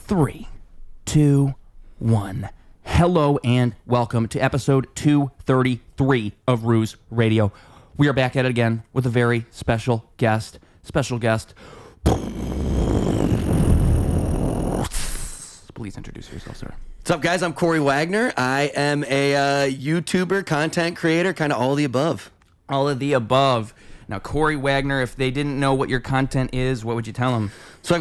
Three, two, one. Hello and welcome to episode 233 of Ruse Radio. We are back at it again with a very special guest. Please introduce yourself, sir. What's up, guys? I'm Corey Wagner. I am a YouTuber, content creator, kind of all of the above. All of the above. Now, Corey Wagner, if they didn't know what your content is, what would you tell them? So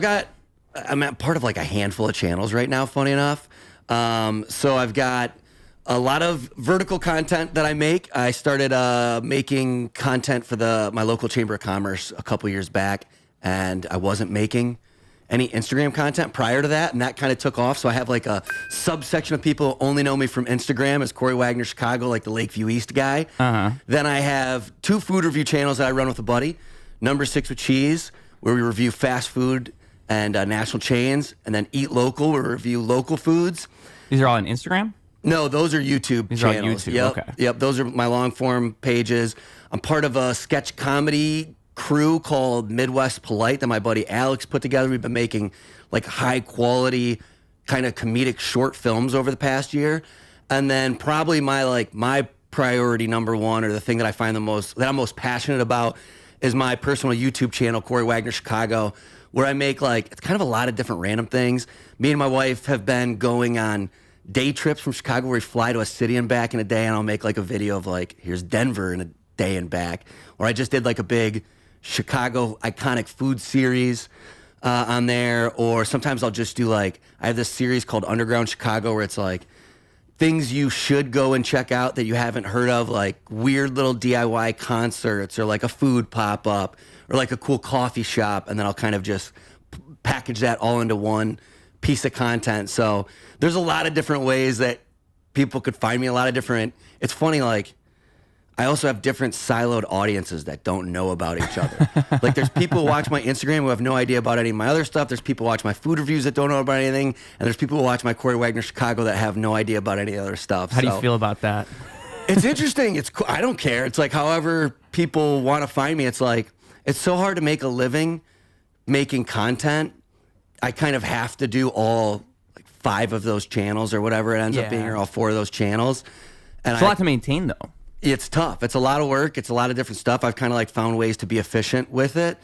I'm at part of like a handful of channels right now, funny enough. So I've got a lot of vertical content that I make. I started making content for my local Chamber of Commerce a couple years back, and I wasn't making any Instagram content prior to that, and that kind of took off. So I have like a subsection of people who only know me from Instagram as Corey Wagner Chicago, like the Lakeview East guy. Then I have two food review channels that I run with a buddy, Number 6 with Cheese, where we review fast food and national chains, and then Eat Local, where we review local foods. These are all on Instagram? No, those are YouTube These channels. Are all YouTube, okay. Yep, those are my long-form pages. I'm part of a sketch comedy crew called Midwest Polite that my buddy Alex put together. We've been making like high-quality kind of comedic short films over the past year. And then probably my priority number one, or the thing that I find I'm most passionate about, is my personal YouTube channel, Corey Wagner Chicago, where I make it's kind of a lot of different random things. Me and my wife have been going on day trips from Chicago where we fly to a city and back in a day, and I'll make like a video of here's Denver in a day and back. Or I just did like a big Chicago iconic food series on there. Or sometimes I'll just do I have this series called Underground Chicago, where it's like things you should go and check out that you haven't heard of, like weird little DIY concerts, or like a food pop-up, or like a cool coffee shop, and then I'll kind of just package that all into one piece of content. So there's a lot of different ways that people could find me, it's funny, I also have different siloed audiences that don't know about each other. There's people who watch my Instagram who have no idea about any of my other stuff. There's people who watch my food reviews that don't know about anything. And there's people who watch my Corey Wagner Chicago that have no idea about any other stuff. How do you feel about that? It's interesting. It's cool. I don't care. It's however people want to find me. It's it's so hard to make a living making content. I kind of have to do all 5 of those channels or whatever it ends up being, or all 4 of those channels. And it's a lot to maintain, though. It's tough. It's a lot of work. It's a lot of different stuff. I've kind of found ways to be efficient with it.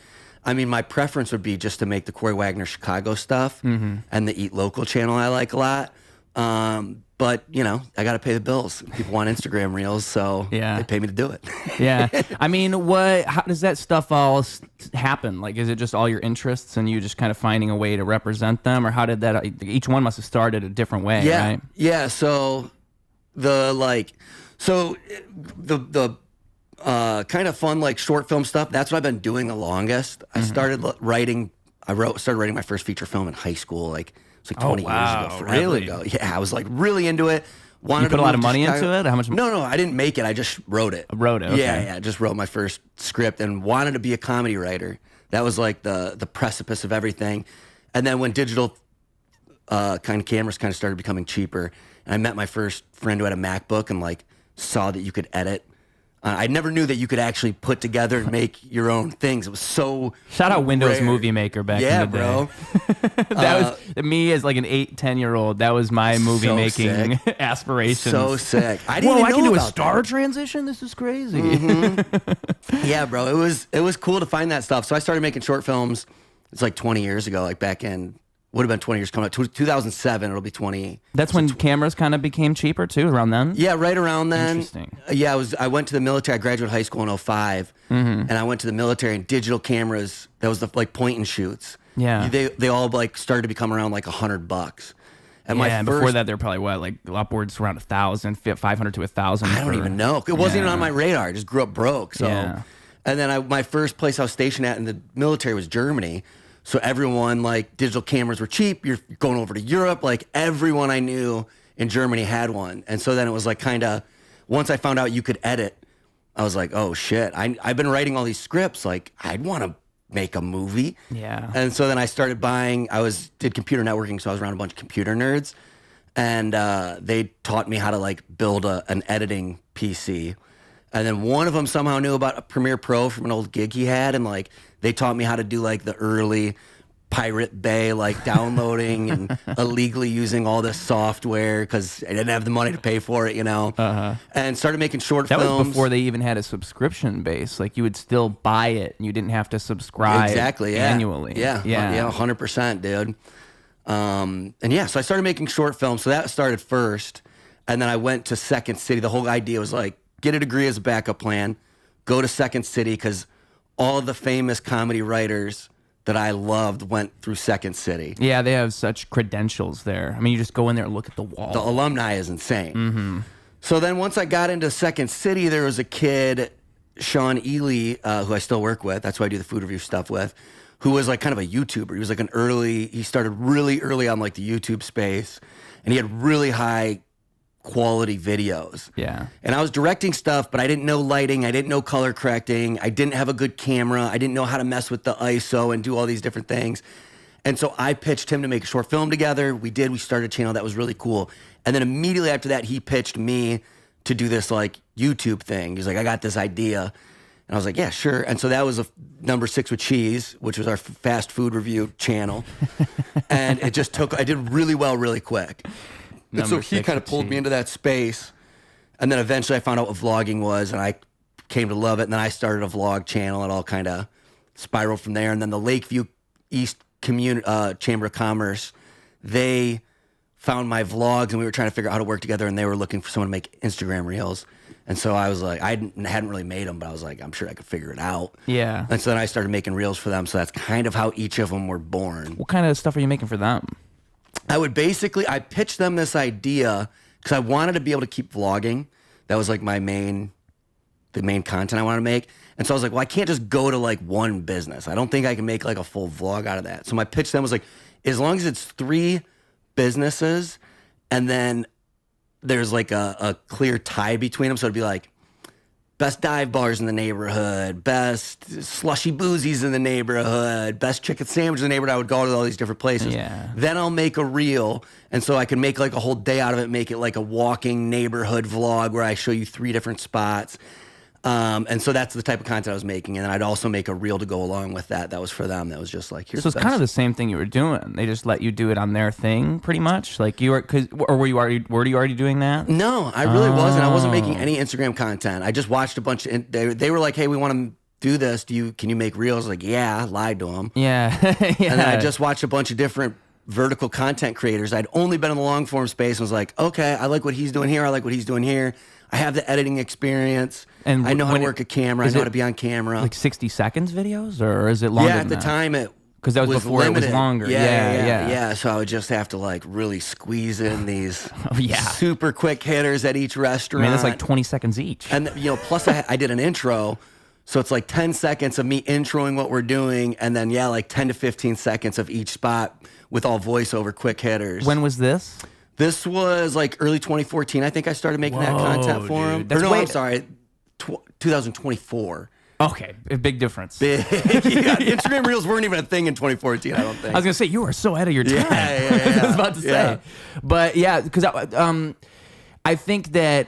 I mean, my preference would be just to make the Corey Wagner Chicago stuff and the Eat Local channel I like a lot. But, I got to pay the bills. People want Instagram reels, so they pay me to do it. Yeah. I mean, how does that stuff all happen? Is it just all your interests and you just kind of finding a way to represent them? Or how did that, each one must have started a different way, right? Yeah. So the kind of fun, short film stuff, that's what I've been doing the longest. I started writing my first feature film in high school, it's 20 years ago, forever ago. Yeah, I was really into it. You put a lot of money into it? How much? No, I didn't make it. I just wrote it. Okay. Yeah, I just wrote my first script and wanted to be a comedy writer. That was the precipice of everything. And then when digital kind of cameras kind of started becoming cheaper, and I met my first friend who had a MacBook and saw that you could edit. I never knew that you could actually put together and make your own things. It was so shout out Windows rare. Movie Maker back in the day. Bro. That was me as an 8-10-year-old. That was my movie making aspirations. So sick. I didn't even know I can do a about star that. transition. This is crazy. Yeah, bro. It was cool to find that stuff. So I started making short films. It's 20 years ago. Back in. Would have been 20 years coming up. 2007, it'll be 20. That's when cameras kind of became cheaper too, around then? Yeah, right around then. Interesting. Yeah, I went to the military. I graduated high school in 2005, and I went to the military, and digital cameras, that was the point and shoots. Yeah. They all started to become around $100. And before that, they were probably upwards around 1,000, 500 to 1,000. I don't even know. It wasn't even on my radar. I just grew up broke. So, yeah. And then my first place I was stationed at in the military was Germany. So everyone, digital cameras were cheap. You're going over to Europe. Everyone I knew in Germany had one. And so then it was once I found out you could edit, I was oh shit, I've been writing all these scripts. I'd want to make a movie. Yeah. And so then I started buying, did computer networking, so I was around a bunch of computer nerds. And they taught me how to build an editing PC. And then one of them somehow knew about a Premiere Pro from an old gig he had, and they taught me how to do the early Pirate Bay, like downloading and illegally using all this software because I didn't have the money to pay for it, and started making short films. That was before they even had a subscription base. Like you would still buy it and you didn't have to subscribe annually. Yeah, 100%, dude. So I started making short films. So that started first. And then I went to Second City. The whole idea was like, get a degree as a backup plan, go to Second City because all of the famous comedy writers that I loved went through Second City. Yeah, they have such credentials there. I mean, you just go in there and look at the wall. The alumni is insane. So then once I got into Second City, there was a kid, Sean Ely, who I still work with. That's who I do the food review stuff with, who was like kind of a YouTuber. He was like he started really early on like the YouTube space, and he had really high quality videos. Yeah. And I was directing stuff, but I didn't know lighting. I didn't know color correcting. I didn't have a good camera. I didn't know how to mess with the ISO and do all these different things. And so I pitched him to make a short film together. We started a channel. That was really cool. And then immediately after that, he pitched me to do this like YouTube thing. He's like, I got this idea. And I was like, yeah, sure. And so that was number 6 with Cheese, which was our fast food review channel. And it just I did really well, really quick. And so he kind of pulled me into that space. And then eventually I found out what vlogging was, and I came to love it. And then I started a vlog channel. It all kind of spiraled from there. And then the Lakeview East Chamber of Commerce, they found my vlogs, and we were trying to figure out how to work together, and they were looking for someone to make Instagram reels. And so I was like, I hadn't really made them, but I was like, I'm sure I could figure it out. Yeah. And so then I started making reels for them. So that's kind of how each of them were born. What kind of stuff are you making for them? I pitched them this idea because I wanted to be able to keep vlogging. That was like the main content I wanted to make. And so I was like, well, I can't just go to like one business. I don't think I can make like a full vlog out of that. So my pitch to them was like, as long as it's 3 businesses and then there's like a clear tie between them. So it'd be like best dive bars in the neighborhood, best slushy boozies in the neighborhood, best chicken sandwiches in the neighborhood. I would go to all these different places. Yeah. Then I'll make a reel. And so I can make like a whole day out of it, make it like a walking neighborhood vlog where I show you 3 different spots. And so that's the type of content I was making. And then I'd also make a reel to go along with that. That was for them. That was just like, here's So it's kind of the same thing you were doing. They just let you do it on their were you already doing that? No, I really wasn't. I wasn't making any Instagram content. I just watched a bunch of, they were like, hey, we want to do this. Can you make reels? Like, yeah, I lied to them. Yeah. Yeah. And then I just watched a bunch of different vertical content creators. I'd only been in the long form space and was like, okay, I like what he's doing here. I like what he's doing here. I have the editing experience. And I know how to work a camera. I know how to be on camera. Like 60 seconds videos, or is it longer? Yeah, at the time it because that was before limited. It was longer. Yeah. So I would just have to like really squeeze in these super quick hitters at each restaurant. I mean, that's like 20 seconds each. And plus I did an intro. So it's like 10 seconds of me introing what we're doing, and then like 10 to 15 seconds of each spot with all voiceover quick hitters. When was this? This was like early 2014. I think I started making that content for him. I'm sorry, 2024. Okay, a big difference. Big. Instagram Reels weren't even a thing in 2014, I don't think. I was going to say, you are so ahead of your time. Yeah. I was about to say. But yeah, because I think that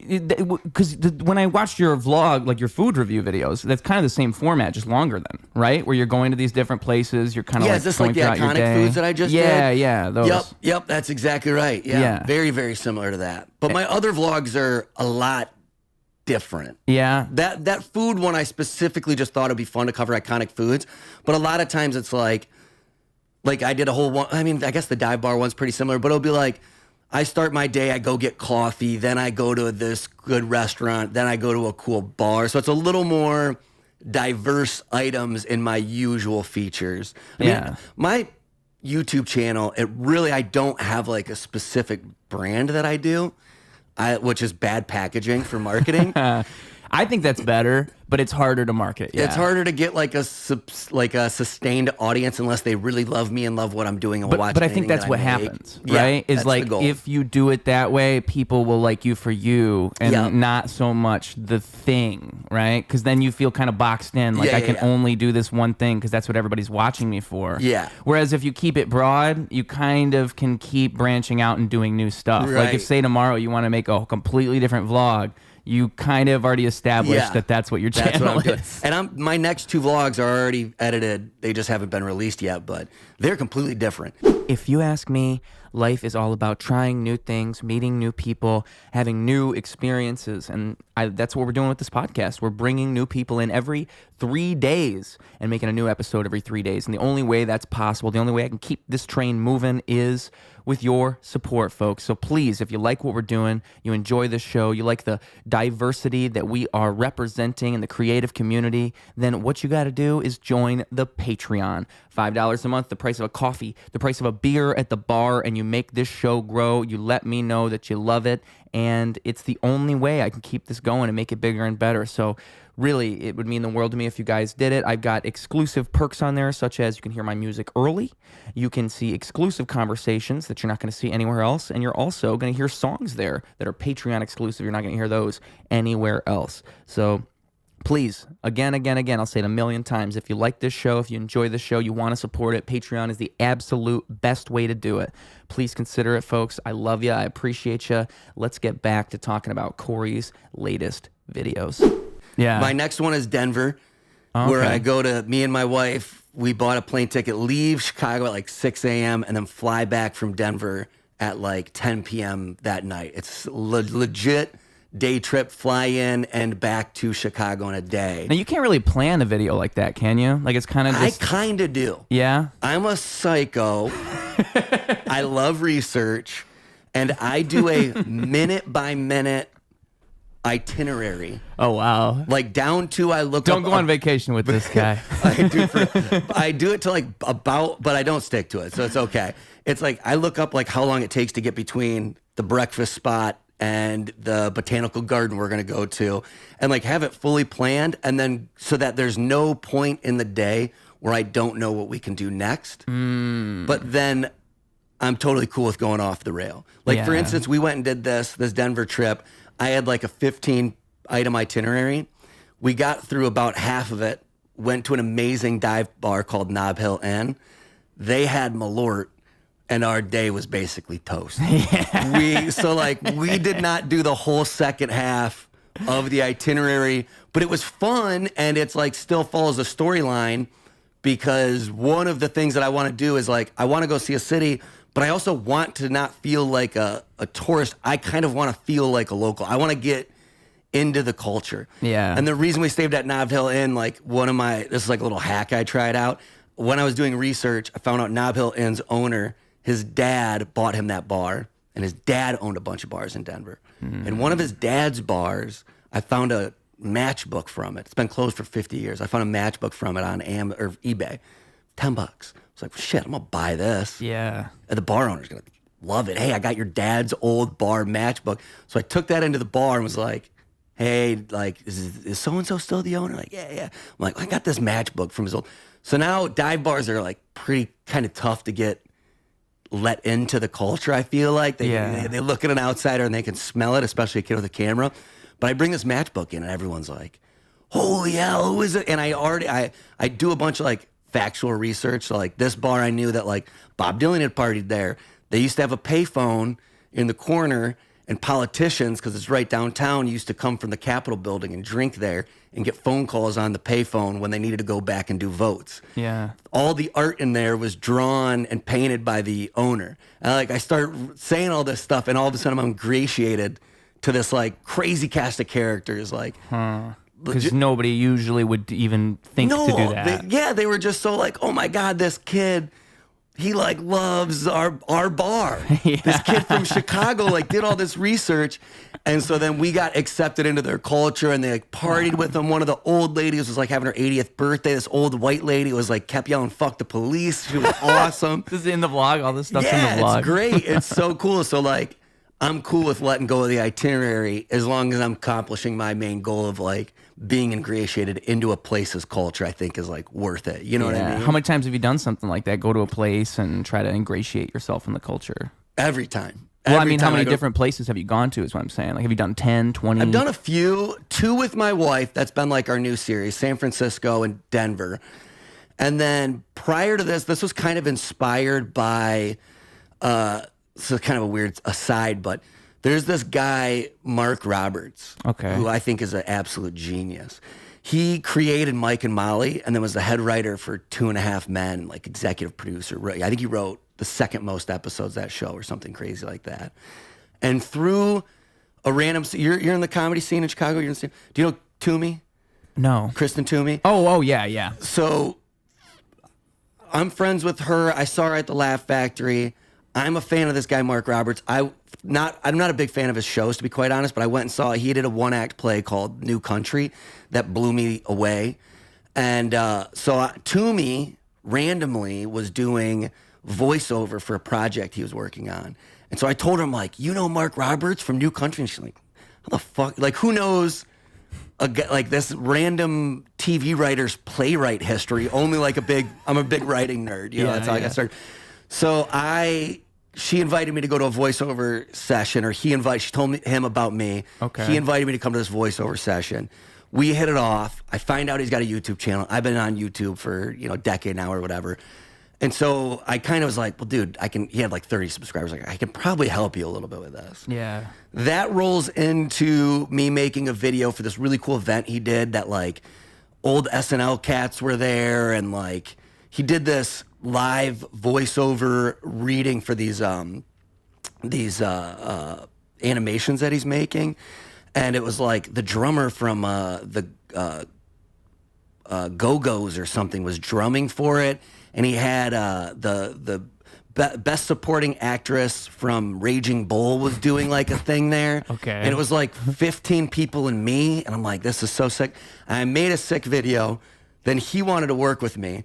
when I watched your vlog, like your food review videos, that's kind of the same format, just longer then, right? Where you're going to these different places, you're kind of is this like the iconic foods that I just did? Yeah, those. Yep, that's exactly right. Yeah, very, very similar to that. But my other vlogs are a lot different. Yeah. That food one, I specifically just thought it'd be fun to cover iconic foods, but a lot of times it's like I did a whole one. I mean, I guess the dive bar one's pretty similar, but it'll be like, I start my day, I go get coffee, then I go to this good restaurant, then I go to a cool bar. So it's a little more diverse items in my usual features. I mean, my YouTube channel, I don't have like a specific brand that I do, which is bad packaging for marketing. I think that's better, but it's harder to market. Yeah. It's harder to get like a sustained audience unless they really love me and love what I'm doing and watch. But I think that's what happens, right? Is like if you do it that way, people will like you for you and not so much the thing, right? Because then you feel kind of boxed in, like I can only do this one thing because that's what everybody's watching me for. Yeah. Whereas if you keep it broad, you kind of can keep branching out and doing new stuff. Right. Like if say tomorrow you want to make a completely different vlog, you kind of already established that that's what your channel is. And my next 2 vlogs are already edited. They just haven't been released yet, but they're completely different. If you ask me, life is all about trying new things, meeting new people, having new experiences. And that's what we're doing with this podcast. We're bringing new people in every 3 days and making a new episode every 3 days. And the only way that's possible, the only way I can keep this train moving is with your support, folks. So please, if you like what we're doing, you enjoy the show, you like the diversity that we are representing in the creative community, then what you got to do is join the Patreon. $5 a month, the price of a coffee, the price of a beer at the bar, and you make this show grow. You let me know that you love it, and it's the only way I can keep this going and make it bigger and better. So really, it would mean the world to me if you guys did it. I've got exclusive perks on there, such as you can hear my music early. You can see exclusive conversations that you're not going to see anywhere else. And you're also going to hear songs there that are Patreon exclusive. You're not going to hear those anywhere else. So please, again, I'll say it a million times. If you like this show, if you enjoy the show, you want to support it, Patreon is the absolute best way to do it. Please consider it, folks. I love you. I appreciate you. Let's get back to talking about Corey's latest videos. Yeah. My next one is Denver, where I go to, me and my wife, we bought a plane ticket, leave Chicago at like 6 a.m. and then fly back from Denver at like 10 p.m. that night. It's legit day trip, fly in and back to Chicago in a day. Now, you can't really plan a video like that, can you? Like, it's kind of just... I kind of do. Yeah? I'm a psycho. I love research, and I do a minute-by-minute itinerary. Oh, wow. Like down to I look Don't go on vacation with this guy. I do it to like about, but I don't stick to it, so it's okay. It's like I look up like how long it takes to get between the breakfast spot and the botanical garden we're going to go to, and like have it fully planned, and then so that there's no point in the day where I don't know what we can do next. But then I'm totally cool with going off the rail. Like for instance, we went and did this Denver trip. I had like a 15-item itinerary. We got through about half of it, went to an amazing dive bar called Nob Hill Inn. They had Malort, and our day was basically toast. We did not do the whole second half of the itinerary, but it was fun, and it's like still follows a storyline, because one of the things that I want to do is like, I want to go see a city, but I also want to not feel like a tourist. I kind of want to feel like a local. I want to get into the culture. Yeah. And the reason we stayed at Nob Hill Inn, like this is like a little hack I tried out. When I was doing research, I found out Nob Hill Inn's owner, his dad bought him that bar, and his dad owned a bunch of bars in Denver. And one of his dad's bars, I found a matchbook from it. It's been closed for 50 years. I found a matchbook from it on eBay, $10. It's like, shit, I'm gonna buy this. Yeah. And the bar owner's gonna love it. Hey, I got your dad's old bar matchbook. So I took that into the bar and was like, hey, like, is so-and-so still the owner? Like, yeah. I'm like, I got this matchbook from his old. So now dive bars are like pretty kind of tough to get let into the culture, I feel like. They look at an outsider and they can smell it, especially a kid with a camera. But I bring this matchbook in and everyone's like, holy hell, who is it? And I do a bunch of like factual research. So like this bar, I knew that like Bob Dylan had partied there. They used to have a payphone in the corner, and politicians, because it's right downtown, used to come from the Capitol building and drink there and get phone calls on the payphone when they needed to go back and do votes. Yeah. All the art in there was drawn and painted by the owner. And like I start saying all this stuff, and all of a sudden I'm ingratiated to this like crazy cast of characters. Like, because nobody usually would even think to do that. They were just so like, oh my God, this kid, he like loves our bar. This kid from Chicago like did all this research, and so then we got accepted into their culture, and they like partied with them. One of the old ladies was like having her 80th birthday. This old white lady was like kept yelling "fuck the police." She was awesome. This is in the vlog. All this stuff's in the vlog. It's great. It's so cool. So like, I'm cool with letting go of the itinerary as long as I'm accomplishing my main goal of like being ingratiated into a place's culture. I think is like worth it. You know what I mean? How many times have you done something like that? Go to a place and try to ingratiate yourself in the culture? Every time. Well, I mean, how many different places have you gone to is what I'm saying. Like, have you done 10, 20? I've done a few. 2 with my wife. That's been like our new series, San Francisco and Denver. And then prior to this was kind of inspired by, so kind of a weird aside, but There's this guy, Mark Roberts, okay, who I think is an absolute genius. He created Mike and Molly and then was the head writer for 2.5 Men, like executive producer. I think he wrote the second most episodes of that show or something crazy like that. And through a random, you're in the comedy scene in Chicago. You're in the scene. Do you know Toomey? No. Kristen Toomey? Oh, yeah. So I'm friends with her. I saw her at the Laugh Factory. I'm a fan of this guy, Mark Roberts. I'm not a big fan of his shows, to be quite honest, but I went and saw, he did a 1-act play called New Country that blew me away. And so Toomey randomly was doing voiceover for a project he was working on. And so I told her, I'm like, you know Mark Roberts from New Country? And she's like, how the fuck? Like, who knows like this random TV writer's playwright history? Only like I'm a big writing nerd. You know, that's how I got started. So she invited me to go to a voiceover session, or she told him about me. Okay. He invited me to come to this voiceover session. We hit it off. I find out he's got a YouTube channel. I've been on YouTube for, a decade now or whatever. And so I kind of was like, well, dude, he had like 30 subscribers. Like, I can probably help you a little bit with this. Yeah. That rolls into me making a video for this really cool event he did that like old SNL cats were there. And like, he did this live voiceover reading for these animations that he's making. And it was like the drummer from the Go-Go's or something was drumming for it. And he had the best supporting actress from Raging Bull was doing like a thing there. Okay. And it was like 15 people and me. And I'm like, this is so sick. And I made a sick video. Then he wanted to work with me.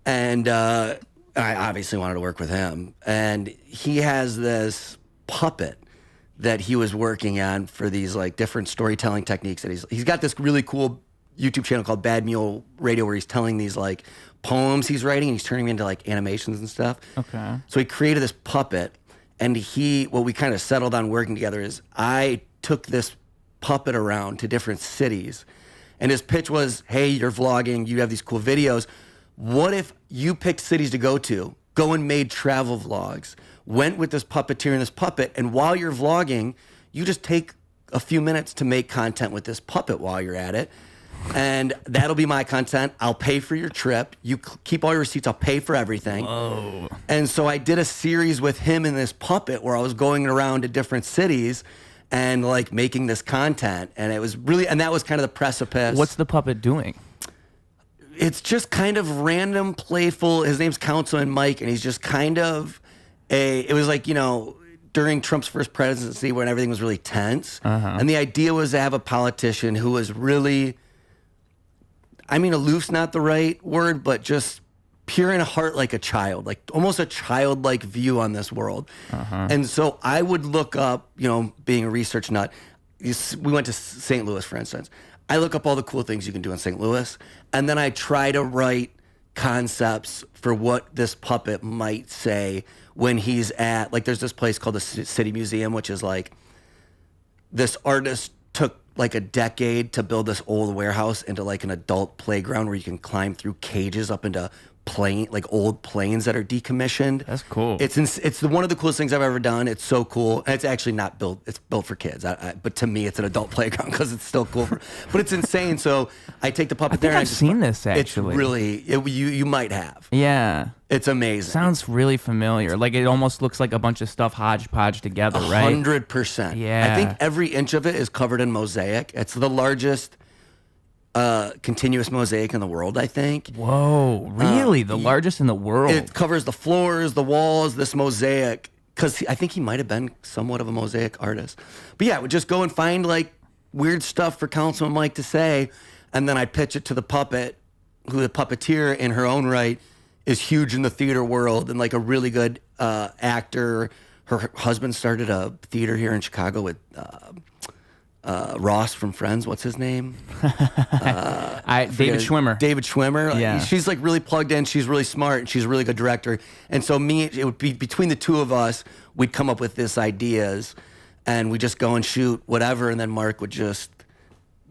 And I obviously wanted to work with him. And he has this puppet that he was working on for these like different storytelling techniques that he's got this really cool YouTube channel called Bad Mule Radio where he's telling these like poems he's writing and he's turning them into like animations and stuff. Okay. So he created this puppet, and what we kind of settled on working together is I took this puppet around to different cities, and his pitch was, hey, you're vlogging, you have these cool videos. What if you picked cities to go and made travel vlogs, went with this puppeteer and this puppet, and while you're vlogging, you just take a few minutes to make content with this puppet while you're at it. And that'll be my content. I'll pay for your trip. You keep all your receipts. I'll pay for everything. Whoa. And so I did a series with him and this puppet where I was going around to different cities and like making this content. And it was really, and that was kind of the precipice. What's the puppet doing? It's just kind of random, playful. His name's Councilman Mike, and he's just kind of it was like, during Trump's first presidency when everything was really tense. Uh-huh. And the idea was to have a politician who was really, aloof's not the right word, but just pure in heart like a child, like almost a childlike view on this world. Uh-huh. And so I would look up, being a research nut, we went to St. Louis, for instance. I look up all the cool things you can do in St. Louis, and then I try to write concepts for what this puppet might say when he's at, like, there's this place called the City Museum, which is like, this artist took like a decade to build this old warehouse into like an adult playground where you can climb through cages up into old planes that are decommissioned. That's cool. It's one of the coolest things I've ever done. It's so cool. And it's actually not built. It's built for kids. But to me, it's an adult playground because it's still cool. But it's insane. So I take the puppet there. I've seen this actually. It's really, you might have. Yeah. It's amazing. Sounds really familiar. Like it almost looks like a bunch of stuff hodgepodge together, right? 100%. Yeah. I think every inch of it is covered in mosaic. It's the largest continuous mosaic in the world, I think. Whoa, really? The largest in the world? It covers the floors, the walls, this mosaic, because I think he might have been somewhat of a mosaic artist. But yeah, would just go and find like weird stuff for Councilman Mike to say, and then I pitch it to the puppet, who the puppeteer in her own right is huge in the theater world and like a really good actor. Her husband started a theater here in Chicago with Ross from Friends. What's his name? David Schwimmer. David Schwimmer. Yeah. She's like really plugged in. She's really smart, and she's a really good director. And so it would be between the two of us, we'd come up with this ideas, and we just go and shoot whatever, and then Mark would just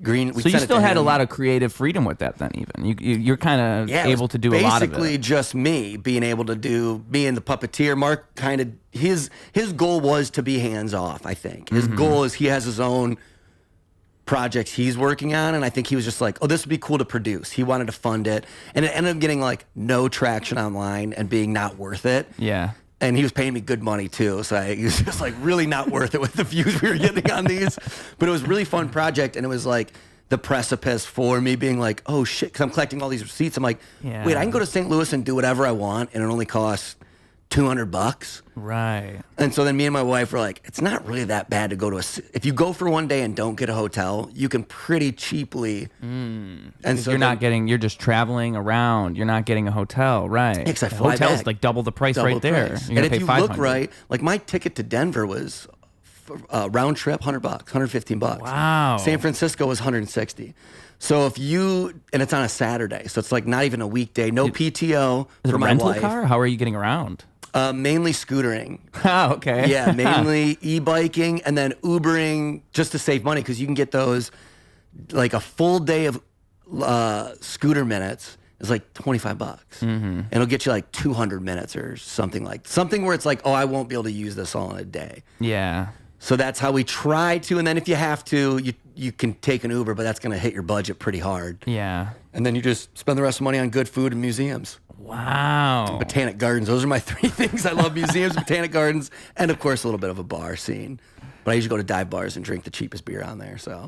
green. So you still had a lot of creative freedom with that then, even. You're kind of able to do a lot of it. Basically just me being able to do, being the puppeteer. Mark kind of, his goal was to be hands off, I think. His goal is he has his own projects he's working on, and I think he was just like, oh, this would be cool to produce. He wanted to fund it, and it ended up getting like no traction online and being not worth it. Yeah. And he was paying me good money too, so he was just like really not worth it with the views we were getting on these. But it was a really fun project, and it was like the precipice for me being like, oh shit, because I'm collecting all these receipts. I'm like, wait, I can go to St. Louis and do whatever I want, and it only costs $200. Right. And so then me and my wife were like, it's not really that bad to go to if you go for one day and don't get a hotel, you can pretty cheaply. And so you're just traveling around. You're not getting a hotel, right? Except hotel's like double the price right there. And if you look right, like my ticket to Denver was round trip, $100, $115. Wow. San Francisco was $160. So if you, and it's on a Saturday, so it's like not even a weekday, no PTO for my rental wife. Car? How are you getting around? Mainly scootering. Oh, okay. Yeah, mainly e-biking and then Ubering just to save money because you can get those, like a full day of scooter minutes is like $25. And it'll get you like 200 minutes or something where it's like, oh, I won't be able to use this all in a day. Yeah. So that's how we try to. And then if you have to, you can take an Uber, but that's going to hit your budget pretty hard. Yeah. And then you just spend the rest of the money on good food and museums. Wow. Botanic gardens. Those are my three things. I love museums, botanic gardens, and of course a little bit of a bar scene. But I usually go to dive bars and drink the cheapest beer on there. So.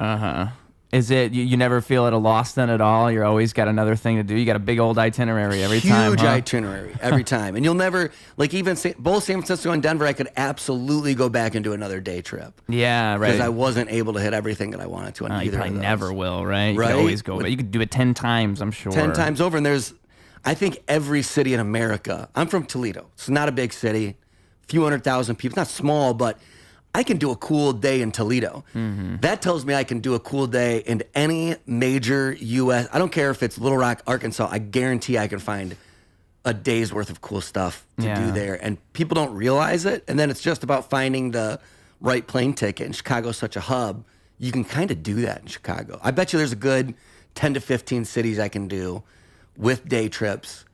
Is it you never feel at a loss then at all? You're always got another thing to do. You got a big old itinerary every time. Huge itinerary every time, and you'll never like even both San Francisco and Denver. I could absolutely go back and do another day trip. Yeah, right. Because I wasn't able to hit everything that I wanted to on either you probably of those. Never will, right? You right? could always go, but you could do it 10 times. I'm sure 10 times over. And there's, I think every city in America. I'm from Toledo. It's not a big city, few 100,000 people. It's not small, but I can do a cool day in Toledo. That tells me I can do a cool day in any major U.S. I don't care if it's Little Rock, Arkansas. I guarantee I can find a day's worth of cool stuff to do there. And people don't realize it. And then it's just about finding the right plane ticket. And Chicago's such a hub. You can kind of do that in Chicago. I bet you there's a good 10 to 15 cities I can do with day trips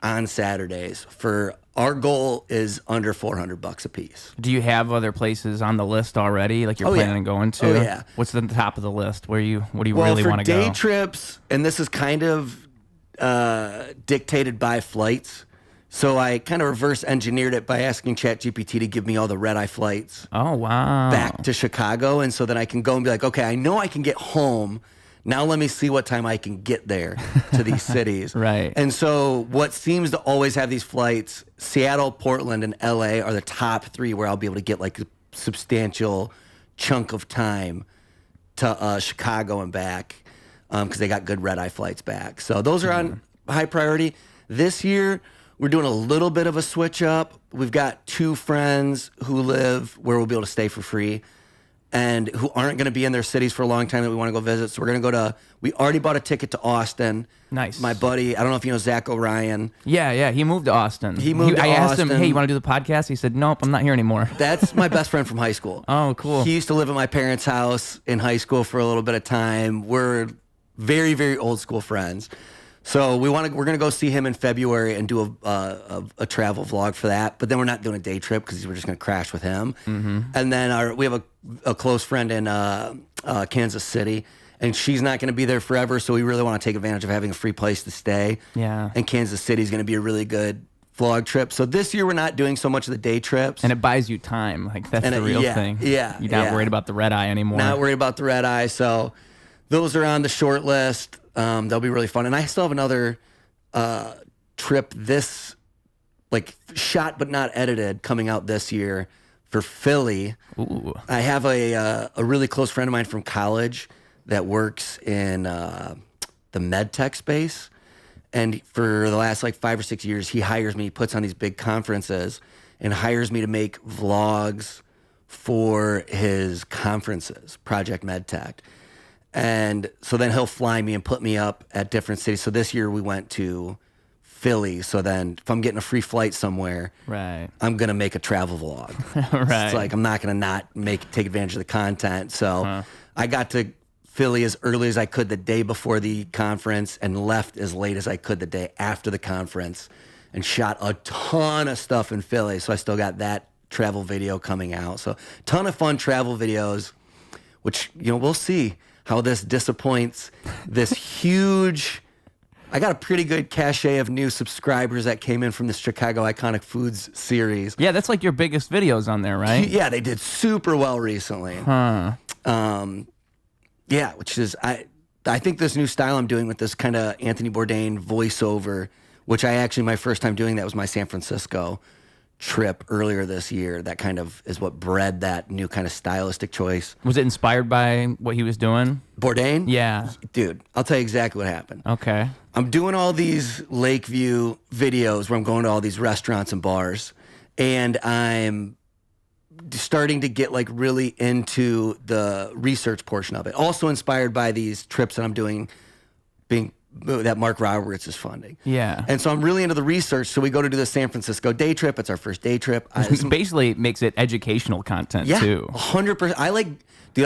on Saturdays. For our goal is under $400 a piece. Do you have other places on the list already? Like you're planning on going to? Oh yeah. What's at the top of the list? What do you really want to go? For day trips, and this is kind of dictated by flights. So I kind of reverse engineered it by asking ChatGPT to give me all the red-eye flights. Oh wow. Back to Chicago, and so then I can go and be like, okay, I know I can get home. Now let me see what time I can get there to these cities. Right. And so what seems to always have these flights, Seattle, Portland, and LA are the top three where I'll be able to get like a substantial chunk of time to Chicago and back because they got good red-eye flights back. So those are on high priority. This year, we're doing a little bit of a switch up. We've got 2 friends who live where we'll be able to stay for free and who aren't going to be in their cities for a long time that we want to go visit. So we're going to go to, we already bought a ticket to Austin. Nice. My buddy, I don't know if you know Zach O'Ryan. Yeah, he moved to Austin. I asked him, hey, you want to do the podcast? He said, nope, I'm not here anymore. That's my best friend from high school. Oh, cool. He used to live at my parents' house in high school for a little bit of time. We're very, very old school friends. So we're going to go see him in February and do a travel vlog for that. But then we're not doing a day trip because we're just going to crash with him. And then we have a close friend in Kansas City, and she's not going to be there forever. So we really want to take advantage of having a free place to stay. Yeah. And Kansas City is going to be a really good vlog trip. So this year we're not doing so much of the day trips. And it buys you time. Like that's the real thing. Yeah. You're not worried about the red eye anymore. Not worried about the red eye. So those are on the short list. They'll be really fun. And I still have another trip shot but not edited coming out this year for Philly. Ooh. I have a really close friend of mine from college that works in the med tech space. And for the last 5 or 6 years, he hires me, puts on these big conferences and hires me to make vlogs for his conferences, Project MedTech. And so then he'll fly me and put me up at different cities. So this year we went to Philly. So then if I'm getting a free flight somewhere, right, I'm going to make a travel vlog. Right. It's like I'm not going to take advantage of the content. So I got to Philly as early as I could the day before the conference and left as late as I could the day after the conference and shot a ton of stuff in Philly. So I still got that travel video coming out. So ton of fun travel videos, which, we'll see how this disappoints this huge... I got a pretty good cachet of new subscribers that came in from the Chicago Iconic Foods series. Yeah, that's like your biggest videos on there, right? Yeah, they did super well recently. Huh. Yeah, which is, I think this new style I'm doing with this kind of Anthony Bourdain voiceover, which my first time doing that was my San Francisco trip earlier this year. That kind of is what bred that new kind of stylistic choice. Was it inspired by what he was doing? Bourdain? Yeah. Dude, I'll tell you exactly what happened. Okay. I'm doing all these Lakeview videos where I'm going to all these restaurants and bars, and I'm starting to get like really into the research portion of it. Also inspired by these trips that I'm doing that Mark Roberts is funding. Yeah. And so I'm really into the research. So we go to do the San Francisco day trip. It's our first day trip. Basically makes it educational content too. 100%.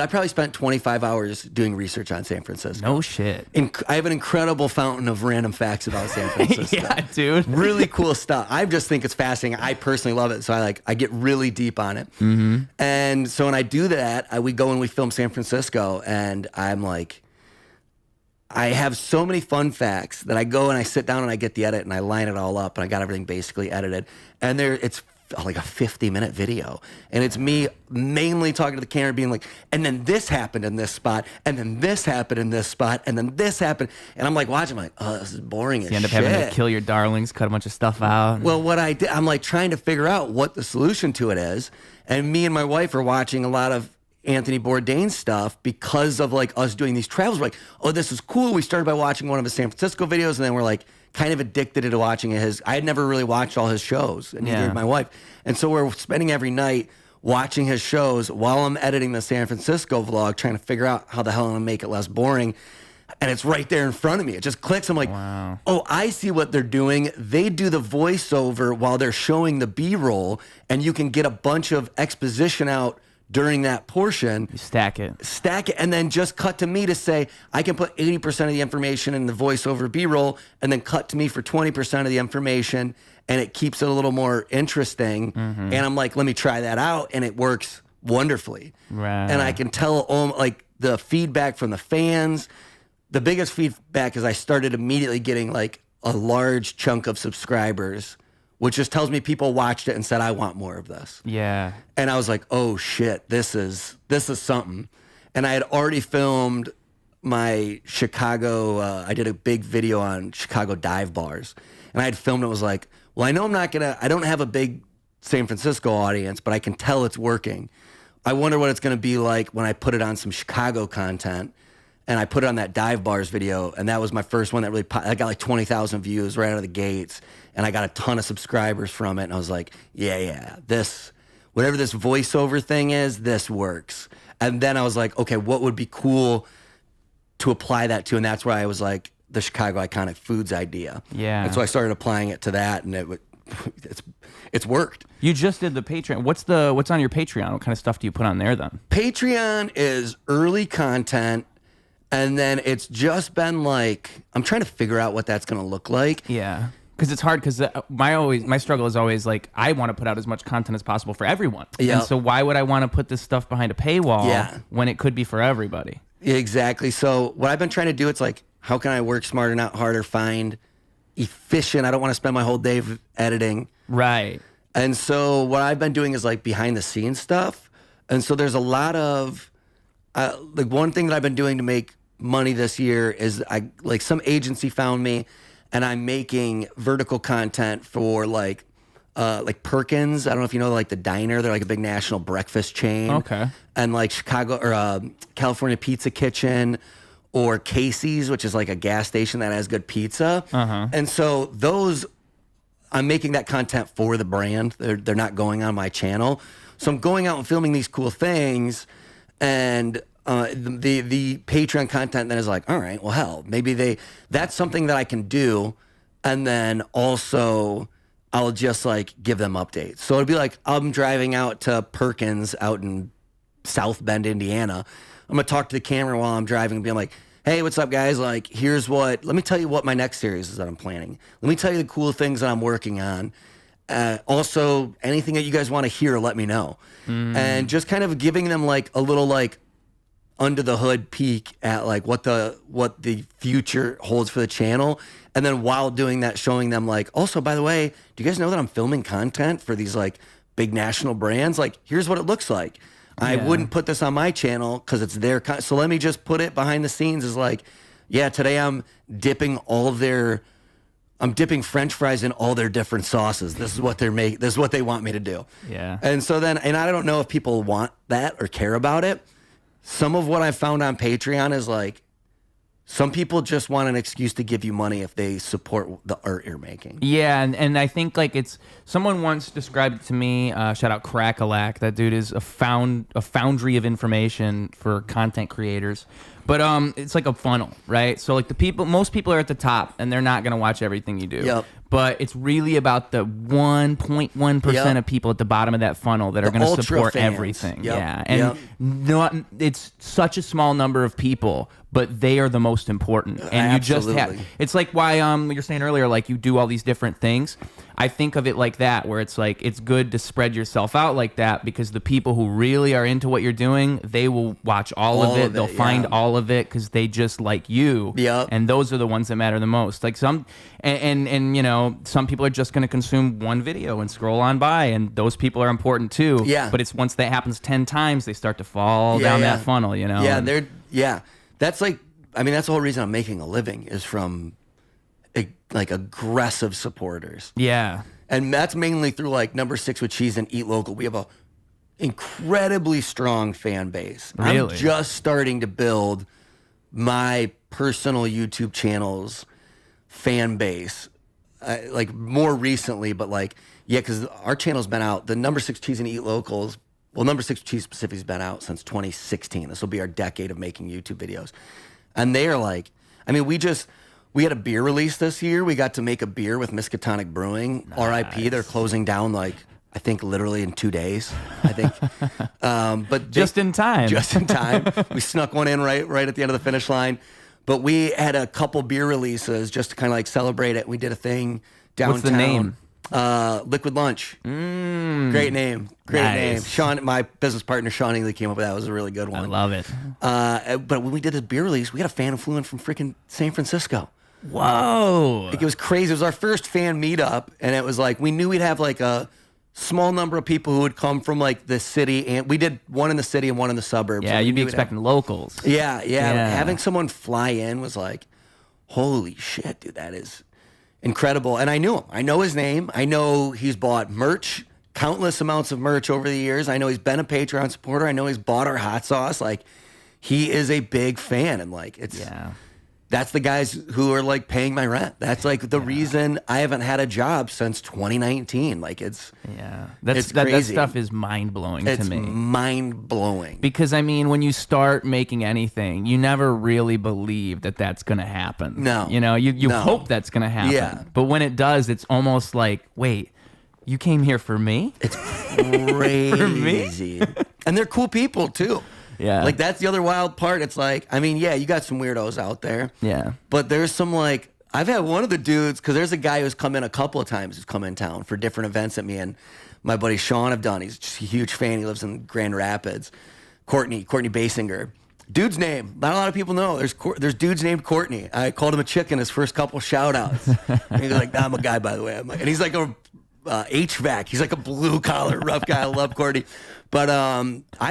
I probably spent 25 hours doing research on San Francisco. No shit. I have an incredible fountain of random facts about San Francisco. Yeah, dude. Really cool stuff. I just think it's fascinating. I personally love it. So I get really deep on it. Mm-hmm. And so when I do that, we go and we film San Francisco, and I'm like, I have so many fun facts that I go and I sit down and I get the edit and I line it all up, and I got everything basically edited. And it's like a 50-minute video. And it's me mainly talking to the camera being like, and then this happened in this spot, and then this happened in this spot, and then this happened. And I'm like watching, I'm like, oh, this is boring as shit. You end up having to kill your darlings, cut a bunch of stuff out. Well, what I did, I'm like trying to figure out what the solution to it is. And me and my wife are watching a lot of Anthony Bourdain stuff because of like us doing these travels. We're like, oh, this is cool. We started by watching one of his San Francisco videos, and then we're like kind of addicted to watching his. I had never really watched all his shows, and neither did my wife. And so we're spending every night watching his shows while I'm editing the San Francisco vlog, trying to figure out how the hell I'm gonna make it less boring. And it's right there in front of me. It just clicks. I'm like, wow. Oh, I see what they're doing. They do the voiceover while they're showing the B-roll, and you can get a bunch of exposition out during that portion. You stack it, and then just cut to me to say, I can put 80% of the information in the voiceover B-roll, and then cut to me for 20% of the information, and it keeps it a little more interesting. Mm-hmm. And I'm like, let me try that out, and it works wonderfully. Right. And I can tell like the feedback from the fans. The biggest feedback is I started immediately getting like a large chunk of subscribers, which just tells me people watched it and said, I want more of this. Yeah. And I was like, oh shit, this is something. And I had already filmed my Chicago, I did a big video on Chicago dive bars. And I had filmed it, was like, well, I know I don't have a big San Francisco audience, but I can tell it's working. I wonder what it's going to be like when I put it on some Chicago content. And I put it on that dive bars video, and that was my first one that really I got like 20,000 views right out of the gates, and I got a ton of subscribers from it. And I was like, yeah, this, whatever this voiceover thing is, this works. And then I was like, okay, what would be cool to apply that to? And that's where I was like, the Chicago Iconic Foods idea. Yeah. And so I started applying it to that, and it's worked. You just did the Patreon. What's on your Patreon? What kind of stuff do you put on there then? My is early content. And then it's just been like, I'm trying to figure out what that's going to look like. Yeah. Because it's hard, because my struggle is always like, I want to put out as much content as possible for everyone. Yeah. And so why would I want to put this stuff behind a paywall when it could be for everybody? Yeah, exactly. So what I've been trying to do, it's like, how can I work smarter, not harder, find efficient? I don't want to spend my whole day editing. Right. And so what I've been doing is like behind the scenes stuff. And so there's a lot of, like one thing that I've been doing to make money this year is some agency found me, and I'm making vertical content for like Perkins. I don't know if you know, like the diner. They're like a big national breakfast chain. Okay. And like Chicago or California Pizza Kitchen, or Casey's, which is like a gas station that has good pizza. Uh-huh. And so I'm making that content for the brand. They're not going on my channel. So I'm going out and filming these cool things, and the Patreon content then is like, all right, well, hell, maybe that's something that I can do, and then also I'll just like give them updates. So it'd be like, I'm driving out to Perkins out in South Bend, Indiana. I'm gonna talk to the camera while I'm driving and being like, hey, what's up, guys? Like, let me tell you what my next series is that I'm planning. Let me tell you the cool things that I'm working on. Also, anything that you guys want to hear, let me know. And just kind of giving them like a little like under the hood peek at like what the future holds for the channel. And then while doing that, showing them like, also, by the way, do you guys know that I'm filming content for these like big national brands? Like, here's what it looks like. I wouldn't put this on my channel because it's their so let me just put it behind the scenes as like, yeah, today I'm dipping French fries in all their different sauces. This is what this is what they want me to do. Yeah. And so then, and I don't know if people want that or care about it. Some of what I found on Patreon is like, some people just want an excuse to give you money if they support the art you're making. Yeah, and I think like someone once described it to me, shout out Crackalack, that dude is a foundry of information for content creators. But it's like a funnel, right? So like most people are at the top and they're not going to watch everything you do. Yep. But it's really about the 1.1% of people at the bottom of that funnel that are going to support fans. Everything. Yep. Yeah. And it's such a small number of people, but they are the most important. And Absolutely. you just have, it's like why you're saying earlier, like you do all these different things. I think of it like that, where it's like, it's good to spread yourself out like that, because the people who really are into what you're doing, they will watch all of it. They'll find all of it because they just like you. Yep. And those are the ones that matter the most. Like some people are just going to consume one video and scroll on by, and those people are important too. Yeah. But it's once that happens 10 times, they start to fall down that funnel, you know? Yeah, that's like, I mean, that's the whole reason I'm making a living is from like aggressive supporters. Yeah. And that's mainly through like Number 6 with Cheese and Eat Local. We have a incredibly strong fan base. Really? I'm just starting to build my personal YouTube channel's fan base, like more recently, but like, yeah, because our channel's been out. The Number 6 Cheese and Eat Locals, well, Number 6 Cheese specifically has been out since 2016. This will be our decade of making YouTube videos. And they are like, I mean, we had a beer release this year. We got to make a beer with Miskatonic Brewing. Nice. RIP. They're closing down like, I think literally in 2 days, I think. But just in time. Just in time. We snuck one in right at the end of the finish line. But we had a couple beer releases just to kind of like celebrate it. We did a thing downtown. What's the name? Liquid Lunch. Great name. Great name. Sean, my business partner, Sean Ely, came up with that. It was a really good one. I love it. But when we did this beer release, we had a fan who flew in from freaking San Francisco. Whoa. Like, it was crazy. It was our first fan meetup, and it was like, we knew we'd have like a small number of people who would come from like the city, and we did one in the city and one in the suburbs. Yeah, you'd be expecting locals. Yeah. Having someone fly in was like, holy shit, dude, that is incredible. And I knew him. I know his name. I know he's bought merch, countless amounts of merch over the years. I know he's been a Patreon supporter. I know he's bought our hot sauce. Like, he is a big fan, and like, that's the guys who are like paying my rent. That's like the reason I haven't had a job since 2019. Like, it's crazy. That stuff is mind blowing to me. It's mind blowing. Because I mean, when you start making anything, you never really believe that that's going to happen. No, you know, you hope that's going to happen. Yeah. But when it does, it's almost like, wait, you came here for me? It's crazy. And they're cool people too. Yeah. Like, that's the other wild part. It's like, I mean, yeah, you got some weirdos out there. Yeah. But there's some like, I've had one of the dudes, because there's a guy who's come in a couple of times who's come in town for different events that me and my buddy Sean have done. He's just a huge fan. He lives in Grand Rapids. Courtney Basinger. Dude's name, not a lot of people know. There's dudes named Courtney. I called him a chicken his first couple shout outs. And he's like, I'm a guy, by the way. And he's like a HVAC. He's like a blue collar rough guy. I love Courtney. But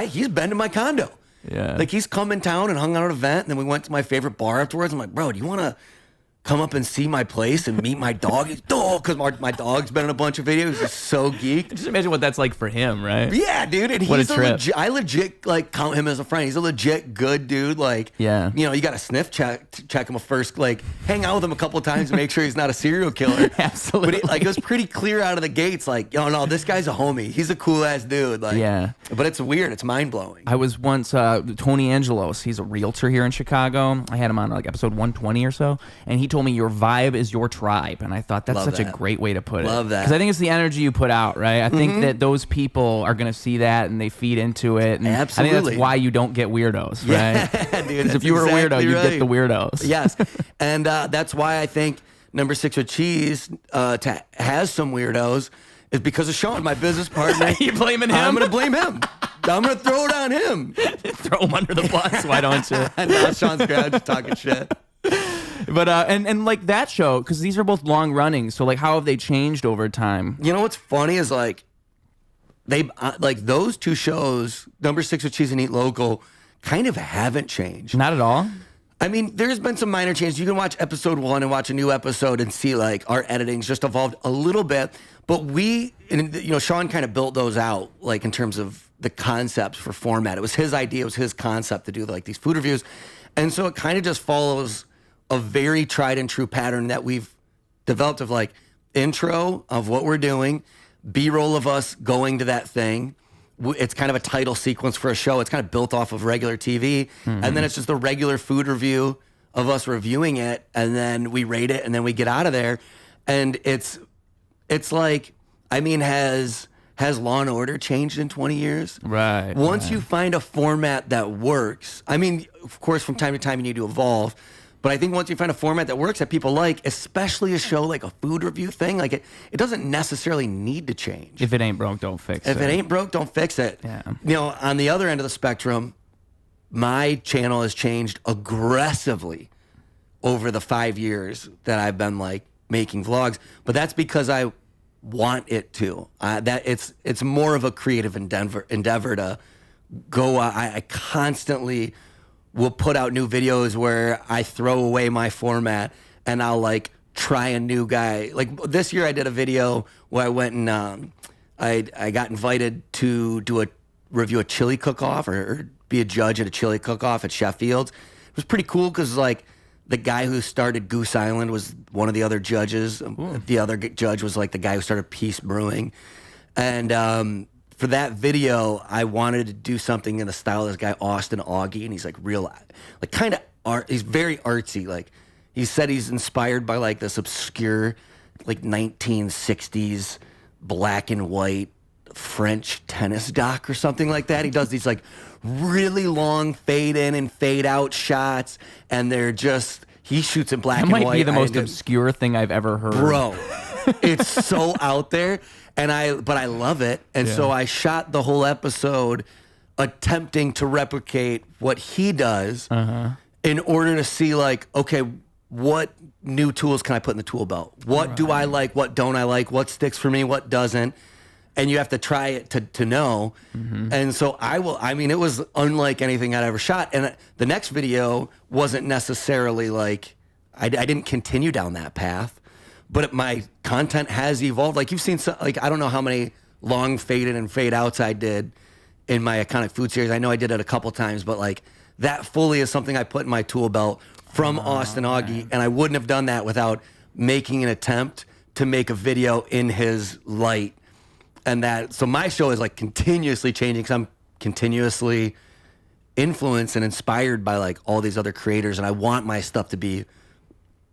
he's been to my condo. Yeah. Like, he's come in town and hung out at an event, and then we went to my favorite bar afterwards. I'm like, bro, do you want to come up and see my place and meet my dog? He's, because my dog's been in a bunch of videos. He's so geeked. Just imagine what that's like for him, right? Yeah, dude. And what he's a trip. I legit like count him as a friend. He's a legit good dude. Like, yeah, you know, you got to sniff check him first. Like, hang out with him a couple of times to make sure he's not a serial killer. Absolutely. But it was pretty clear out of the gates. Like, no, this guy's a homie. He's a cool ass dude. Like, yeah. But it's weird. It's mind blowing. I was once Tony Angelos. He's a realtor here in Chicago. I had him on like episode 120 or so, and he told me your vibe is your tribe, and I thought that's such a great way to put it. Love that. Because I think it's the energy you put out, right? I think that those people are going to see that and they feed into it. And Absolutely. I think that's why you don't get weirdos, right? Because if you were a weirdo, exactly you'd right. get the weirdos. Yes. And that's why I think Number 6 with Cheese has some weirdos is because of Sean, my business partner. You blaming him? I'm going to blame him. I'm going to throw it on him. Throw him under the bus, why don't you? No, Sean's great. I'm just talking shit. But and like that show, because these are both long running, so like how have they changed over time? You know what's funny is like they like those two shows, Number 6 with Cheese and Eat Local, kind of haven't changed. Not at all. I mean, there's been some minor changes. You can watch episode 1 and watch a new episode and see like our editing's just evolved a little bit. But Sean kind of built those out like in terms of the concepts for format. It was his idea, it was his concept to do like these food reviews. And so it kind of just follows a very tried and true pattern that we've developed of like intro of what we're doing, B-roll of us going to that thing. It's kind of a title sequence for a show. It's kind of built off of regular TV. And then it's just a regular food review of us reviewing it. And then we rate it and then we get out of there. And it's like, I mean, has Law and Order changed in 20 years? Right. Once you find a format that works, I mean, of course, from time to time you need to evolve. But I think once you find a format that works that people like, especially a show like a food review thing, like it doesn't necessarily need to change. If it ain't broke, don't fix it. If it ain't broke, don't fix it. Yeah. You know, on the other end of the spectrum, my channel has changed aggressively over the 5 years that I've been like making vlogs. But that's because I want it to. That it's more of a creative endeavor to go. I constantly will put out new videos where I throw away my format and I'll like try a new guy. Like this year I did a video where I went and I got invited to review a chili cook-off or be a judge at a chili cook-off at Sheffield's. It was pretty cool because like the guy who started Goose Island was one of the other judges. The other judge was like the guy who started Peace Brewing. And for that video, I wanted to do something in the style of this guy, Austin Augie, and he's like real, like kind of art. He's very artsy. Like he said he's inspired by like this obscure, like 1960s black and white French tennis doc or something like that. He does these like really long fade in and fade out shots, and they're just, he shoots in black and white. That might be the most obscure thing I've ever heard. Bro, it's so out there. But I love it. And so I shot the whole episode attempting to replicate what he does in order to see like, okay, what new tools can I put in the tool belt? What do I like? What don't I like? What sticks for me? What doesn't? And you have to try it to know. And so it was unlike anything I'd ever shot. And the next video wasn't necessarily like, I didn't continue down that path. But my content has evolved. Like you've seen, like I don't know how many long faded and fade outs I did in my iconic food series. I know I did it a couple times, but like that fully is something I put in my tool belt from Austin Augie, and I wouldn't have done that without making an attempt to make a video in his light. And so my show is like continuously changing because I'm continuously influenced and inspired by like all these other creators, and I want my stuff to be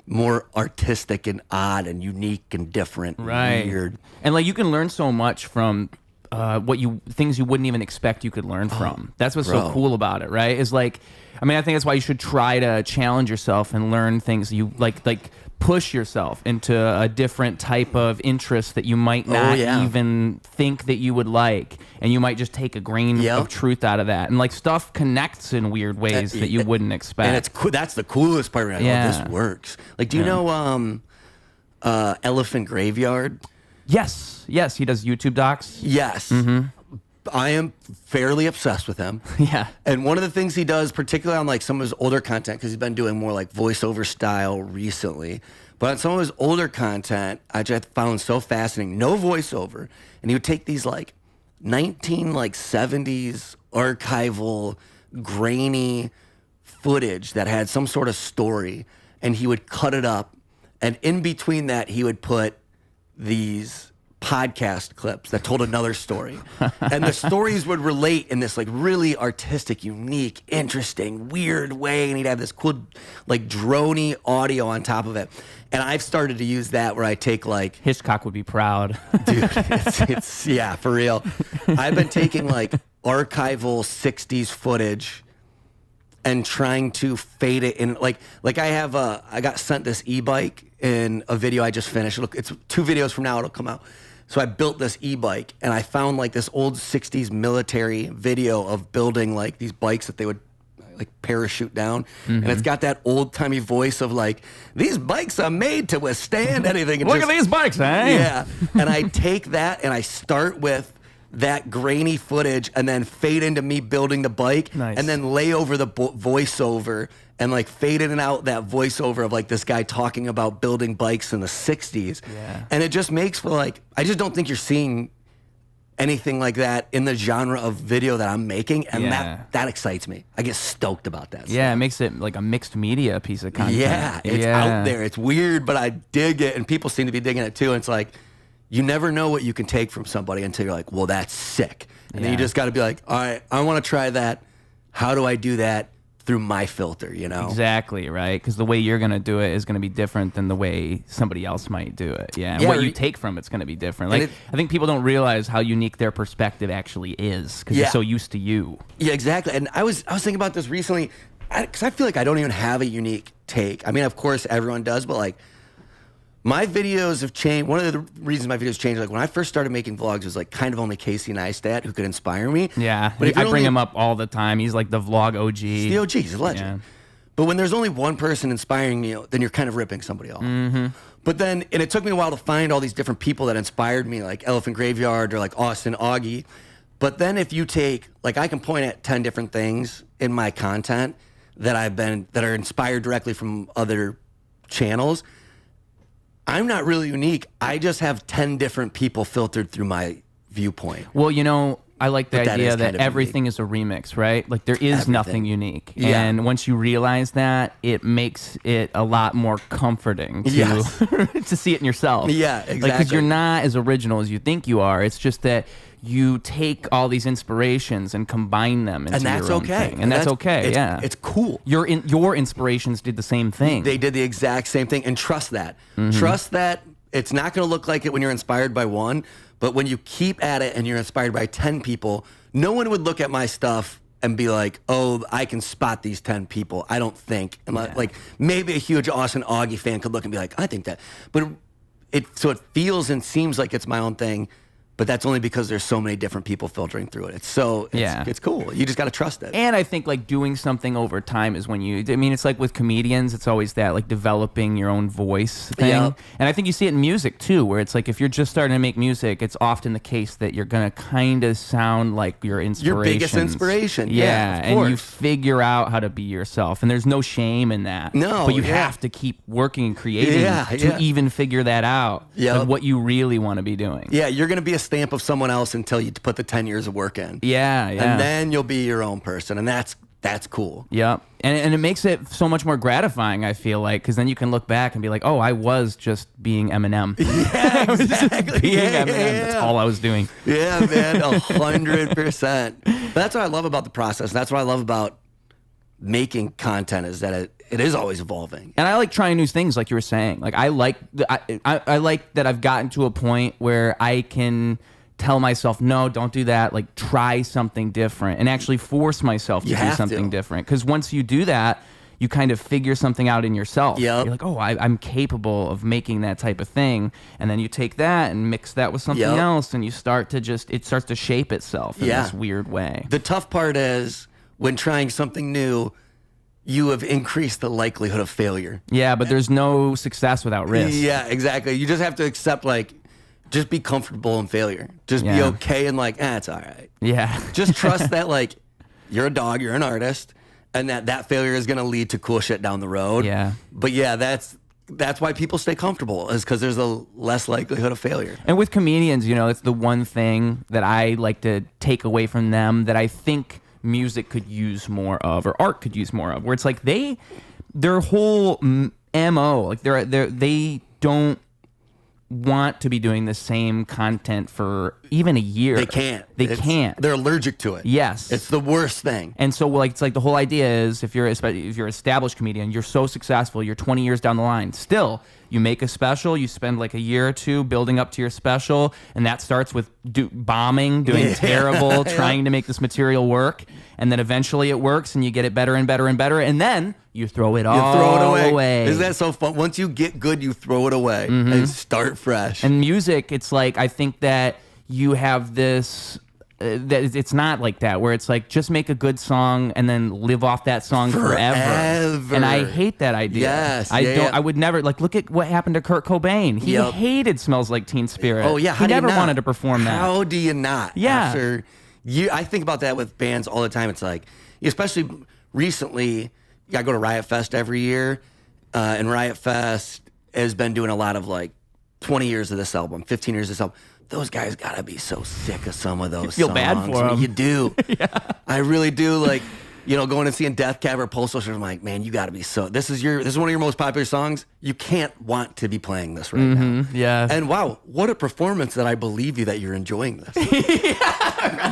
more artistic and odd and unique and different and weird. And like you can learn so much from things you wouldn't even expect you could learn from. That's what's so cool about it, right? Is like, I mean, I think that's why you should try to challenge yourself and learn things you like push yourself into a different type of interest that you might not even think that you would like, and you might just take a grain of truth out of that, and like stuff connects in weird ways that you wouldn't expect. And it's that's the coolest part. Right? Oh, this works. Like, do you know Elephant Graveyard? Yes, he does YouTube docs. Yes. I am fairly obsessed with him. Yeah. And one of the things he does, particularly on like some of his older content, because he's been doing more like voiceover style recently, but on some of his older content, I just found so fascinating. No voiceover. And he would take these like 70s archival, grainy footage that had some sort of story, and he would cut it up. And in between that, he would put these podcast clips that told another story. And the stories would relate in this like really artistic, unique, interesting, weird way. And he'd have this cool like droney audio on top of it. And I've started to use that where I take like... Hitchcock would be proud. Dude, it's yeah, for real. I've been taking like archival 60s footage and trying to fade it in. Like I got sent this e-bike in a video I just finished. It's 2 videos from now it'll come out. So I built this e-bike and I found like this old 60s military video of building like these bikes that they would like parachute down. And it's got that old timey voice of like, these bikes are made to withstand anything. Look at these bikes, eh? Yeah. And I take that and I start with that grainy footage and then fade into me building the bike. Nice. And then lay over the voiceover and like fade in and out that voiceover of like this guy talking about building bikes in the 60s. Yeah. And it just makes for like, I just don't think you're seeing anything like that in the genre of video that I'm making. And that excites me. I get stoked about that. Yeah, it makes it like a mixed media piece of content. Yeah, it's out there. It's weird, but I dig it. And people seem to be digging it too. And it's like, you never know what you can take from somebody until you're like, well, that's sick. And then you just got to be like, all right, I want to try that. How do I do that through my filter, you know? Exactly, right? Because the way you're going to do it is going to be different than the way somebody else might do it. Yeah, and what you take from it's going to be different. Like, I think people don't realize how unique their perspective actually is because they're so used to you. Yeah, exactly. And I was thinking about this recently because I feel like I don't even have a unique take. I mean, of course, everyone does, but like, my videos have changed. One of the reasons my videos changed, like when I first started making vlogs, was like kind of only Casey Neistat who could inspire me. Yeah, but I bring him up all the time. He's like the vlog OG. He's the OG. He's a legend. Yeah. But when there's only one person inspiring you, then you're kind of ripping somebody off. But then, and it took me a while to find all these different people that inspired me, like Elephant Graveyard or like Austin Augie. But then if you take, like I can point at 10 different things in my content that are inspired directly from other channels. I'm not really unique. I just have 10 different people filtered through my viewpoint. Well, you know, I like the idea that everything is a remix, right? Like there is nothing unique. Yeah. And once you realize that, it makes it a lot more comforting to, to see it in yourself. Yeah, exactly. Like, because you're not as original as you think you are. It's just that you take all these inspirations and combine them into your own thing. And that's okay, It's cool. Your inspirations did the same thing. They did the exact same thing. And trust that. Trust that it's not going to look like it when you're inspired by one, but when you keep at it and you're inspired by 10 people, no one would look at my stuff and be like, oh, I can spot these 10 people. I don't think. And like maybe a huge Austin Augie fan could look and be like, I think that. But it feels and seems like it's my own thing. But that's only because there's so many different people filtering through it. It's cool. You just got to trust it. And I think like doing something over time is when it's like with comedians, it's always that like developing your own voice thing. Yep. And I think you see it in music too, where it's like if you're just starting to make music, it's often the case that you're going to kind of sound like your inspiration. Your biggest inspiration. Yeah, and you figure out how to be yourself. And there's no shame in that. No. But you have to keep working and creating to even figure that out. Yeah. Like what you really want to be doing. Yeah, you're going to be a stamp of someone else until you put the 10 years of work in. Yeah. And then you'll be your own person, and that's cool. Yep. And it makes it so much more gratifying, I feel like, because then you can look back and be like, oh, I was just being Eminem. Yeah, exactly. Being Eminem. That's all I was doing. Yeah, man, 100%. That's what I love about the process. That's what I love about making content is that it is always evolving. And I like trying new things, like you were saying. Like I like that I've gotten to a point where I can tell myself, no, don't do that. Like try something different and actually force myself to do something different. Because once you do that, you kind of figure something out in yourself. Yep. You're like, oh, I'm capable of making that type of thing. And then you take that and mix that with something else, and you start to it starts to shape itself in this weird way. The tough part is when trying something new, you have increased the likelihood of failure. Yeah, but there's no success without risk. Yeah, exactly. You just have to accept, like, just be comfortable in failure. Just be okay and like, it's all right. Yeah. Just trust that, like, you're a dog, you're an artist, and that failure is going to lead to cool shit down the road. Yeah. But yeah, that's why people stay comfortable, is because there's a less likelihood of failure. And with comedians, it's the one thing that I like to take away from them that I think music could use more of, or art could use more of, where it's like their whole MO, like they don't want to be doing the same content for even a year. They can't. Can't. They're allergic to it. Yes. It's the worst thing. And so like it's like the whole idea is if you're an established comedian, you're so successful, you're 20 years down the line, still you make a special, you spend like a year or two building up to your special, and that starts with bombing, doing terrible, trying to make this material work, and then eventually it works and you get it better and better and better, and then you throw it all away. Isn't that so fun? Once you get good, you throw it away and start fresh. And music, it's like, I think that you have this... that it's not like that, where it's like just make a good song and then live off that song forever. And I hate that idea. Yes, I would never, like, look at what happened to Kurt Cobain. He hated "Smells Like Teen Spirit." Oh yeah, he never wanted to perform that. How do you not? Yeah, I think about that with bands all the time. It's like, especially recently, I go to Riot Fest every year, and Riot Fest has been doing a lot of like 20 years of this album, 15 years of this album. Those guys gotta be so sick of some of those songs. You feel bad for them. You do. Yeah. I really do. Like, going and seeing Death Cab or Postal Service, I'm like, man, you gotta be so. This is one of your most popular songs. You can't want to be playing this right now. Yeah. And wow, what a performance that I believe you that you're enjoying this.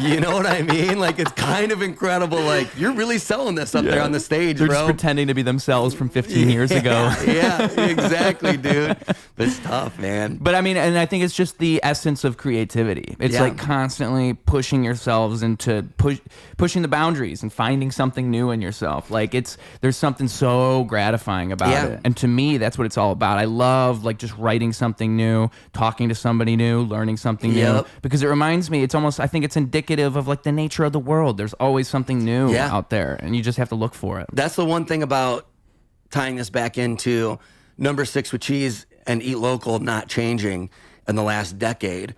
You know what I mean? Like, it's kind of incredible. Like, you're really selling this up there on the stage, They're bro. just pretending to be themselves from 15 years ago. Yeah, exactly, dude. But it's tough, man. But I mean, and I think it's just the essence of creativity. It's like constantly pushing yourselves into pushing the boundaries and finding something new in yourself. Like there's something so gratifying about it. And to me, that's what it's all about. I love like just writing something new, talking to somebody new, learning something new, because it reminds me, it's almost, I think it's indicative of like the nature of the world. There's always something new out there, and you just have to look for it. That's the one thing about tying this back into Number 6 with Cheese and Eat Local not changing in the last decade.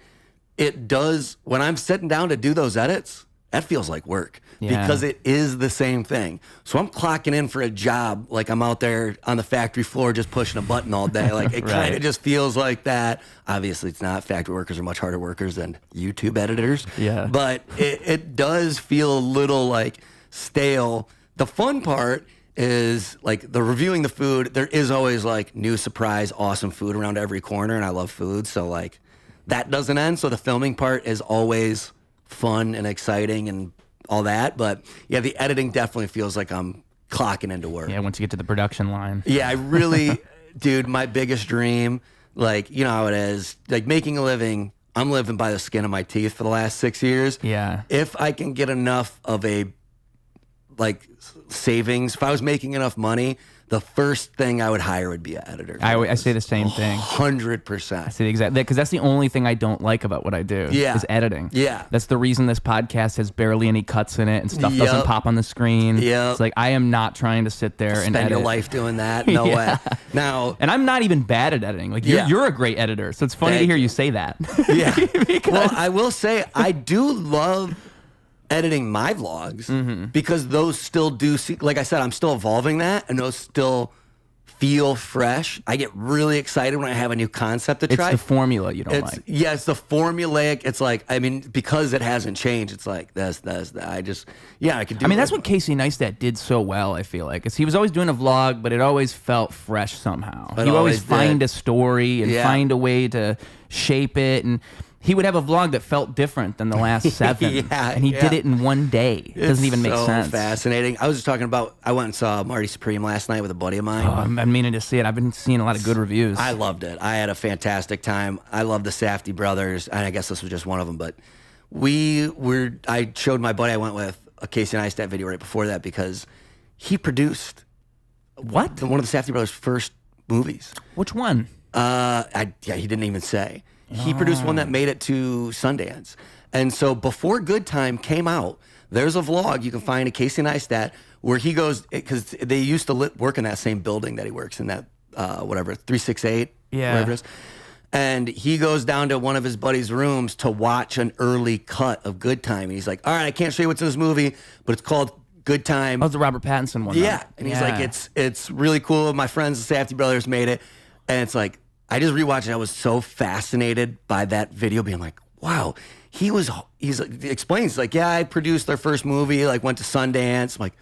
It does, when I'm sitting down to do those edits, that feels like work because it is the same thing. So I'm clocking in for a job like I'm out there on the factory floor just pushing a button all day. Like it kind of just feels like that. Obviously, it's not. Factory workers are much harder workers than YouTube editors. Yeah. But it does feel a little like stale. The fun part is like the reviewing the food. There is always like new surprise, awesome food around every corner, and I love food. So like that doesn't end. So the filming part is always fun and exciting and all that. But yeah, the editing definitely feels like I'm clocking into work. Yeah, once you get to the production line. Yeah, I really, dude, my biggest dream, like, you know how it is, like making a living, I'm living by the skin of my teeth for the last 6 years. Yeah. If I can get enough of a, like, savings, if I was making enough money, the first thing I would hire would be an editor. I say the same thing. 100%. I say the exact, because that's the only thing I don't like about what I do. Yeah. Is editing. Yeah. That's the reason this podcast has barely any cuts in it and stuff doesn't pop on the screen. Yeah. It's like I am not trying to sit there and spend edit. your life doing that. No way. Now, and I'm not even bad at editing. Like you're a great editor, so it's funny to hear you say that. Yeah. Well, I will say I do love editing my vlogs because those still do see, like I said, I'm still evolving that, and those still feel fresh. I get really excited when I have a new concept to try. It's the formula you don't like. Yeah, it's the formulaic. It's like, I mean, because it hasn't changed, it's like that's I just, I could do. I mean, that's what Casey Neistat did so well, I feel like. He was always doing a vlog, but it always felt fresh somehow. He would always find a story and find a way to shape it, and he would have a vlog that felt different than the last 7. And he did it in one day. It doesn't even make sense. So fascinating. I was just talking about, I went and saw Marty Supreme last night with a buddy of mine. Oh, I'm meaning to see it. I've been seeing a lot of good reviews. I loved it. I had a fantastic time. I love the Safdie brothers, and I guess this was just one of them, but I showed my buddy I went with a Casey Neistat video right before that because he produced one of the Safdie brothers' first movies. Which one? He didn't even say. He produced one that made it to Sundance. And so before Good Time came out, there's a vlog you can find of Casey Neistat where he goes, because they used to work in that same building that he works in, that, 368, whatever it is. And he goes down to one of his buddy's rooms to watch an early cut of Good Time. And he's like, all right, I can't show you what's in this movie, but it's called Good Time. Oh, it's the Robert Pattinson one. Yeah. And he's like, it's really cool. My friends, the Safdie brothers, made it. And it's like, I just rewatched it. I was so fascinated by that video, being like, wow, he explains, like, yeah, I produced their first movie, like, went to Sundance. I'm like,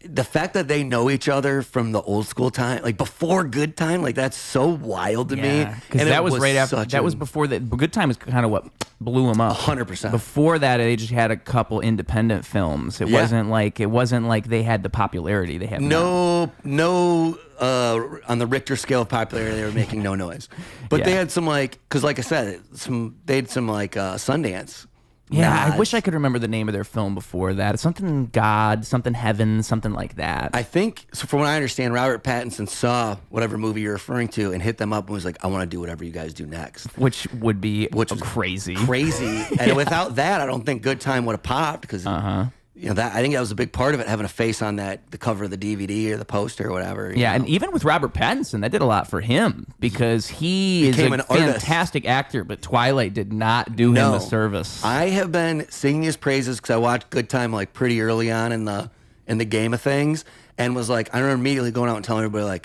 the fact that they know each other from the old school time, like before Good Time, like that's so wild to me. Because that was right after. That was before that. Good Time is kind of what blew them up. 100%. Before that, they just had a couple independent films. It wasn't like they had the popularity they have now. No. On the Richter scale of popularity, they were making no noise. But they had some because like I said, they had some Sundance. Yeah, I wish I could remember the name of their film before that. Something God, something Heaven, something like that. I think, so from what I understand, Robert Pattinson saw whatever movie you're referring to and hit them up and was like, I want to do whatever you guys do next. Which would be crazy. Crazy. And without that, I don't think Good Time would have popped because... I think that was a big part of it, having a face on the cover of the DVD or the poster or whatever. Yeah, and even with Robert Pattinson, that did a lot for him because he is a fantastic actor, but Twilight did not do him a service. I have been singing his praises because I watched Good Time pretty early on in the game of things, and was like, I remember immediately going out and telling everybody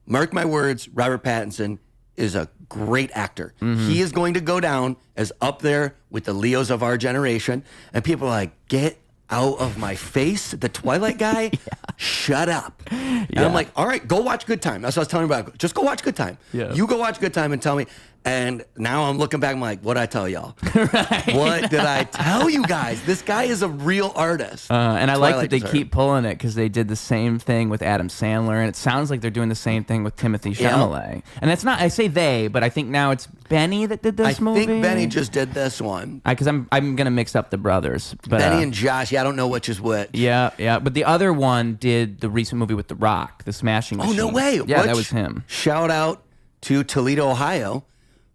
mark my words, Robert Pattinson is a great actor. He is going to go down as up there with the Leos of our generation, and people are like, get out of my face, the Twilight guy, shut up. And I'm like, all right, go watch Good Time. That's what I was telling you about. Just go watch Good Time. Yeah. You go watch Good Time and tell me. And now I'm looking back, I'm like, what'd I tell y'all? Right. What did I tell you guys? This guy is a real artist. And I like that they keep pulling it because they did the same thing with Adam Sandler, and it sounds like they're doing the same thing with Timothy Chalamet. Yeah. And that's not, I say they, but I think now it's Benny that did this movie. I think Benny just did this one. Because I'm going to mix up the brothers. But, Benny and Josh, I don't know which is which. Yeah. But the other one did the recent movie with The Rock, The Smashing Machine. Oh, no way. Yeah, that was him. Shout out to Toledo, Ohio.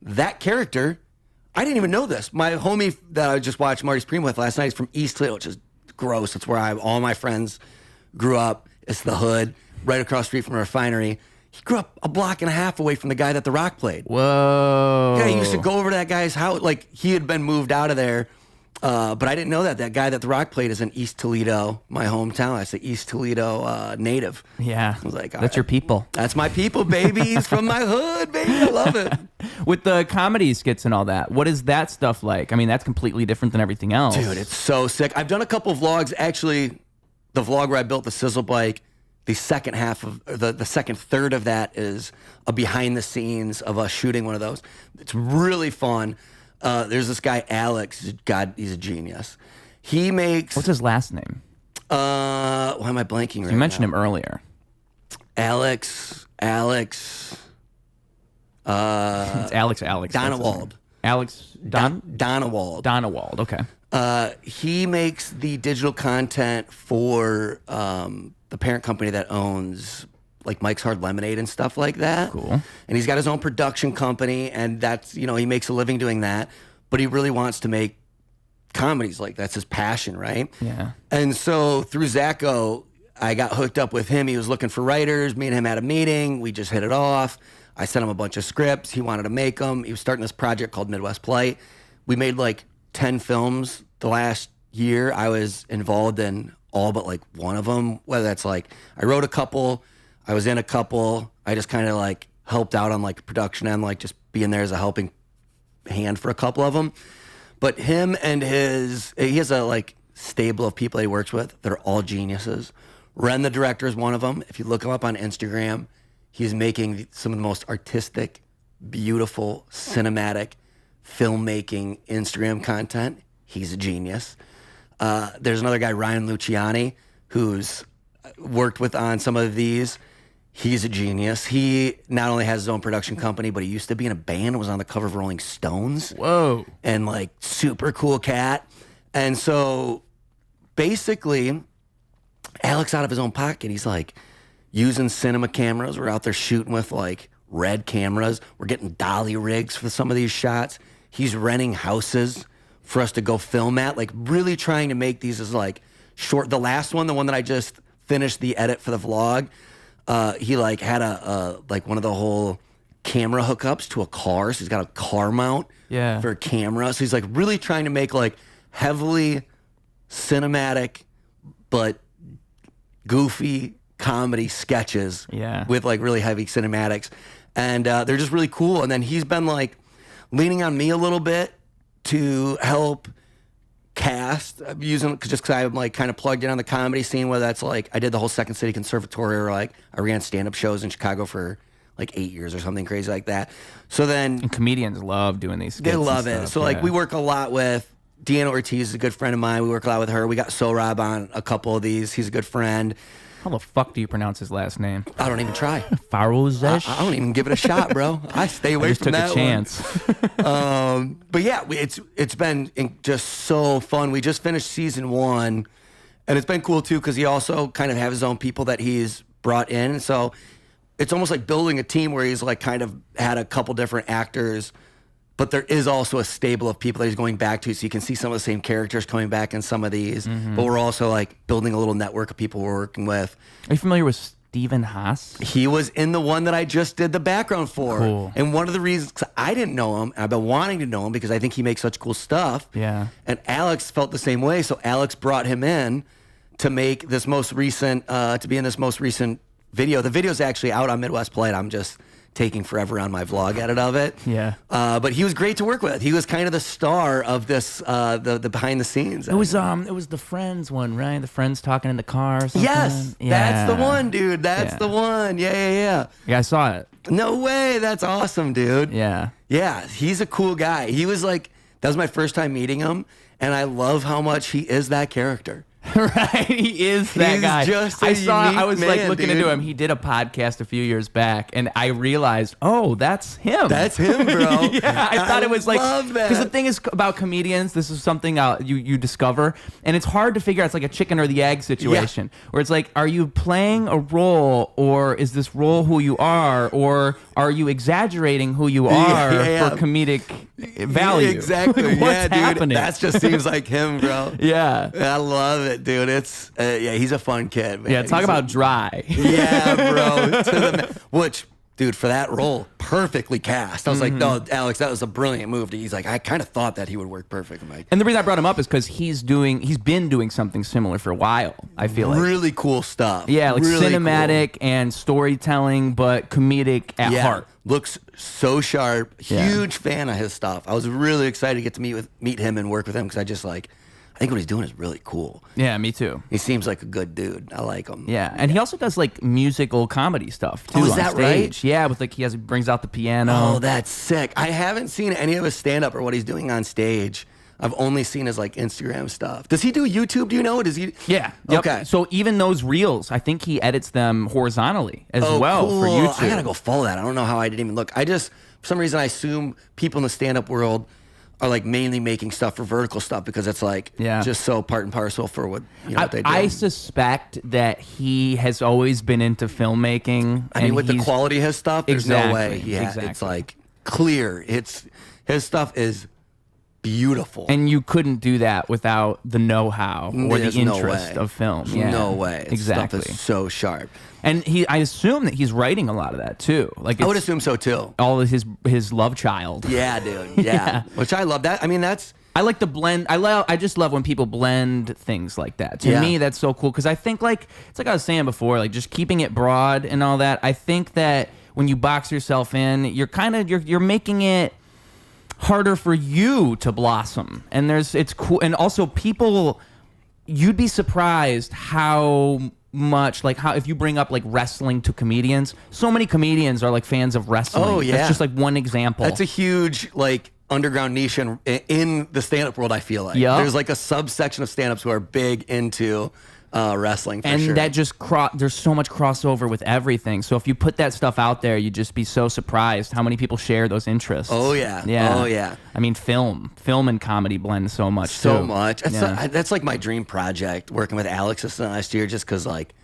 That character, I didn't even know this. My homie that I just watched Marty Supreme with last night is from East Toledo, which is gross. That's where all my friends grew up. It's the hood, right across the street from a refinery. He grew up a block and a half away from the guy that The Rock played. Whoa. Yeah, he used to go over to that guy's house. He had been moved out of there. But I didn't know that guy that The Rock played is in East Toledo, my hometown. I say East Toledo native. Yeah, I was like, that's your people. That's my people, baby. He's from my hood, baby. I love it. With the comedy skits and all that, what is that stuff like? I mean, that's completely different than everything else. Dude, it's so sick. I've done a couple of vlogs. Actually, the vlog where I built the sizzle bike, the second half of the second third of that is a behind the scenes of us shooting one of those. It's really fun. There's this guy, Alex. God, he's a genius. He makes... What's his last name? Why am I blanking right now? You mentioned him earlier. Alex. It's Alex. Donawald. Donawald. Donawald, okay. He makes the digital content for the parent company that owns... Mike's Hard Lemonade and stuff like that. Cool. And he's got his own production company, and that's, he makes a living doing that. But he really wants to make comedies. That's his passion, right? Yeah. And so through Zacho, I got hooked up with him. He was looking for writers. Me and him had a meeting. We just hit it off. I sent him a bunch of scripts. He wanted to make them. He was starting this project called Midwest Polite. We made 10 films the last year. I was involved in all but one of them, whether that's I wrote a couple, I was in a couple. I just kind of helped out on production and just being there as a helping hand for a couple of them. But him and he has a stable of people he works with. They're all geniuses. Ren, the director, is one of them. If you look him up on Instagram, he's making some of the most artistic, beautiful, cinematic, filmmaking Instagram content. He's a genius. There's another guy, Ryan Luciani, who's worked with on some of these. He's a genius. He not only has his own production company, but he used to be in a band, was on the cover of Rolling Stones. Whoa. And super cool cat. And so basically, Alex out of his own pocket, he's using cinema cameras. We're out there shooting with red cameras. We're getting dolly rigs for some of these shots. He's renting houses for us to go film at, really trying to make these as short. The last one, the one that I just finished the edit for the vlog, he had a one of the whole camera hookups to a car. So he's got a car mount for a camera. So he's really trying to make heavily cinematic but goofy comedy sketches with really heavy cinematics. And they're just really cool. And then he's been leaning on me a little bit to help cast. I'm using just because I'm like kind of plugged in on the comedy scene, whether that's like I did the whole Second City Conservatory, or like I ran stand-up shows in Chicago for like 8 years or something crazy like that. So then and comedians love doing these skits. They love it. So like we work a lot with Deanna Ortiz, is a good friend of mine. We work a lot with her. We got Sohrab on a couple of these. He's a good friend. How the fuck do you pronounce his last name? I don't even try. Farouzesh? I don't even give it a shot, bro. I stay away from that. I just took a chance. But yeah, it's been just so fun. We just finished season 1, and it's been cool too because he also kind of has his own people that he's brought in. So it's almost like building a team where he's like kind of had a couple different actors, but there is also a stable of people that he's going back to, so you can see some of the same characters coming back in some of these. But we're also like building a little network of people we're working with. Are you familiar with Stephen Haas? He was in the one that I just did the background for. Cool. And one of the reasons, cause I didn't know him, I've been wanting to know him because I think he makes such cool stuff. Yeah. And Alex felt the same way, so Alex brought him in to make this most recent, to be in this most recent video. The video's actually out on Midwest Polite. I'm just taking forever on my vlog edit of it. Yeah. But he was great to work with. He was kind of the star of this, the behind the scenes. It was the Friends one, right? The Friends talking in the car or something? Yes. Yeah. That's the one, dude. That's the one. Yeah. Yeah, I saw it. No way. That's awesome, dude. Yeah. Yeah. He's a cool guy. He was like, that was my first time meeting him. And I love how much he is that character. Right, he is that guy. Just I was man, like looking dude. into him. He did a podcast a few years back, and I realized, oh, that's him. That's him, bro. Yeah, I thought it was like, love that. because the thing is about comedians, this is something you discover, and it's hard to figure out. It's like a chicken or the egg situation, where it's like, are you playing a role, or is this role who you are, or are you exaggerating who you are for comedic value? Exactly. What's happening? Dude, that just seems like him, bro. Yeah. I love it, dude. It's he's a fun kid, man. Yeah, talk about dry. Yeah, bro. Which, dude, for that role, perfectly cast. I was like, no, Alex, that was a brilliant move. He's like, I kind of thought that he would work perfect. I'm like, and the reason I brought him up is because he's been doing something similar for a while, I feel like. Really cool stuff. Yeah, like really cinematic cool. and storytelling, but comedic at heart. Looks so sharp. Huge fan of his stuff. I was really excited to get to meet him and work with him because I think what he's doing is really cool. Yeah, me too. He seems like a good dude. I like him. Yeah, and he also does like musical comedy stuff too. Oh, is on that stage. right? Yeah, with like he brings out the piano. Oh, that's sick. I haven't seen any of his stand-up or what he's doing on stage. I've only seen his like Instagram stuff. Does he do YouTube? Do you know? Does he? Yeah. Yep. Okay. So even those reels, I think he edits them horizontally as well cool. for YouTube. I gotta go follow that. I don't know how I didn't even look. For some reason, I assume people in the stand-up world are like mainly making stuff for vertical stuff because it's like just so part and parcel for what what they do. I suspect that he has always been into filmmaking. I mean, with the quality of his stuff, there's no way. Yeah, exactly. It's like clear. His stuff is beautiful. And you couldn't do that without the know-how or the interest of film. Yeah. No way. Exactly. Stuff is so sharp. And I assume that he's writing a lot of that too. Like I would assume so too. All of his love child. Yeah, dude. Yeah. Which I love that. I mean, I like the blend. I just love when people blend things like that. To me, that's so cool because I think it's like I was saying before, like just keeping it broad and all that. I think that when you box yourself in, you're making it harder for you to blossom. And it's cool. And also you'd be surprised how much, like how if you bring up like wrestling to comedians, so many comedians are like fans of wrestling. Oh yeah. That's just like one example. That's a huge like underground niche in the stand-up world, I feel like. Yep. There's like a subsection of stand-ups who are big into wrestling for sure. And that just there's so much crossover with everything. So if you put that stuff out there, you'd just be so surprised how many people share those interests. Oh yeah. Yeah. Oh yeah. I mean, film and comedy blend so much so too. much. That's like my dream project, working with Alex this last year, just because like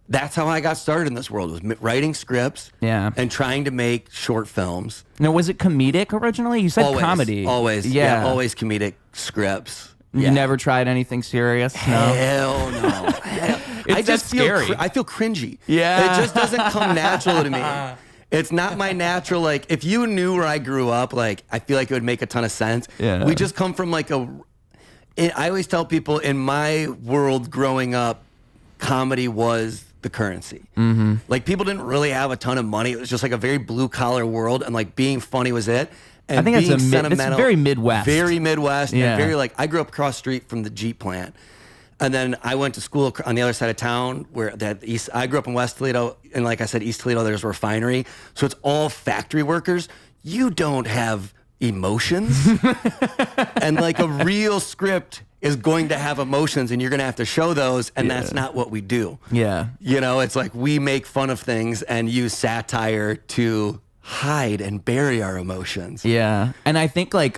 that's how I got started in this world, was writing scripts and trying to make short films. Now, was it comedic originally? You said always, comedy. Always. Yeah, always comedic scripts. You never tried anything serious? No? Hell no. I just feel I feel cringy. Yeah. It just doesn't come natural to me. It's not my natural, like, if you knew where I grew up, like, I feel like it would make a ton of sense. Yeah. We just come from, like, I always tell people, in my world growing up, comedy was the currency. Mm-hmm. Like, people didn't really have a ton of money. It was just, like, a very blue-collar world, and, like, being funny was it. I think that's it's very Midwest. Very Midwest. And very like, I grew up across the street from the Jeep plant. And then I went to school on the other side of town I grew up in West Toledo. And like I said, East Toledo, there's a refinery. So it's all factory workers. You don't have emotions. And like a real script is going to have emotions, and you're going to have to show those. And that's not what we do. Yeah. You know, it's like we make fun of things and use satire to hide and bury our emotions. Yeah. And I think like,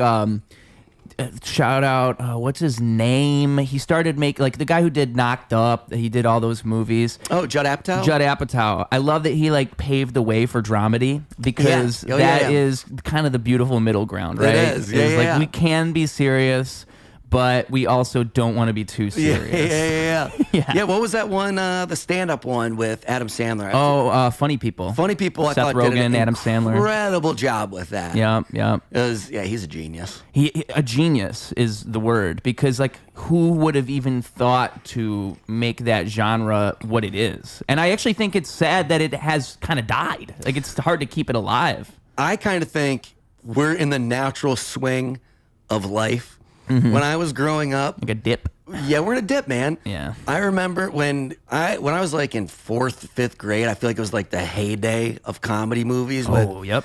shout out, what's his name? He started like the guy who did Knocked Up. He did all those movies. Oh, Judd Apatow? Judd Apatow. I love that he like paved the way for dramedy, because that is kind of the beautiful middle ground, right? It is. Yeah, we can be serious, but we also don't want to be too serious. Yeah, what was that one, the stand-up one with Adam Sandler? Funny People. Funny People, Seth I thought Rogen, did an Adam Sandler. Incredible job with that. Yeah. He's a genius. A genius is the word, because like who would have even thought to make that genre what it is? And I actually think it's sad that it has kind of died. Like it's hard to keep it alive. I kind of think we're in the natural swing of life. Mm-hmm. When I was growing up, like a dip. Yeah, we're in a dip, man. Yeah. I remember when I was like in 4th, 5th grade, I feel like it was like the heyday of comedy movies. Yep.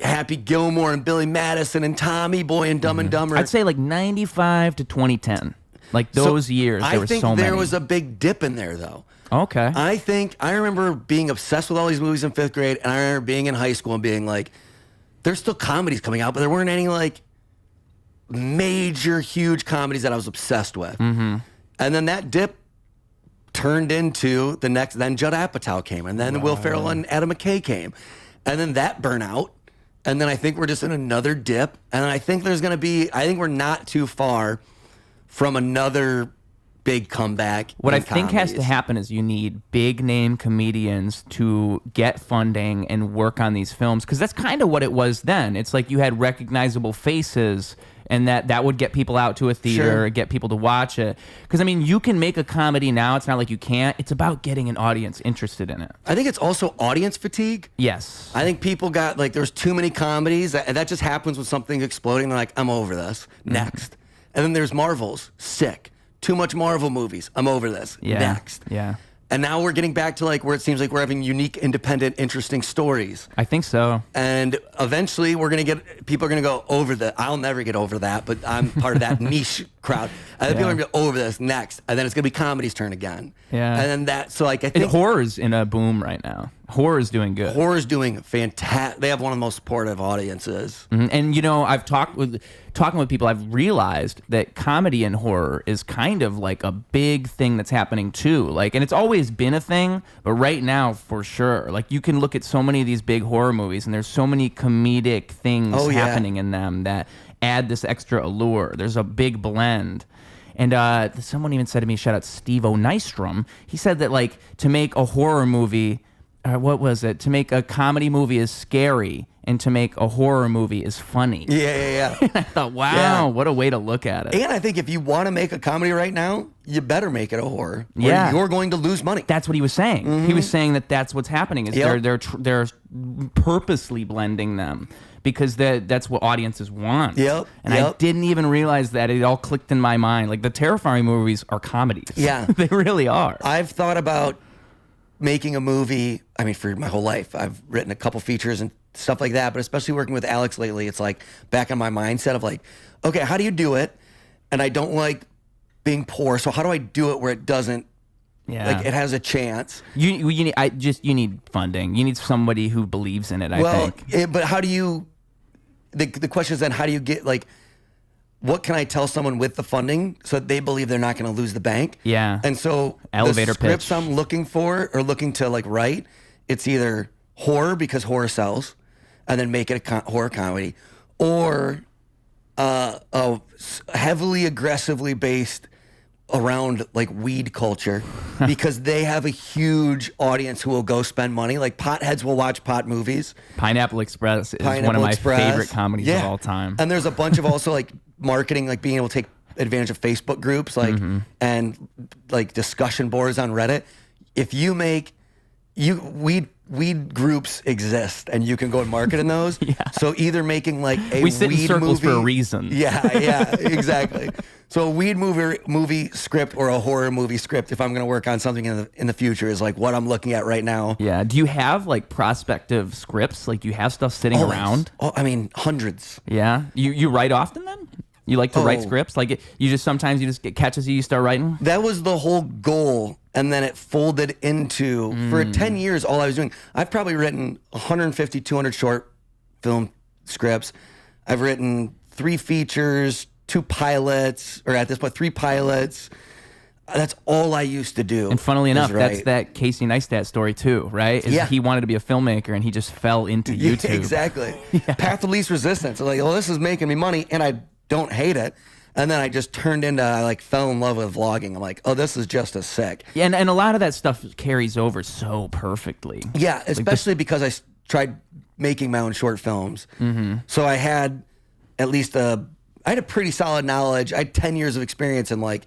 Happy Gilmore and Billy Madison and Tommy Boy and Dumb and Dumber. I'd say like 95 to 2010. Like those years, there were so many. I think there was a big dip in there, though. Okay. I remember being obsessed with all these movies in 5th grade, and I remember being in high school and being like, there's still comedies coming out, but there weren't any like major, huge comedies that I was obsessed with. Mm-hmm. And then that dip turned into then Judd Apatow came, and then Will Ferrell and Adam McKay came. And then that burnout. And then I think we're just in another dip. And I think I think we're not too far from another big comeback. What I think has to happen is you need big name comedians to get funding and work on these films, because that's kind of what it was then. It's like you had recognizable faces, and that would get people out to a theater, get people to watch it. Because, I mean, you can make a comedy now. It's not like you can't. It's about getting an audience interested in it. I think it's also audience fatigue. Yes. I think people got, like, there's too many comedies. That just happens when something's exploding. They're like, I'm over this. Next. And then there's Marvels. Sick. Too much Marvel movies. I'm over this. Next. Yeah. And now we're getting back to like where it seems like we're having unique, independent, interesting stories. I think so. And eventually people are going to go over I'll never get over that, but I'm part of that niche crowd. And then people are going to go over this next. And then it's going to be comedy's turn again. Yeah. And then I think horror's in a boom right now. Horror's doing good. Horror's doing fantastic. They have one of the most supportive audiences. Mm-hmm. And, I've talking with people, I've realized that comedy and horror is kind of like a big thing that's happening too. Like, and it's always been a thing, but right now for sure. Like, you can look at so many of these big horror movies, and there's so many comedic things happening in them that add this extra allure. There's a big blend. And someone even said to me, shout out Steve O'Nystrom, he said that like to make a horror movie, what was it? To make a comedy movie is scary, and to make a horror movie is funny. Yeah. I thought, wow, what a way to look at it. And I think if you want to make a comedy right now, you better make it a horror. Or you're going to lose money. That's what he was saying. Mm-hmm. He was saying that that's what's happening. Is they're purposely blending them, because that's what audiences want. And I didn't even realize that. It all clicked in my mind. Like, the Terrifying movies are comedies. Yeah. They really are. I've thought about making a movie, I mean, for my whole life. I've written a couple features and stuff like that, but especially working with Alex lately, it's like back in my mindset of like, okay, how do you do it? And I don't like being poor, so how do I do it where it doesn't, like, it has a chance? You need funding. You need somebody who believes in it, I think. But how do you, the question is then, how do you get, like, what can I tell someone with the funding so that they believe they're not going to lose the bank? Yeah. And so elevator the scripts pitch I'm looking for or looking to like write, it's either horror because horror sells, and then make it a horror comedy, or heavily aggressively based around like weed culture, because they have a huge audience who will go spend money. Like, potheads will watch pot movies. Pineapple Express is one of my favorite comedies of all time. And there's a bunch of also like marketing, like being able to take advantage of Facebook groups, like and like discussion boards on Reddit. If you make weed groups exist, and you can go and market in those. Yeah. So either making like a We sit in weed circles movie, for a reason. Yeah, exactly. So a weed movie script or a horror movie script, if I'm going to work on something in the future, is like what I'm looking at right now. Yeah. Do you have like prospective scripts? Like, do you have stuff sitting around? I mean, hundreds. Yeah. You write often then? You like to write scripts? Like, sometimes you just get catches you start writing? That was the whole goal. And then it folded into, for 10 years, all I was doing, I've probably written 150, 200 short film scripts. I've written 3 features, 2 pilots, or at this point, 3 pilots. That's all I used to do. And funnily enough, that's that Casey Neistat story too, right? He wanted to be a filmmaker and he just fell into YouTube. Yeah, exactly. Path of least resistance. Like, this is making me money and I don't hate it. And then I just turned into, I like fell in love with vlogging. I'm like, this is just as sick. Yeah, and a lot of that stuff carries over so perfectly. Yeah, especially because I tried making my own short films. Mm-hmm. So I had at least I had a pretty solid knowledge. I had 10 years of experience in like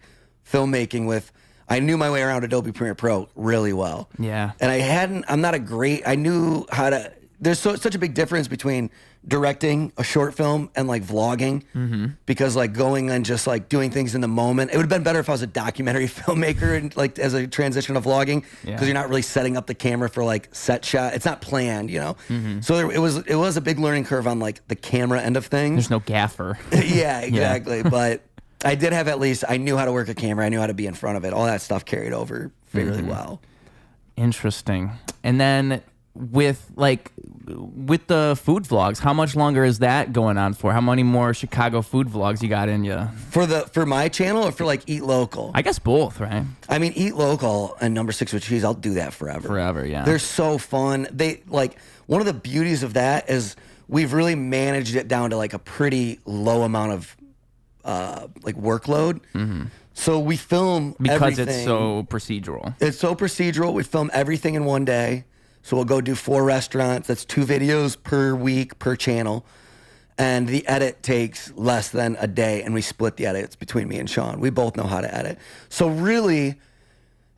filmmaking I knew my way around Adobe Premiere Pro really well. Yeah. And I knew how to, there's such a big difference between directing a short film and like vlogging, because like going and just like doing things in the moment, it would have been better if I was a documentary filmmaker and like as a transition to vlogging, because you're not really setting up the camera for like set shot. It's not planned, So it was a big learning curve on like the camera end of things. There's no gaffer. Yeah, exactly. But I did have I knew how to work a camera. I knew how to be in front of it. All that stuff carried over fairly well. Interesting. And then with the food vlogs, how much longer is that going on for? How many more Chicago food vlogs you got in you? For my channel or for like Eat Local? I guess both, right? I mean, Eat Local and Number 6 with Cheese, I'll do that forever. Forever, yeah. They're so fun. They like, one of the beauties of that is we've really managed it down to like a pretty low amount of like workload. So we film because everything. it's so procedural. It's so procedural. We film everything in one day. So we'll go do 4 restaurants. That's 2 videos per week per channel. And the edit takes less than a day, and we split the edits between me and Sean. We both know how to edit. So really,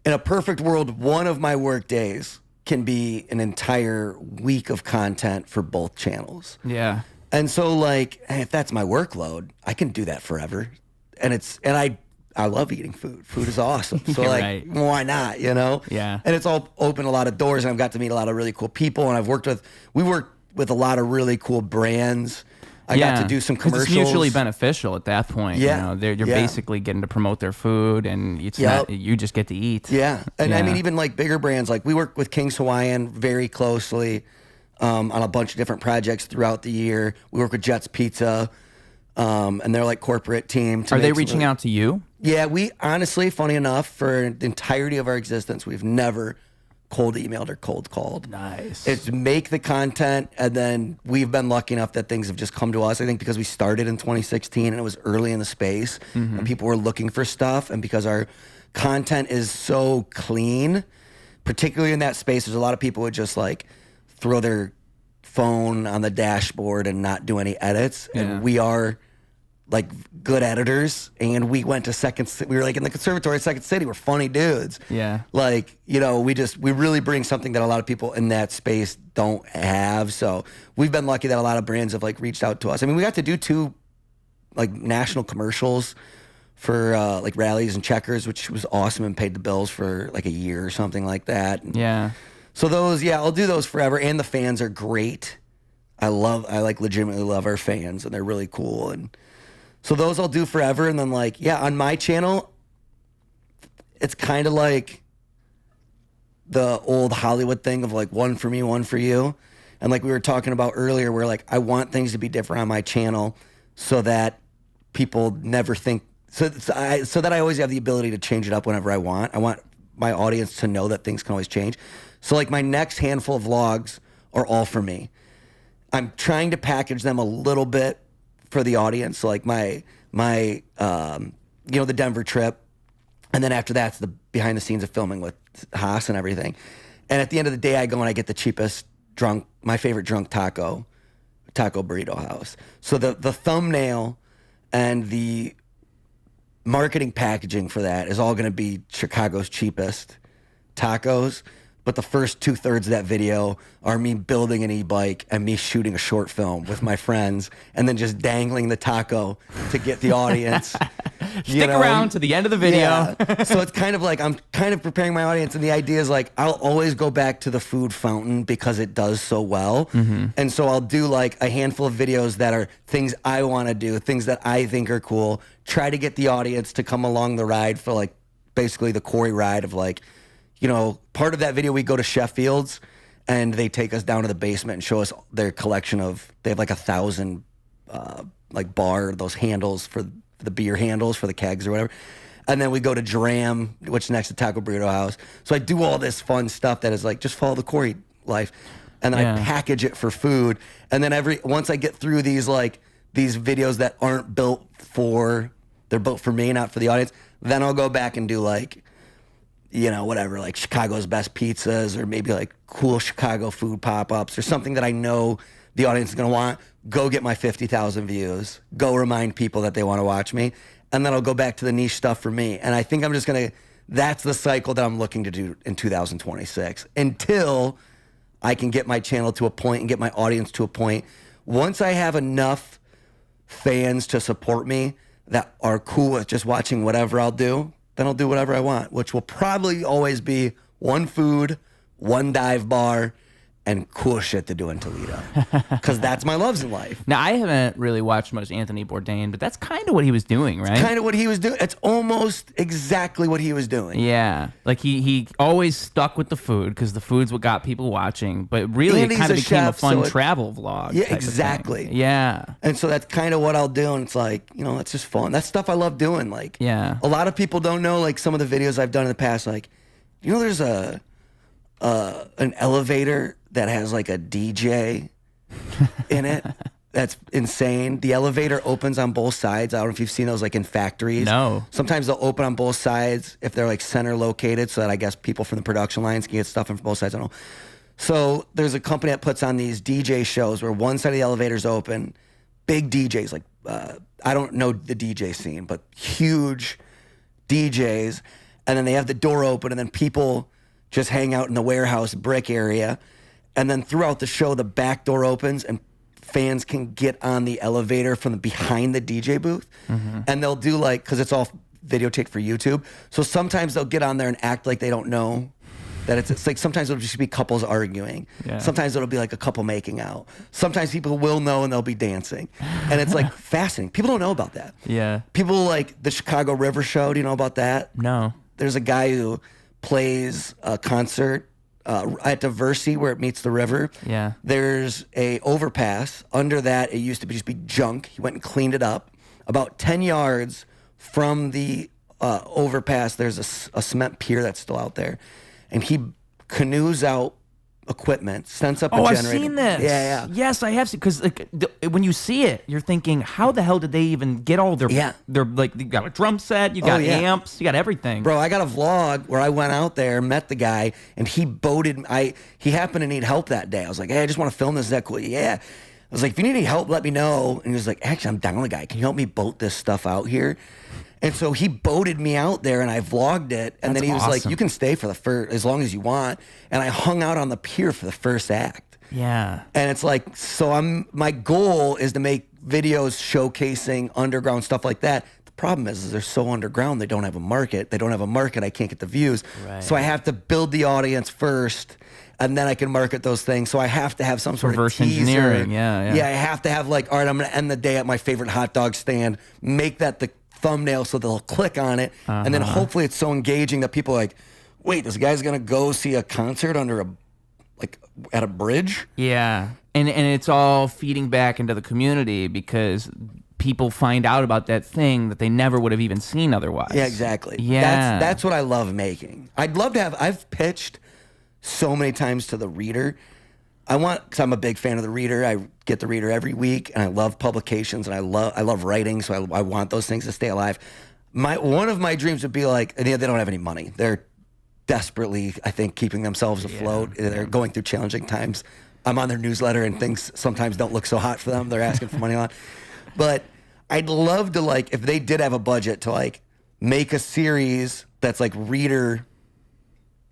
in a perfect world, one of my work days can be an entire week of content for both channels. Yeah. And so like, if that's my workload, I can do that forever. And I love eating food. Food is awesome. So like, why not, Yeah. And it's all opened a lot of doors, and I've got to meet a lot of really cool people, and we worked with a lot of really cool brands. I got to do some commercials. It's mutually beneficial at that point. Yeah. You're basically getting to promote their food, and you just get to eat. Yeah. And I mean, even like bigger brands, like we work with King's Hawaiian very closely on a bunch of different projects throughout the year. We work with Jets Pizza. And they're like corporate team. Are they reaching out to you? Yeah, we honestly, funny enough, for the entirety of our existence, we've never cold emailed or cold called. Nice. It's make the content, and then we've been lucky enough that things have just come to us. I think because we started in 2016 and it was early in the space, and people were looking for stuff, and because our content is so clean, particularly in that space, there's a lot of people who would just like throw their phone on the dashboard and not do any edits, and we are like good editors, and we went to we were like in the conservatory at Second City. We're funny dudes. Yeah. Like, we really bring something that a lot of people in that space don't have. So we've been lucky that a lot of brands have like reached out to us. I mean, we got to do 2 like national commercials for like Rallies and Checkers, which was awesome, and paid the bills for like a year or something like that. Yeah. So those, I'll do those forever. And the fans are great. I like legitimately love our fans, and they're really cool. And so those I'll do forever. And then like, on my channel, it's kind of like the old Hollywood thing of like one for me, one for you. And like we were talking about earlier, where like I want things to be different on my channel so that people never think, so that I always have the ability to change it up whenever I want. I want my audience to know that things can always change. So like my next handful of vlogs are all for me. I'm trying to package them a little bit for the audience. So like my the Denver trip. And then after that's the behind the scenes of filming with Haas and everything. And at the end of the day, I go and I get the cheapest my favorite drunk taco burrito house. So the thumbnail and the marketing packaging for that is all going to be Chicago's cheapest tacos. but the first 2/3 of that video are me building an e-bike and me shooting a short film with my friends and then just dangling the taco to get the audience. Stick around to the end of the video. Yeah. So it's kind of like I'm kind of preparing my audience, and the idea is like I'll always go back to the food fountain because it does so well. And so I'll do like a handful of videos that are things I want to do, things that I think are cool, try to get the audience to come along the ride for like basically the Corey ride of like, part of that video we go to Sheffield's and they take us down to the basement and show us their collection of, they have like 1,000 like those handles for the beer handles for the kegs or whatever. And then we go to Dram, which is next to Taco Burrito House. So I do all this fun stuff that is like, just follow the Corey life. And then I package it for food. And then once I get through these videos that aren't they're built for me, not for the audience, then I'll go back and do like, whatever, like Chicago's best pizzas or maybe like cool Chicago food pop-ups or something that I know the audience is going to want. Go get my 50,000 views. Go remind people that they want to watch me. And then I'll go back to the niche stuff for me. And I think I'm just going to, that's the cycle that I'm looking to do in 2026 until I can get my channel to a point and get my audience to a point. Once I have enough fans to support me that are cool with just watching whatever I'll do, then I'll do whatever I want, which will probably always be one food, one dive bar, and cool shit to do in Toledo. Because that's my loves in life. Now, I haven't really watched much Anthony Bourdain, but that's kind of what he was doing, right? Kind of what he was doing. It's almost exactly what he was doing. Yeah. Like he always stuck with the food because the food's what got people watching. But really, it kind of became a fun travel vlog. Yeah, exactly. Yeah. And so that's kind of what I'll do. And it's like, it's just fun. That's stuff I love doing. Like, yeah. A lot of people don't know, like, some of the videos I've done in the past. Like, there's an elevator that has like a DJ in it. That's insane. The elevator opens on both sides. I don't know if you've seen those like in factories. No. Sometimes they'll open on both sides if they're like center located so that I guess people from the production lines can get stuff in from both sides. I don't know. So there's a company that puts on these DJ shows where one side of the elevator's open, big DJs, like I don't know the DJ scene, but huge DJs. And then they have the door open and then people just hang out in the warehouse brick area. And then throughout the show, the back door opens and fans can get on the elevator from behind the DJ booth. And they'll do like, because it's all videotaped for YouTube. So sometimes they'll get on there and act like they don't know that it's like, sometimes it'll just be couples arguing. Yeah. Sometimes it'll be like a couple making out. Sometimes people will know and they'll be dancing. And it's like fascinating. People don't know about that. Yeah. People like the Chicago River Show. Do you know about that? No. There's a guy who plays a concert at Diversey where it meets the river. Yeah. There's a overpass. Under that, it used to just be junk. He went and cleaned it up. About 10 yards from the overpass, there's a cement pier that's still out there. And he canoes out equipment, sends up a generator. I've seen this. Yeah. Yes, I have seen, because like, when you see it, you're thinking, how the hell did they even get all their, like, you got a drum set, you got amps, you got everything. Bro, I got a vlog where I went out there, met the guy, and he boated, he happened to need help that day. I was like, hey, I just want to film this. Is that cool? Yeah. I was like, if you need any help, let me know. And he was like, actually, I'm down the guy. Can you help me boat this stuff out here? And so he boated me out there and I vlogged it. And then he was like, you can stay for as long as you want. And I hung out on the pier for the first act. Yeah. And it's like, so my goal is to make videos showcasing underground stuff like that. The problem is they're so underground, they don't have a market. They don't have a market, I can't get the views. Right. So I have to build the audience first and then I can market those things. So I have to have some sort reverse of teaser. Engineering. Yeah. Yeah, I have to have like, all right, I'm going to end the day at my favorite hot dog stand, make that the thumbnail so they'll click on it, and then hopefully it's so engaging that people are like, wait, this guy's gonna go see a concert at a bridge? Yeah. And it's all feeding back into the community because people find out about that thing that they never would have even seen otherwise. Yeah, exactly. Yeah. That's what I love making. I'd love to have, I've pitched so many times to the Reader. Because I'm a big fan of the Reader. I get the Reader every week, and I love publications, and I love writing, so I want those things to stay alive. One of my dreams would be like, they don't have any money. They're desperately, I think, keeping themselves afloat. Yeah. They're going through challenging times. I'm on their newsletter, and things sometimes don't look so hot for them. They're asking for money a lot. But I'd love to, like, if they did have a budget to, like, make a series that's, like, Reader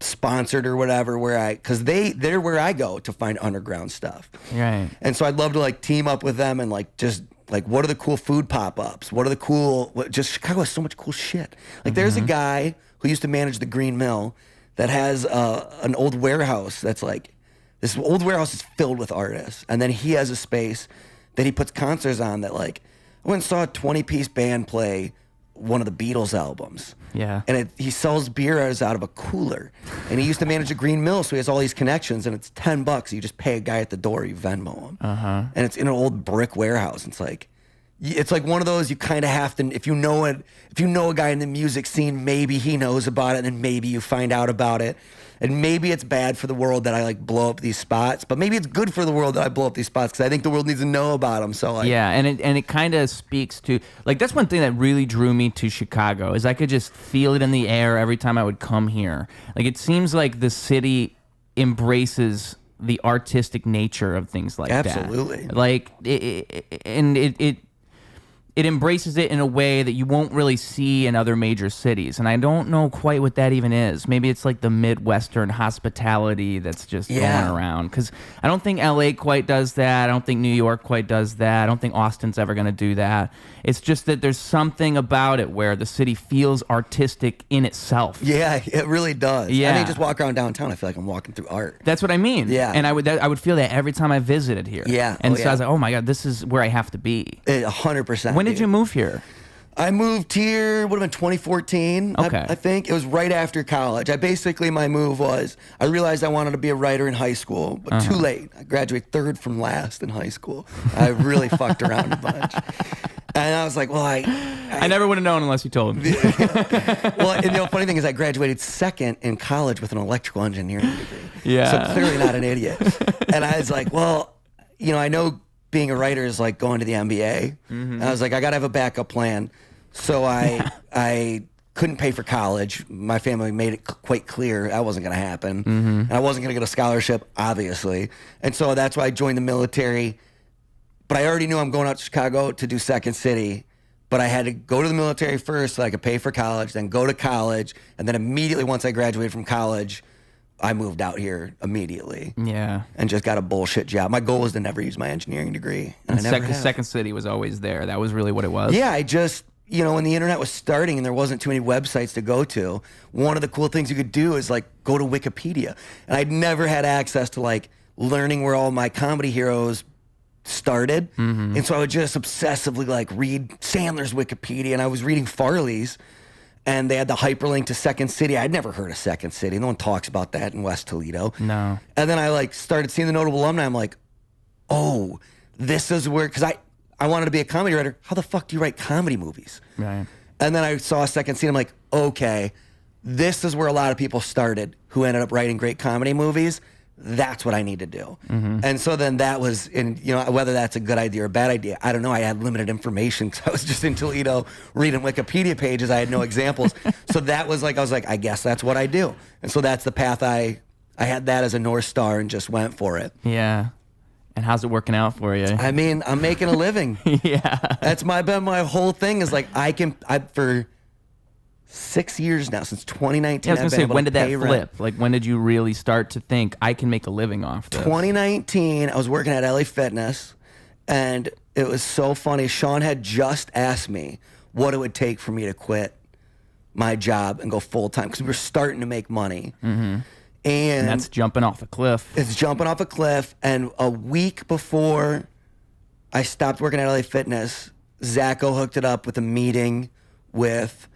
sponsored or whatever, because they're where I go to find underground stuff. Right. And so I'd love to like team up with them and like just like, what are the cool food pop-ups? What are the cool, just Chicago has so much cool shit. Like there's a guy who used to manage the Green Mill that has an old warehouse that's like, this old warehouse is filled with artists. And then he has a space that he puts concerts on that like, I went and saw a 20-piece band play one of the Beatles albums. Yeah. And he sells beers out of a cooler. And he used to manage a Green Mill, so he has all these connections, and it's $10. You just pay a guy at the door, you Venmo him. And it's in an old brick warehouse. It's like one of those you kind of have to, if you know a guy in the music scene, maybe he knows about it, and maybe you find out about it. And maybe it's bad for the world that I like blow up these spots, but maybe it's good for the world that I blow up these spots because I think the world needs to know about them. So like, yeah, and it kind of speaks to like that's one thing that really drew me to Chicago is I could just feel it in the air every time I would come here. Like it seems like the city embraces the artistic nature of things like that. Absolutely. Like it embraces it in a way that you won't really see in other major cities. And I don't know quite what that even is. Maybe it's like the Midwestern hospitality that's just going around. Because I don't think LA quite does that. I don't think New York quite does that. I don't think Austin's ever going to do that. It's just that there's something about it where the city feels artistic in itself. Yeah, it really does. Yeah. I mean, just walk around downtown, I feel like I'm walking through art. That's what I mean. Yeah. And I would feel that every time I visited here. Yeah. And I was like, oh my God, this is where I have to be. 100%. When did you move here? I moved here, would have been 2014, okay. I think. It was right after college. My move was, I realized I wanted to be a writer in high school, but too late. I graduated third from last in high school. I really fucked around a bunch. And I was like, well, I never would have known unless you told me. Well, and the funny thing is I graduated second in college with an electrical engineering degree. Yeah. So clearly not an idiot. And I was like, well, I know being a writer is like going to the NBA. And I was like, I got to have a backup plan. So I couldn't pay for college. My family made it quite clear that wasn't going to happen. And I wasn't going to get a scholarship, obviously. And so that's why I joined the military. But I already knew I'm going out to Chicago to do Second City. But I had to go to the military first so I could pay for college, then go to college. And then immediately once I graduated from college, I moved out here immediately. Yeah. And just got a bullshit job. My goal was to never use my engineering degree. And Second City was always there. That was really what it was. Yeah, I just, when the internet was starting and there wasn't too many websites to go to, one of the cool things you could do is like go to Wikipedia. And I'd never had access to like learning where all my comedy heroes started. And so I would just obsessively like read Sandler's Wikipedia, and I was reading Farley's, and they had the hyperlink to Second City. I'd never heard of Second City. No one talks about that in West Toledo. No. And then I like started seeing the notable alumni. I'm like, oh, this is where, because I wanted to be a comedy writer. How the fuck do you write comedy movies? Right. And then I saw Second City. I'm like, okay, this is where a lot of people started who ended up writing great comedy movies. That's what I need to do. And so then that was, whether that's a good idea or a bad idea, I don't know. I had limited information because I was just in Toledo reading Wikipedia pages. I had no examples. So that was like, I was like, I guess that's what I do. And so that's the path I had that as a North Star and just went for it. Yeah. And how's it working out for you? I mean, I'm making a living. Yeah. That's been my whole thing is like, for 6 years now, since 2019. Yeah, I was going to say, when did that flip? Like, when did you really start to think, I can make a living off this? 2019, I was working at LA Fitness, and it was so funny. Sean had just asked me what it would take for me to quit my job and go full-time, because we were starting to make money. And that's jumping off a cliff. It's jumping off a cliff, and a week before I stopped working at LA Fitness, Zacho hooked it up with a meeting with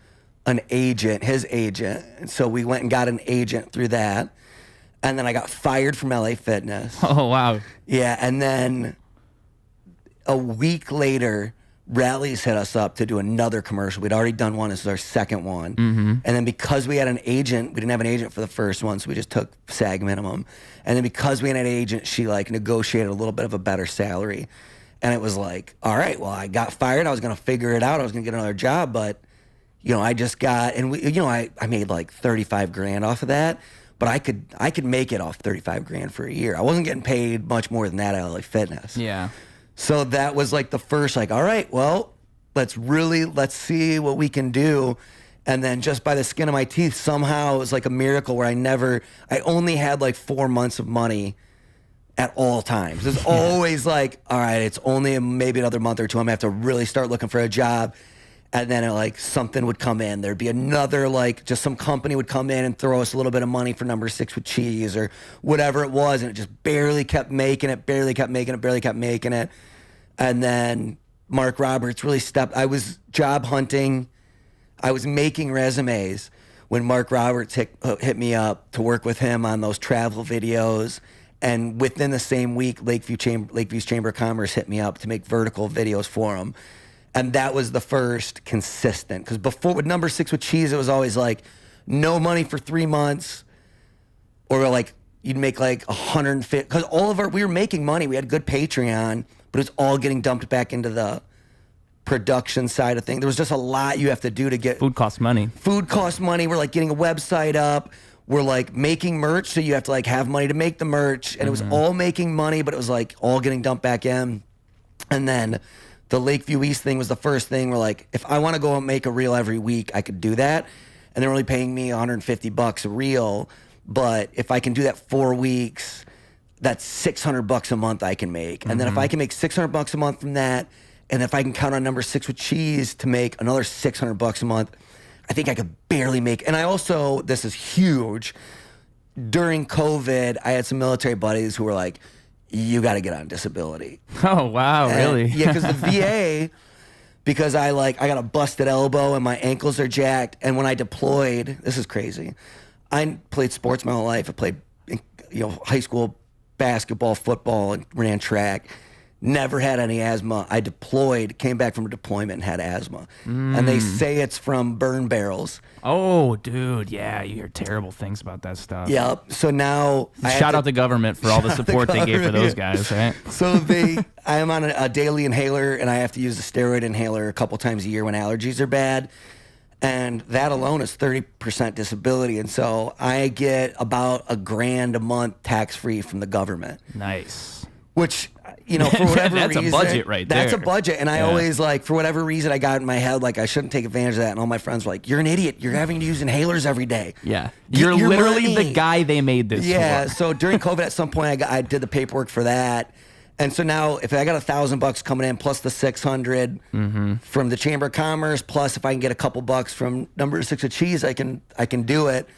an agent, his agent. And so we went and got an agent through that. And then I got fired from LA Fitness. Oh, wow. Yeah. And then a week later, Rally's hit us up to do another commercial. We'd already done one. This was our second one. And then because we had an agent, we didn't have an agent for the first one, so we just took SAG minimum. And then because we had an agent, she like negotiated a little bit of a better salary. And it was like, all right, well, I got fired. I was going to figure it out. I was going to get another job, but I just got, and I made like 35 grand off of that, but I could make it off 35 grand for a year. I wasn't getting paid much more than that at LA Fitness. Yeah. So that was like the first, like, all right, well, let's see what we can do. And then just by the skin of my teeth, somehow it was like a miracle where I only had like 4 months of money at all times. It's always like, all right, it's only maybe another month or two. I'm gonna have to really start looking for a job. And then something would come in. There'd be another, just some company would come in and throw us a little bit of money for number 6 with cheese or whatever it was. And it just barely kept making it. And then Mark Roberts really I was job hunting. I was making resumes when Mark Roberts hit me up to work with him on those travel videos. And within the same week, Lakeview Chamber of Commerce hit me up to make vertical videos for them. And that was the first consistent. Because before, with number 6 with cheese, it was always like no money for 3 months. Or you'd make 150. Because we were making money. We had good Patreon, but it was all getting dumped back into the production side of things. There was just a lot you have to do to get. Food costs money. We're getting a website up. We're making merch, so you have to have money to make the merch. And it was all making money, but it was all getting dumped back in. And then the Lakeview East thing was the first thing where if I want to go and make a reel every week, I could do that. And they're only paying me $150 a reel. But if I can do that 4 weeks, that's $600 a month I can make. And then if I can make $600 a month from that, and if I can count on number 6 with cheese to make another $600 a month, I think I could barely make. And I also, this is huge, during COVID, I had some military buddies who were like, you got to get on disability. Oh, wow, really? Yeah, because the VA, because I got a busted elbow and my ankles are jacked. And when I deployed, this is crazy. I played sports my whole life. I played, high school basketball, football, and ran track. Never had any asthma. I deployed, came back from a deployment and had asthma. And they say it's from burn barrels. Oh, dude. Yeah, you hear terrible things about that stuff. Yep. So now shout out the government for all the support they gave for those guys, right? So I am on a daily inhaler, and I have to use a steroid inhaler a couple times a year when allergies are bad. And that alone is 30% disability. And so I get about $1,000 a month tax-free from the government. Nice. Which, for whatever that's reason. That's a budget right there. That's a budget. And I always, for whatever reason, I got in my head, I shouldn't take advantage of that. And all my friends were like, you're an idiot. You're having to use inhalers every day. Yeah. You're literally the guy they made this for. For. So during COVID, at some point, I did the paperwork for that. And so now, if I got $1,000 coming in, plus the 600 from the Chamber of Commerce, plus if I can get a couple bucks from number 6 of cheese, I can do it.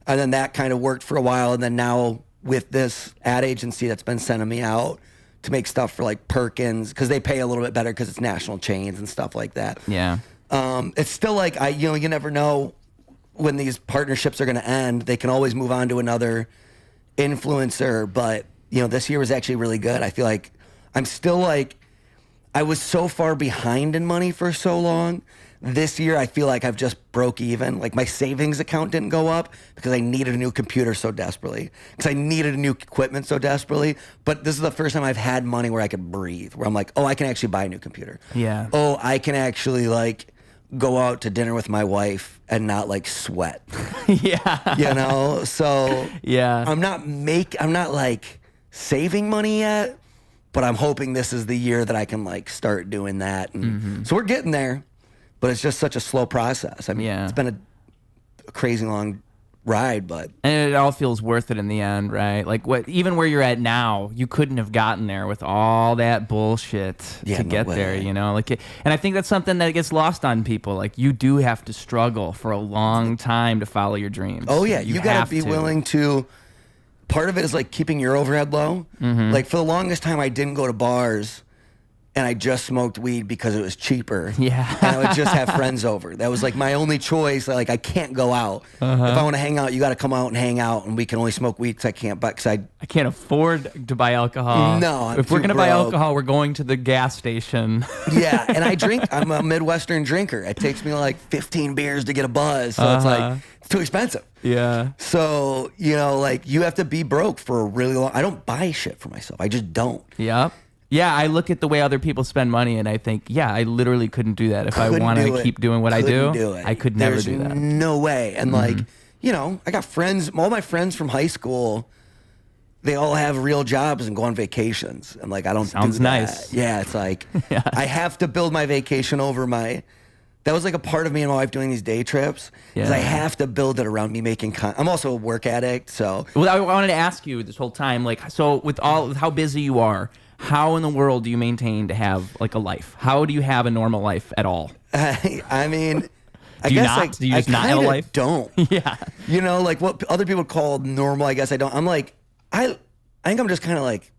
And then that kind of worked for a while. And then now with this ad agency that's been sending me out to make stuff for Perkins, because they pay a little bit better because it's national chains and stuff like that. Yeah. It's still you never know when these partnerships are going to end. They can always move on to another influencer, but this year was actually really good. I feel like I'm still I was so far behind in money for so long. This year, I feel like I've just broke even. My savings account didn't go up because I needed a new computer so desperately. Because I needed a new equipment so desperately. But this is the first time I've had money where I could breathe. Where I'm like, oh, I can actually buy a new computer. Yeah. Oh, I can actually go out to dinner with my wife and not sweat. Yeah. So yeah. I'm not saving money yet, but I'm hoping this is the year that I can start doing that. And so we're getting there, but it's just such a slow process. I mean, it's been a crazy long ride, but and it all feels worth it in the end, right? Even where you're at now, you couldn't have gotten there with all that bullshit to get there, and I think that's something that gets lost on people. You do have to struggle for a long time to follow your dreams. Oh yeah, you gotta be willing to. Part of it is keeping your overhead low. For the longest time, I didn't go to bars, and I just smoked weed because it was cheaper. Yeah. And I would just have friends over. That was my only choice. I can't go out. If I want to hang out, you got to come out and hang out, and we can only smoke weed because I can't. Because I can't afford to buy alcohol. No, if we're gonna buy alcohol, we're going to the gas station. Yeah, and I drink. I'm a Midwestern drinker. It takes me 15 beers to get a buzz, so it's too expensive. Yeah. So you have to be broke for a really long. I don't buy shit for myself. I just don't. Yep. Yeah, I look at the way other people spend money, and I think, I literally couldn't do that if I wanted to keep doing what I do. I could never do that. No way. And I got friends. All my friends from high school, they all have real jobs and go on vacations. And I don't. Sounds do that. nice. Yeah, it's I have to build my vacation over my that was like a part of me and my wife doing these day trips. Because I have to build it around me making content. I'm also a work addict, so. Well, I wanted to ask you this whole time, like, so with how busy you are, how in the world do you maintain to have like a life? How do you have a normal life at all? I mean, do you just not have a life? Don't. Yeah. You know, like what other people call normal, I guess I don't. I'm like, I think I'm just kind of like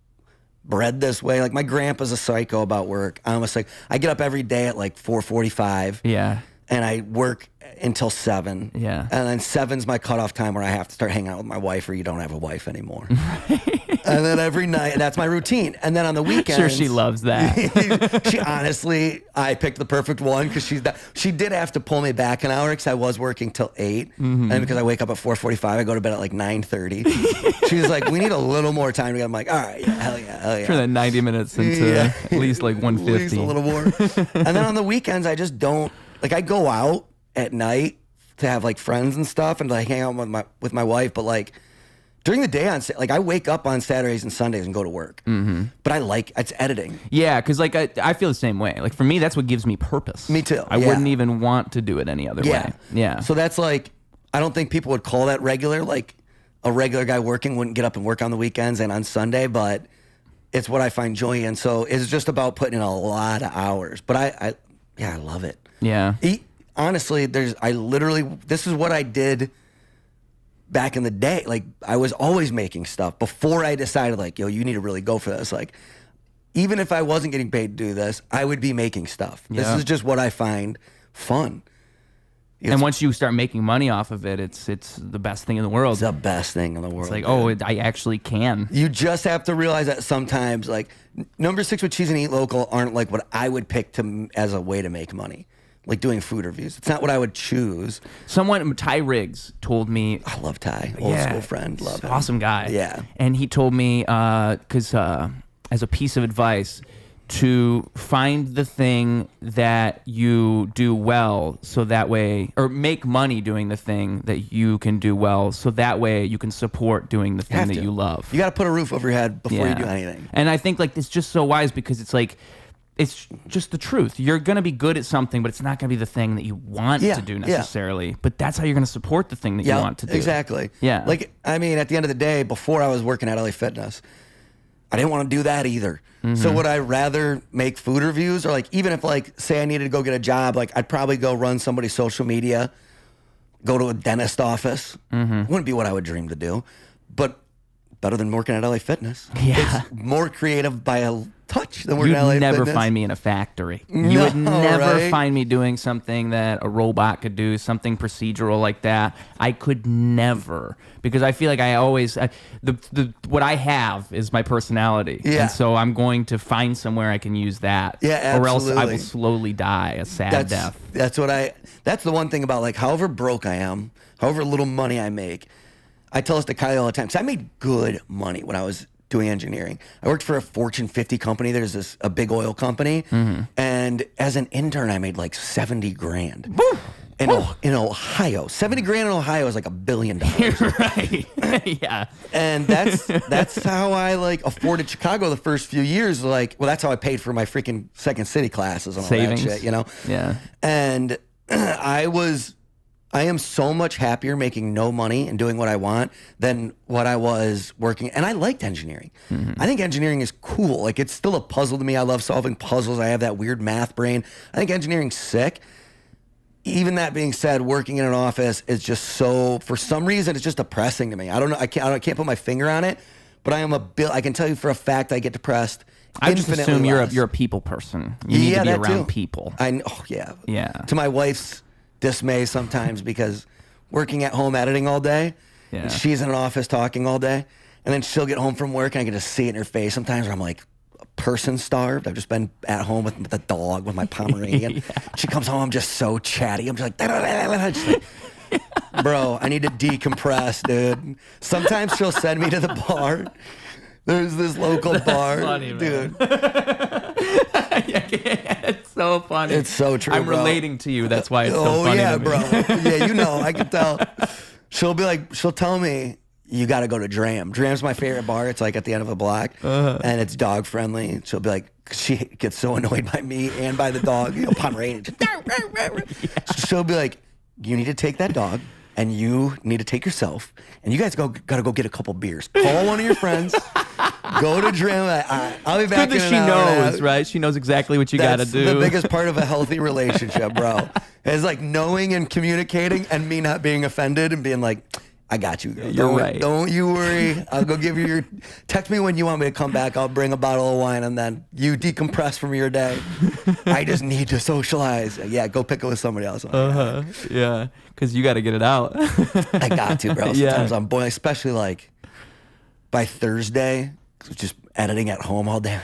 bred this way. Like my grandpa's a psycho about work. I'm a psycho. I get up every day at like 4:45. Yeah. And I work until 7. Yeah. And then 7's my cutoff time where I have to start hanging out with my wife, or you don't have a wife anymore. And then every night, that's my routine. And then on the weekends. Sure, she loves that. She honestly, I picked the perfect one because she did have to pull me back an hour because I was working till 8. And because I wake up at 4:45, I go to bed at like 9:30. She was like, we need a little more time together. I'm like, all right, yeah, hell yeah. Turn that 90 minutes into at least like 150. At least a little more. And then on the weekends, I just don't. Like I go out at night to have like friends and stuff and like hang out with my wife, but like during the day like I wake up on Saturdays and Sundays and go to work. But it's editing. Yeah, because like I feel the same way. Like for me, that's what gives me purpose. Me too. I wouldn't even want to do it any other way. Yeah. So that's like I don't think people would call that regular. Like a regular guy working wouldn't get up and work on the weekends and on Sunday, but it's what I find joy in. So it's just about putting in a lot of hours. But I love it. Yeah. Honestly, this is what I did back in the day. Like I was always making stuff before I decided like, yo, you need to really go for this. Like even if I wasn't getting paid to do this, I would be making stuff. Yeah. This is just what I find fun. And once you start making money off of it, it's the best thing in the world. It's the best thing in the world. It's like, I actually can. You just have to realize that sometimes like number 6 with cheese and eat local aren't like what I would pick as a way to make money. Like doing food reviews. It's not what I would choose. Someone, Ty Riggs, told me. I love Ty. Old school friend. Love him. Awesome guy. Yeah. And he told me, because as a piece of advice, to find the thing that you do well so that way, or make money doing the thing that you can do well so that way you can support doing the thing that you love. You got to put a roof over your head before you do anything. And I think like it's just so wise because it's like, it's just the truth. You're going to be good at something, but it's not going to be the thing that you want to do necessarily. But that's how you're going to support the thing that you want to do. Exactly. Yeah. Like, I mean, at the end of the day, before I was working at LA Fitness, I didn't want to do that either. So would I rather make food reviews or like, even if like, say I needed to go get a job, like I'd probably go run somebody's social media, go to a dentist office. Wouldn't be what I would dream to do, but better than working at LA Fitness. Yeah. It's more creative by a touch than working at LA You'd never Fitness. find me in a factory. You would never find me doing something that a robot could do, something procedural like that. I could never, because I feel like I always what I have is my personality. Yeah. And so I'm going to find somewhere I can use that. Yeah, absolutely. Or else I will slowly die a sad death. That's the one thing about like however broke I am, however little money I make, I tell this to Kylie all the time because I made good money when I was doing engineering. I worked for a Fortune 50 company. There's a big oil company. And as an intern, I made like 70 grand. In Ohio. 70 grand in Ohio is like $1 billion. Right. Yeah. And that's how I like afforded Chicago the first few years. Like, well, that's how I paid for my freaking second city classes and all Savings. that shit, you know? Yeah. And I am so much happier making no money and doing what I want than what I was working. And I liked engineering. I think engineering is cool. Like it's still a puzzle to me. I love solving puzzles. I have that weird math brain. I think engineering's sick. Even that being said, working in an office is just so, for some reason, it's just depressing to me. I don't know. I can't put my finger on it, but I can tell you for a fact I get depressed. I just assume you're a people person. You need to be around people. Yeah. To my wife's dismay sometimes because working at home editing all day, and she's in an office talking all day, and then she'll get home from work and I can just see it in her face sometimes where I'm like, person starved. I've just been at home with the dog, with my Pomeranian. She comes home, I'm just so chatty. I'm just like, bro, I need to decompress, dude. Sometimes she'll send me to the bar. There's this local bar, funny, dude. It's so funny. It's so true. I'm bro. relating to you. That's why it's so funny. Oh yeah, to me. bro. Yeah, you know, I can tell. She'll tell me, you got to go to Dram. Dram's my favorite bar. It's like at the end of a block, and it's dog friendly. She'll be like, she gets so annoyed by me and by the dog, Pomeranian. She'll be like, you need to take that dog, and you need to take yourself, and you guys got to go get a couple beers. Call one of your friends. Go to Dram. I'll be back. Good that she knows, right? She knows exactly what you got to do. That's the biggest part of a healthy relationship, bro. Is like knowing and communicating, and me not being offended and being like, I got you, girl. You're right. Don't you worry. I'll go give you your... Text me when you want me to come back. I'll bring a bottle of wine, and then you decompress from your day. I just need to socialize. Yeah, go pick it with somebody else. Yeah, because you got to get it out. I got to, bro. Sometimes I'm boiling, especially like by Thursday, just editing at home all day.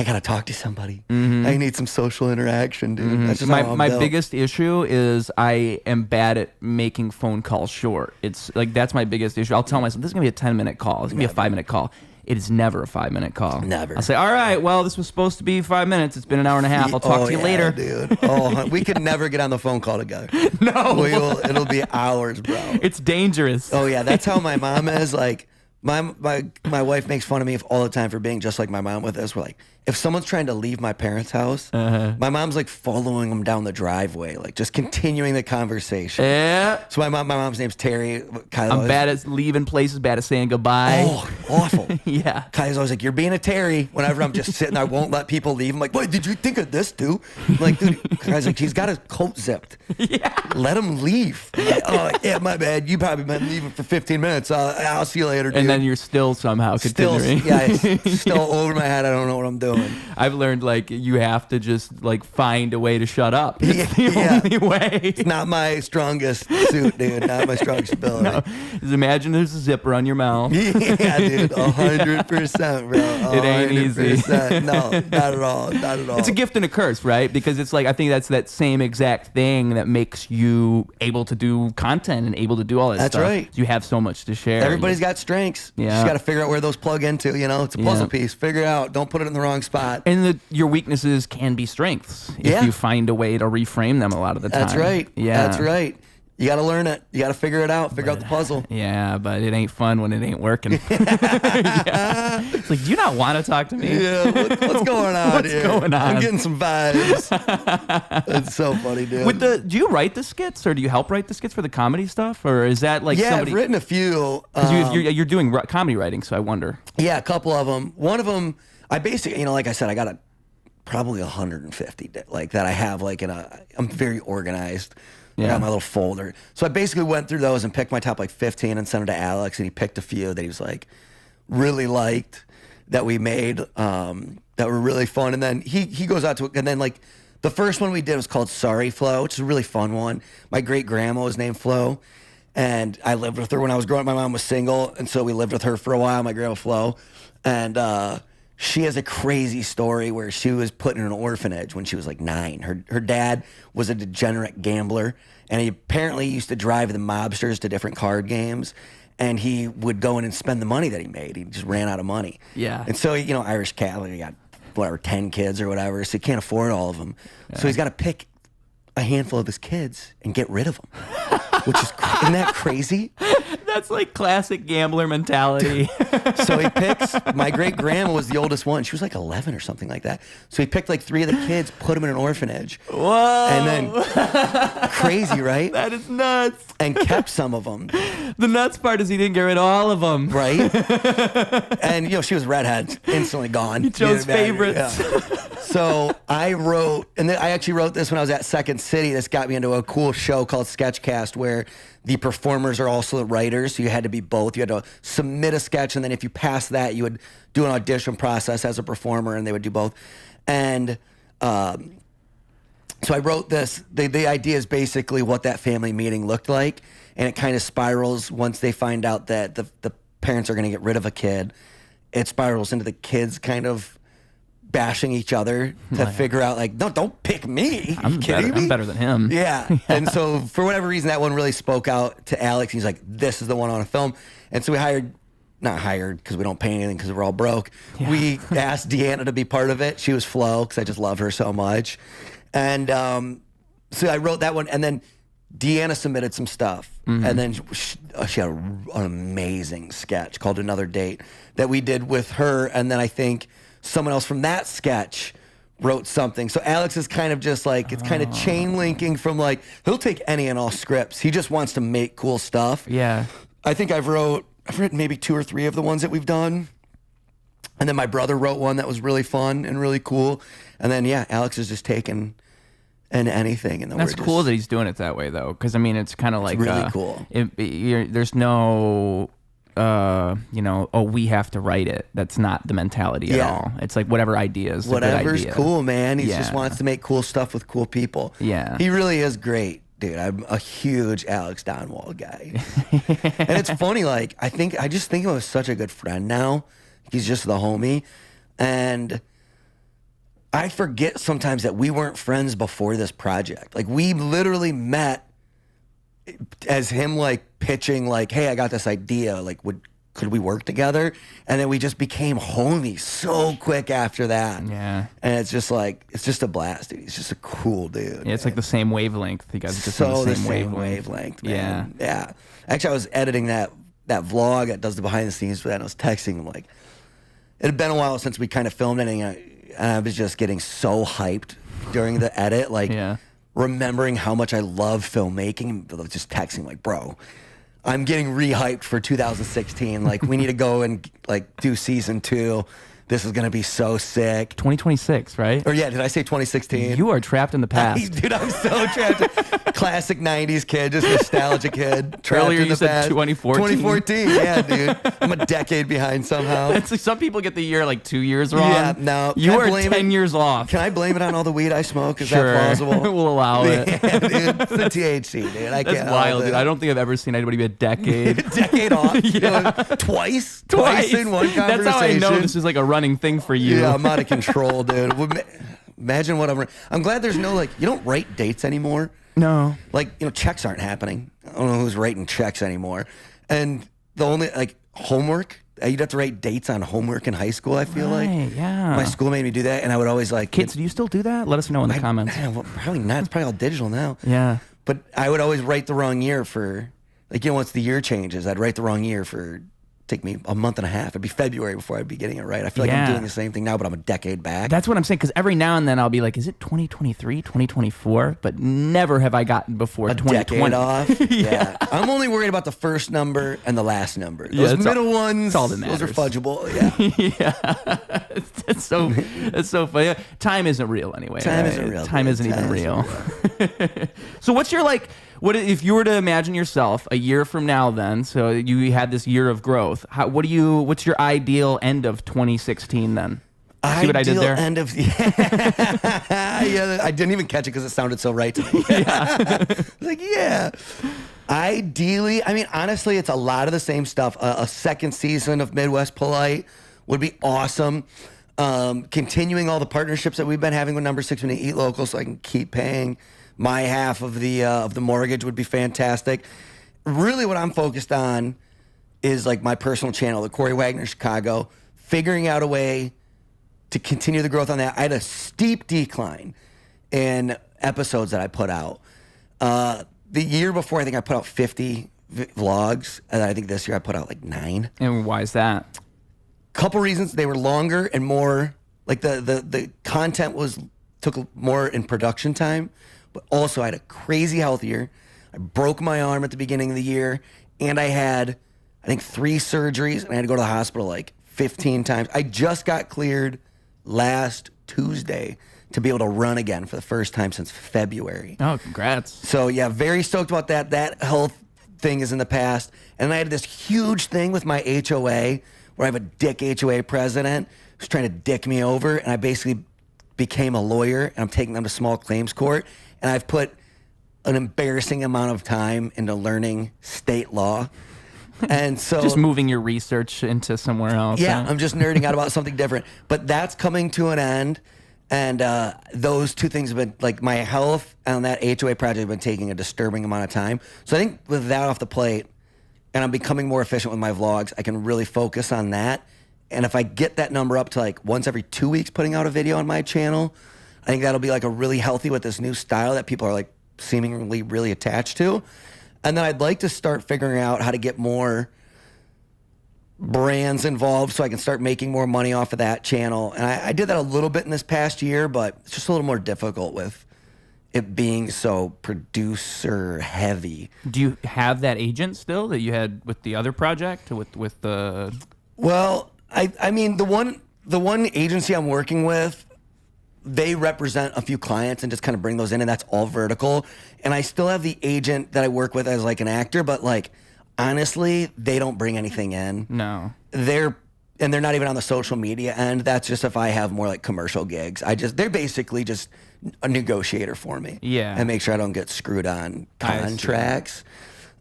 I gotta talk to somebody. I need some social interaction, dude. That's just my biggest issue is I am bad at making phone calls short. It's like that's my biggest issue. I'll tell myself this is gonna be a 10-minute call. It's gonna be a 5-minute call. It is never a 5-minute call. Never. I'll say, all right, well, this was supposed to be 5 minutes. It's been an hour and a half. I'll talk to you later, dude. We could never get on the phone call together. No, it'll be hours, bro. It's dangerous. Oh yeah, that's how my mom is. Like my wife makes fun of me all the time for being just like my mom with this. We're like, if someone's trying to leave my parents' house, my mom's like following them down the driveway, like just continuing the conversation. Yeah. So my mom's name's Terry. I'm bad at leaving places, bad at saying goodbye. Oh, awful. Yeah. Kylie's always like, you're being a Terry. Whenever I'm just sitting there, I won't let people leave. I'm like, what did you think of this, dude? I'm like, dude, Kylie's like, he's got his coat zipped. Yeah. Let him leave. I'm like, oh, yeah, my bad. You probably been leaving for 15 minutes. I'll see you later, dude. And then you're still somehow continuing. Still over my head. I don't know what I'm doing. I've learned like you have to just like find a way to shut up. It's the only way. It's not my strongest suit, dude. Not my strongest ability. No. Just imagine there's a zipper on your mouth. Yeah, dude. 100%, bro. 100%. It ain't easy. No, not at all. Not at all. It's a gift and a curse, right? Because it's like I think that's that same exact thing that makes you able to do content and able to do all that stuff. That's right. You have so much to share. Everybody's got strengths. Yeah. You just got to figure out where those plug into. It's a puzzle piece. Figure it out. Don't put it in the wrong spot. And your weaknesses can be strengths if you find a way to reframe them a lot of the time. That's right. Yeah. That's right. You got to learn it. You got to figure it out. Figure out the puzzle. Yeah, but it ain't fun when it ain't working. Yeah. It's like, do you not want to talk to me? Yeah, what's going on What's here? going on? I'm getting some vibes. It's so funny, dude. Do you write the skits, or do you help write the skits for the comedy stuff, or is that like somebody? I've written a few. Because you're doing comedy writing, so I wonder. Yeah, a couple of them. One of them, I basically, like I said, I got probably 150 like that I have like I'm very organized. I got my little folder. So I basically went through those and picked my top like 15 and sent them to Alex, and he picked a few that he was like really liked that we made that were really fun. And then he goes out to it, and then like the first one we did was called Sorry Flo, which is a really fun one. My great grandma was named Flo, and I lived with her when I was growing up. My mom was single, and so we lived with her for a while, my grandma Flo. And she has a crazy story where she was put in an orphanage when she was like 9. Her dad was a degenerate gambler, and he apparently used to drive the mobsters to different card games, and he would go in and spend the money that he made. He just ran out of money. Yeah. And so, Irish Catholic, he got, 10 kids or whatever, so he can't afford all of them. Yeah. So he's got to pick a handful of his kids and get rid of them, which is, isn't that crazy? That's like classic gambler mentality. So he picks, my great grandma was the oldest one. She was like 11 or something like that. So he picked like 3 of the kids, put them in an orphanage. Whoa. And then, crazy, right? That is nuts. And kept some of them. The nuts part is he didn't get rid of all of them. Right? And, she was redhead, instantly gone. He chose favorites. Yeah. So I wrote, and I actually wrote this when I was at Second City. This got me into a cool show called Sketchcast, where the performers are also the writers, so you had to be both. You had to submit a sketch, and then if you passed that, you would do an audition process as a performer, and they would do both. And so I wrote this. The idea is basically what that family meeting looked like, and it kind of spirals once they find out that the parents are going to get rid of a kid. It spirals into the kids kind of bashing each other to figure out like, no, don't pick me. I'm better than him. Yeah. And so for whatever reason, that one really spoke out to Alex. He's like, this is the one on a film. And so we not hired because we don't pay anything because we're all broke. Yeah. We asked Deanna to be part of it. She was Flo because I just love her so much. And so I wrote that one. And then Deanna submitted some stuff, and then she had an amazing sketch called Another Date that we did with her, and then I think someone else from that sketch wrote something. So Alex is kind of just like, it's kind of chain linking from like, he'll take any and all scripts. He just wants to make cool stuff. Yeah. I think I've written maybe 2 or 3 of the ones that we've done. And then my brother wrote one that was really fun and really cool. And then, yeah, Alex is just taking anything. And then that's cool that he's doing it that way, though. Because, I mean, it's kind of like... really cool. There's no... we have to write it. That's not the mentality at all. It's like whatever idea is whatever's a good idea. Cool, man. He just wants to make cool stuff with cool people. Yeah. He really is great, dude. I'm a huge Alex Donwald guy. And it's funny, like, I just think of him as such a good friend now. He's just the homie. And I forget sometimes that we weren't friends before this project. Like, we literally met as him, like, pitching, like, hey, I got this idea. Like, could we work together? And then we just became homies so quick after that. Yeah. And it's just like, it's just a blast, dude. He's just a cool dude. Yeah, it's like the same wavelength. You guys are just so on the same wavelength, man. Yeah. Actually, I was editing that vlog that does the behind the scenes for that, and I was texting him, like, it had been a while since we kind of filmed anything, and I was just getting so hyped during the edit, like, remembering how much I love filmmaking, just texting, like, bro, I'm getting re-hyped for 2016. Like, we need to go and, like, do season 2. This is going to be so sick. 2026, right? Or, yeah, did I say 2016? You are trapped in the past. Dude, I'm so trapped. Classic 90s kid, just nostalgic kid. Earlier you said 2014. 2014, yeah, dude. I'm a decade behind somehow. It's like some people get the year like 2 years wrong. Yeah, no. You are 10 years off. Can I blame it on all the weed I smoke? Is sure. that plausible? We'll allow it. Yeah, dude. It's the THC, dude. That's wild, dude. I don't think I've ever seen anybody be a decade. Decade off? Yeah. Twice in one conversation. That's how I know this is like a running thing for you. Yeah, I'm out of control, dude. Imagine what I'm glad there's no, like, you don't write dates anymore. No. Like, checks aren't happening. I don't know who's writing checks anymore. And the only, like, homework, you'd have to write dates on homework in high school, I feel like. Yeah. My school made me do that, and I would always, like... Kids, do you still do that? Let us know in the comments. Well, probably not. It's probably all digital now. Yeah. But I would always write the wrong year for, like, once the year changes, I'd write the wrong year for... take me a month and a half. It'd be February before I'd be getting it right. I feel like I'm doing the same thing now, but I'm a decade back. That's what I'm saying, because every now and then I'll be like, is it 2023, 2024? But never have I gotten before 2020. Decade off? Yeah. I'm only worried about the first number and the last number. Those middle ones, all that matters. Those are fudgeable. Yeah. Yeah. It's so funny. Time isn't real anyway. Time isn't real. Time isn't even real. So what's your, like, what if you were to imagine yourself a year from now then, so you had this year of growth, what's your ideal end of 2016 then? See what I did there? End of yeah, I didn't even catch it because it sounded so right to me. Like, yeah. Ideally, I mean, honestly, it's a lot of the same stuff. A second season of Midwest Polite would be awesome. Continuing all the partnerships that we've been having with Number 6 Minute Eat Local, so I can keep paying my half of the mortgage would be fantastic. Really, what I'm focused on is, like, my personal channel, the Corey Wagner Chicago, figuring out a way to continue the growth on that. I had a steep decline in episodes that I put out. The year before, I think I put out 50 vlogs, and I think this year I put out like 9. And why is that? Couple reasons. They were longer and more, like, the content took more in production time, but also I had a crazy health year. I broke my arm at the beginning of the year, and I had, I think, 3 surgeries, and I had to go to the hospital like 15 times. I just got cleared last Tuesday to be able to run again for the first time since February. Oh, congrats. So, yeah, very stoked about that. That health thing is in the past. And I had this huge thing with my HOA where I have a dick HOA president who's trying to dick me over, and I basically became a lawyer, and I'm taking them to small claims court, and I've put an embarrassing amount of time into learning state law. And so just moving your research into somewhere else. Yeah, I'm just nerding out about something different. But that's coming to an end. And those two things have been, like, my health and that HOA project have been taking a disturbing amount of time. So I think with that off the plate, and I'm becoming more efficient with my vlogs, I can really focus on that. And if I get that number up to, like, once every 2 weeks putting out a video on my channel, I think that'll be, like, a really healthy with this new style that people are, like, seemingly really attached to. And then I'd like to start figuring out how to get more brands involved so I can start making more money off of that channel. And I did that a little bit in this past year, but it's just a little more difficult with it being so producer heavy. Do you have that agent still that you had with the other project with the? Well, I mean, the one agency I'm working with, they represent a few clients and just kind of bring those in, and that's all vertical. And I still have the agent that I work with as like an actor, but like honestly, they don't bring anything in. No. They're not even on the social media end. That's just if I have more like commercial gigs. They're basically just a negotiator for me. Yeah. And make sure I don't get screwed on contracts.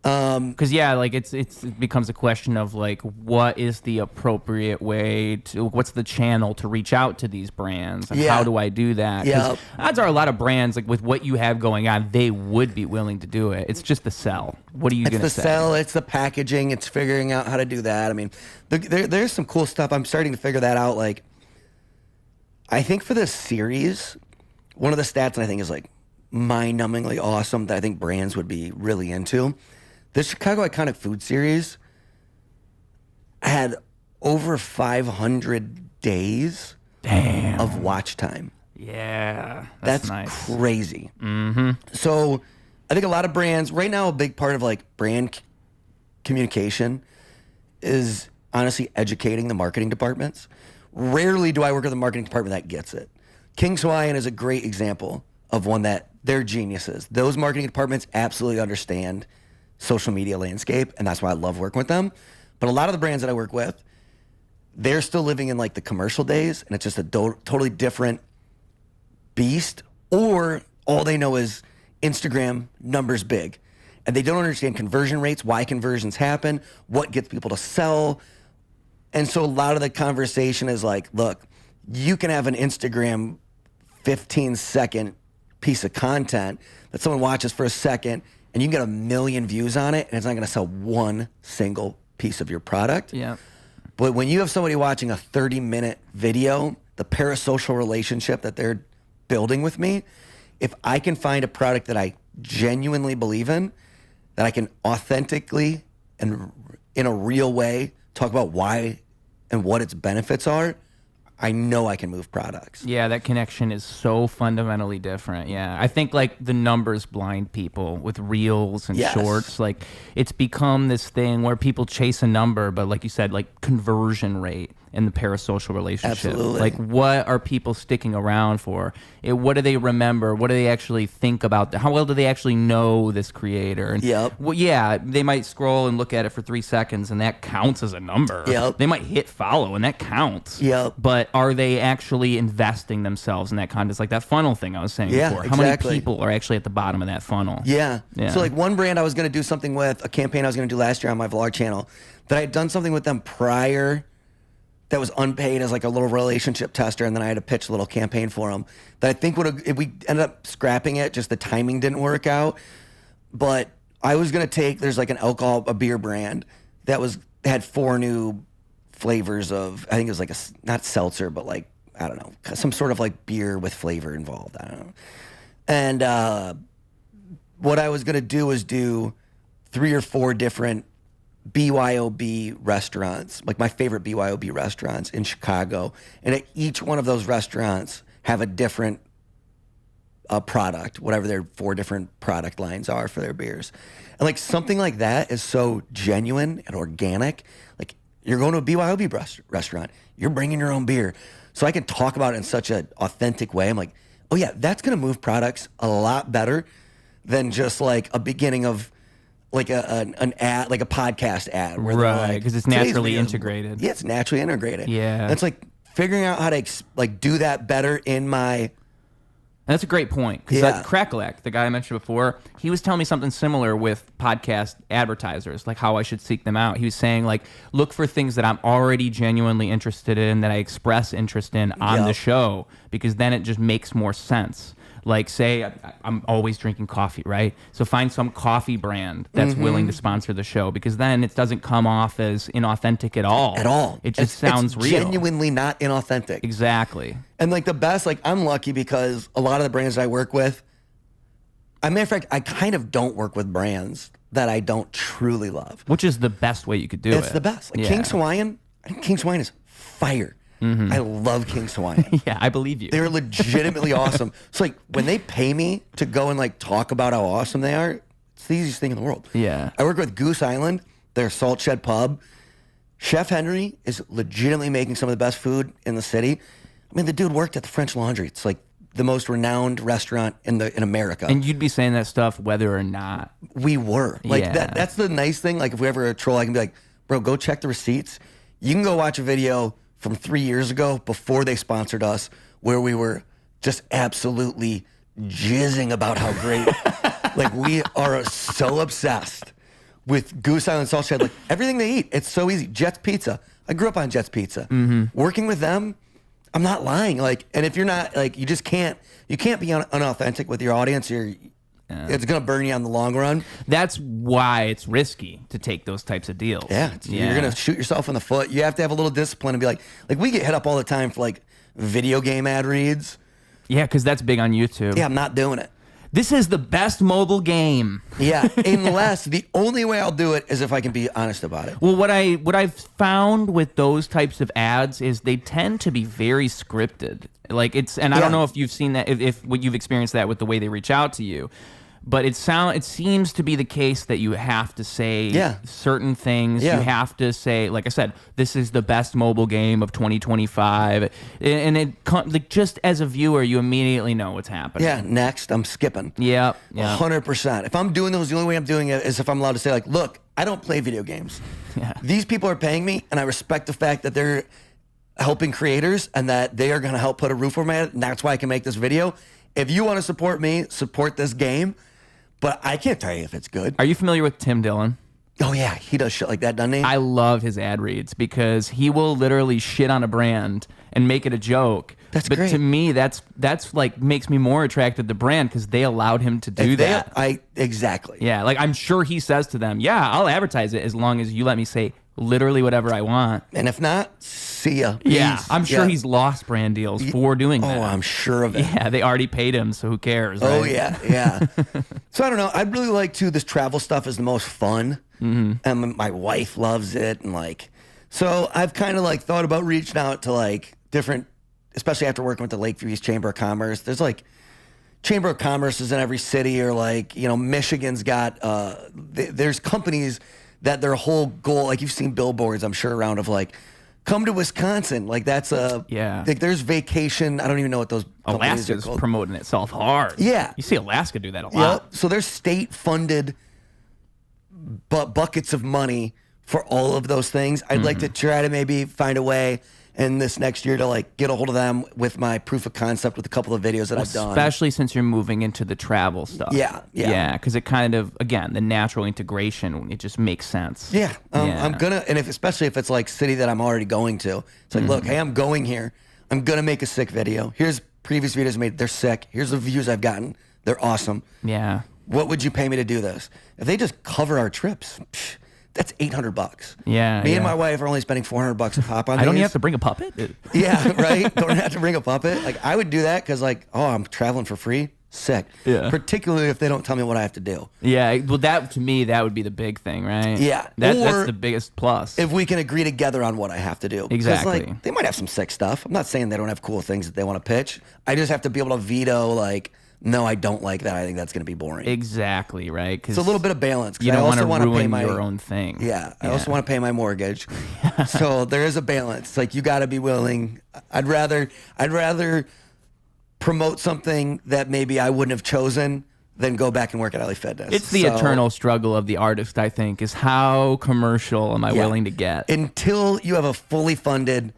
Because like it becomes a question of like, what is the appropriate way what's the channel to reach out to these brands, and how do I do that? Because odds are a lot of brands, like with what you have going on, they would be willing to do it. It's just the sell. What are you going to say? It's the sell. It's the packaging. It's figuring out how to do that. I mean, there's some cool stuff. I'm starting to figure that out. Like, I think for this series, one of the stats that I think is like mind-numbingly awesome that I think brands would be really into. The Chicago Iconic Food Series had over 500 days of watch time. Yeah, that's nice. Crazy. Mm-hmm. So I think a lot of brands, right now, a big part of like brand communication is honestly educating the marketing departments. Rarely do I work with a marketing department that gets it. King's Hawaiian is a great example of one that they're geniuses. Those marketing departments absolutely understand social media landscape, and that's why I love working with them. But a lot of the brands that I work with, they're still living in like the commercial days, and it's just a totally different beast, or all they know is Instagram numbers big, and they don't understand conversion rates, why conversions happen, what gets people to sell. And so a lot of the conversation is like, look, you can have an Instagram 15-second piece of content that someone watches for a second, and you can get 1 million views on it, and it's not going to sell one single piece of your product. Yeah. But when you have somebody watching a 30-minute video, the parasocial relationship that they're building with me, if I can find a product that I genuinely believe in, that I can authentically and in a real way talk about why and what its benefits are, I know I can move products. Yeah, that connection is so fundamentally different. Yeah, I think like the numbers blind people with reels and shorts. Like it's become this thing where people chase a number, but like you said, like conversion rate and the parasocial relationship. Absolutely. Like what are people sticking around for? What do they remember? What do they actually think about? How well do they actually know this creator? And well, yeah, they might scroll and look at it for 3 seconds, and that counts as a number. They might hit follow, and that counts. But are they actually investing themselves in that content? It's like that funnel thing I was saying before. How many people are actually at the bottom of that funnel? So like one brand I was going to do something with, a campaign I was going to do last year on my vlog channel, that I had done something with them prior that was unpaid as like a little relationship tester, and then I had to pitch a little campaign for them that I think would have, if we ended up scrapping it, just the timing didn't work out. But I was going to take, there's like a beer brand that had 4 new flavors of, I think it was like not seltzer, but like, I don't know, some sort of like beer with flavor involved. I don't know. And what I was going to do was do 3 or 4 different BYOB restaurants, like my favorite BYOB restaurants in Chicago. And at each one of those restaurants have a different product, whatever their 4 different product lines are for their beers. And like something like that is so genuine and organic. Like you're going to a BYOB restaurant, you're bringing your own beer. So I can talk about it in such an authentic way. I'm like, oh yeah, that's going to move products a lot better than just like a beginning of like an ad, like a podcast ad. Right, because it's naturally integrated. Yeah, it's naturally integrated. Yeah. And it's like figuring out how to like do that better in my... That's a great point, because Crackalack, the guy I mentioned before, he was telling me something similar with podcast advertisers, like how I should seek them out. He was saying, like, look for things that I'm already genuinely interested in, that I express interest in on the show, because then it just makes more sense. Like, say, I'm always drinking coffee, right? So find some coffee brand that's willing to sponsor the show, because then it doesn't come off as inauthentic at all. At all. It just sounds real. Genuinely not inauthentic. Exactly. And like the best, like I'm lucky because a lot of the brands that I work with, As a matter of fact, I kind of don't work with brands that I don't truly love. Which is the best way you could do it. It's the best. Like King's Hawaiian, I think King's Hawaiian is fire. I love King's Hawaiian. Yeah, I believe you. They're legitimately awesome. So like when they pay me to go and like talk about how awesome they are, it's the easiest thing in the world. Yeah. I work with Goose Island, their Salt Shed Pub. Chef Henry is legitimately making some of the best food in the city. I mean, the dude worked at the French Laundry. It's like the most renowned restaurant in America. And you'd be saying that stuff whether or not. We were. Like that's the nice thing. Like if we ever troll, I can be like, bro, go check the receipts. You can go watch a video from 3 years ago before they sponsored us where we were just absolutely jizzing about how great. Like we are so obsessed with Goose Island Salt Shed. Like everything they eat, it's so easy. Jet's Pizza. I grew up on Jet's Pizza. Working with them, I'm not lying. Like, and if you're not, like, you just can't, you can't be unauthentic with your audience. It's going to burn you on the long run. That's why it's risky to take those types of deals. Yeah. You're going to shoot yourself in the foot. You have to have a little discipline and be like we get hit up all the time for like video game ad reads. Yeah, because that's big on YouTube. Yeah, I'm not doing it. This is the best mobile game. Yeah, unless the only way I'll do it is if I can be honest about it. Well, what I've found with those types of ads is they tend to be very scripted. Like I don't know if you've seen that, if you've experienced that with the way they reach out to you. But it seems to be the case that you have to say certain things. You have to say, like I said, this is the best mobile game of 2025, and like just as a viewer, you immediately know what's happening. Yeah, next I'm skipping. Yeah, 100%. If I'm doing those, the only way I'm doing it is if I'm allowed to say, like, look, I don't play video games. Yeah. These people are paying me, and I respect the fact that they're helping creators and that they are going to help put a roof over my head, and that's why I can make this video. If you want to support me, support this game. But I can't tell you if it's good. Are you familiar with Tim Dillon? Oh, yeah. He does shit like that, doesn't he? I love his ad reads because he will literally shit on a brand and make it a joke. That's great. But to me, that's like makes me more attracted to the brand because they allowed him to do that. Exactly. Yeah, like I'm sure he says to them, yeah, I'll advertise it as long as you let me say literally whatever I want. And if not, see ya. Yeah, I'm sure he's lost brand deals for doing that. Oh, I'm sure of it. Yeah, they already paid him, so who cares? Right? Oh, yeah. So I don't know. I'd really like to. This travel stuff is the most fun. And my wife loves it. And like, so I've kind of like thought about reaching out to like different, especially after working with the Lakeview East Chamber of Commerce. There's like Chamber of Commerce is in every city, or like, Michigan's got, there's companies that their whole goal, like you've seen billboards, I'm sure, around of like, come to Wisconsin. Like that's like there's vacation. I don't even know what those companies Alaska's are called. Promoting itself hard. Yeah. You see Alaska do that a lot. Yep. So there's state funded buckets of money for all of those things. I'd like to try to maybe find a way in this next year to like get a hold of them with my proof of concept with a couple of videos that I've done. Especially since you're moving into the travel stuff. Yeah. Because it kind of, again, the natural integration, it just makes sense. Yeah. I'm gonna, and especially if it's like city that I'm already going to, it's like, look, hey, I'm going here. I'm gonna make a sick video. Here's previous videos I made. They're sick. Here's the views I've gotten. They're awesome. Yeah. What would you pay me to do this? If they just cover our trips, that's $800. Yeah. Me and my wife are only spending $400 a pop on. I don't even have to bring a puppet. Yeah, right. Don't have to bring a puppet. Like I would do that because like, oh, I'm traveling for free. Sick. Yeah. Particularly if they don't tell me what I have to do. Yeah. Well, that to me, that would be the big thing, right? Yeah. That's the biggest plus. If we can agree together on what I have to do. Exactly. Like, they might have some sick stuff. I'm not saying they don't have cool things that they want to pitch. I just have to be able to veto like, no, I don't like that. I think that's going to be boring. Exactly, right? It's a little bit of balance. You don't want to ruin pay your own thing. Yeah, I also want to pay my mortgage. So there is a balance. Like you got to be willing. I'd rather promote something that maybe I wouldn't have chosen than go back and work at LA Fitness. It's the eternal struggle of the artist, I think, is how commercial am I willing to get? Until you have a fully funded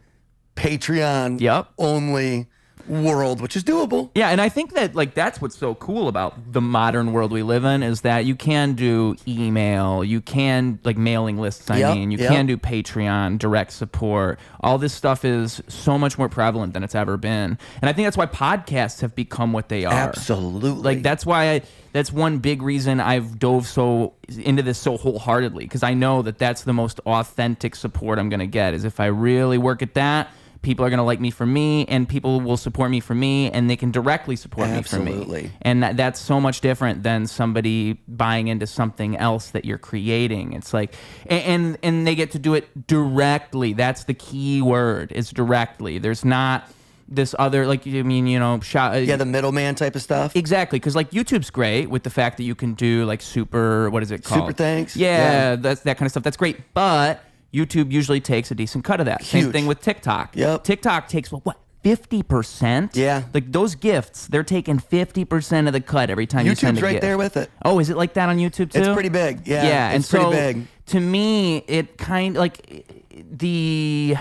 Patreon only world, which is doable. Yeah, and I think that like that's what's so cool about the modern world we live in is that you can do email, you can like mailing lists, you can do Patreon, direct support. All this stuff is so much more prevalent than it's ever been. And I think that's why podcasts have become what they are. Absolutely. Like that's why that's one big reason I've dove so into this so wholeheartedly, because I know that that's the most authentic support I'm going to get is if I really work at that. people are going to like me for me, and people will support me for me, and they can directly support me for me. And that's so much different than somebody buying into something else that you're creating. It's like, and they get to do it directly. That's the key word, is directly. There's not this other, like, I mean, you know, the middleman type of stuff. Exactly, because like YouTube's great with the fact that you can do like super, what is it called? Super thanks. Yeah, that's that kind of stuff. That's great, but YouTube usually takes a decent cut of that. Huge. Same thing with TikTok. Yep. TikTok takes what 50%? Yeah. Like those gifts, they're taking 50% of the cut every time you send a gift. YouTube's right there with it. Oh, is it like that on YouTube too? It's pretty big. Yeah. Yeah, it's pretty big. To me, it kind of like the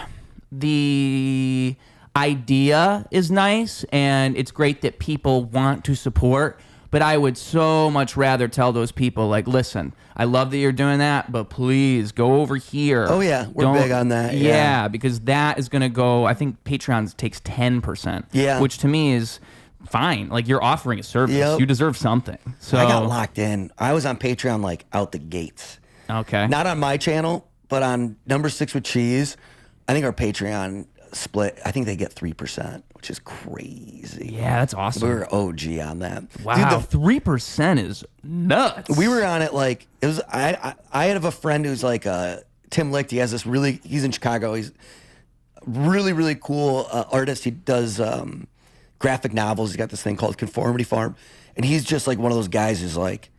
idea is nice, and it's great that people want to support, but I would so much rather tell those people, like, listen, I love that you're doing that, but please go over here. Oh yeah, we're big on that. Yeah, because that is going to go, I think Patreon takes 10%. Yeah. Which to me is fine. Like, you're offering a service. Yep. You deserve something. So I got locked in. I was on Patreon like out the gates. Okay. Not on my channel, but on Number 6 with Cheese. I think our Patreon split, I think they get 3%, which is crazy. Yeah, that's awesome. We were OG on that. Wow, dude, 3% is nuts. We were on it like, it was. I have a friend who's like Tim Licht. He has this he's in Chicago. He's really, really cool artist. He does graphic novels. He's got this thing called Conformity Farm. And he's just like one of those guys who's like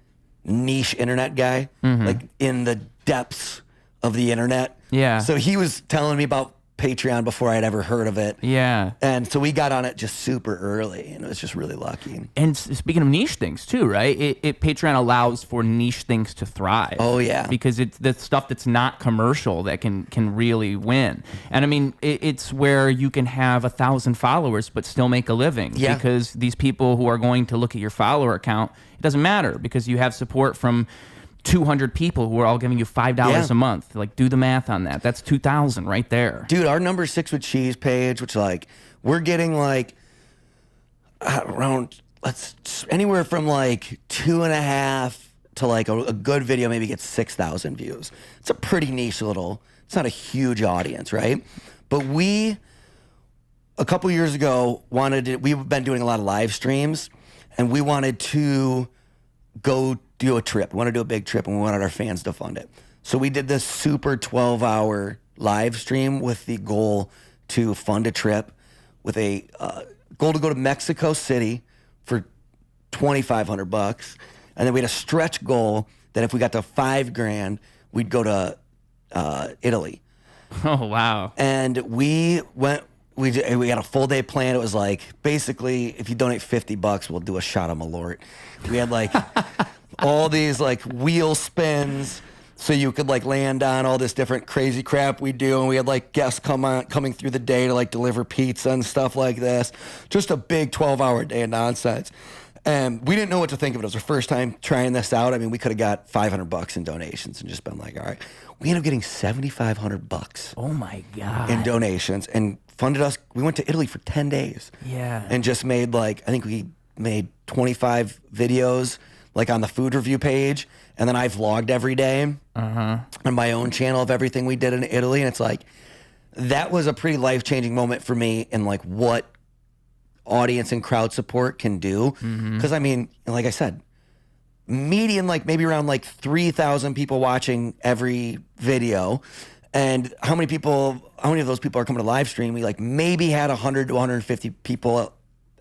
niche internet guy, like in the depths of the internet. Yeah. So he was telling me about Patreon before I'd ever heard of it. Yeah. And so we got on it just super early, and it was just really lucky. And speaking of niche things too, right? Patreon allows for niche things to thrive. Oh yeah. Because it's the stuff that's not commercial that can really win. And I mean, it's where you can have 1,000 followers but still make a living. Yeah. Because these people who are going to look at your follower account, it doesn't matter because you have support from 200 people who are all giving you $5 a month. Like, do the math on that. That's 2,000 right there. Dude, our Number 6 with Cheese page, which like we're getting like around anywhere from like 2.5 to like a good video maybe gets 6,000 views. It's a pretty niche little. It's not a huge audience, right? But we a couple years ago we've been doing a lot of live streams, and we wanted to go do a trip. We want to do a big trip, and we wanted our fans to fund it. So we did this super 12-hour live stream with the goal to fund a trip, with a goal to go to Mexico City for $2,500, and then we had a stretch goal that if we got to $5,000, we'd go to Italy. Oh wow! And we went. We had a full day plan. It was like, basically, if you donate $50, we'll do a shot of Malort. We had like all these like wheel spins, so you could like land on all this different crazy crap we do. And we had like guests coming through the day to like deliver pizza and stuff like this. Just a big 12-hour day of nonsense. And we didn't know what to think of it. It was our first time trying this out. I mean, we could have got $500 in donations and just been like, all right. We ended up getting $7,500. Oh my God. In donations, and funded us. We went to Italy for 10 days. Yeah. And just made like, I think we made 25 videos like on the food review page. And then I vlogged every day on my own channel of everything we did in Italy. And it's like, that was a pretty life-changing moment for me in like what audience and crowd support can do. Because I mean, like I said, median like maybe around like 3,000 people watching every video. And how many of those people are coming to live stream? We like maybe had 100 to 150 people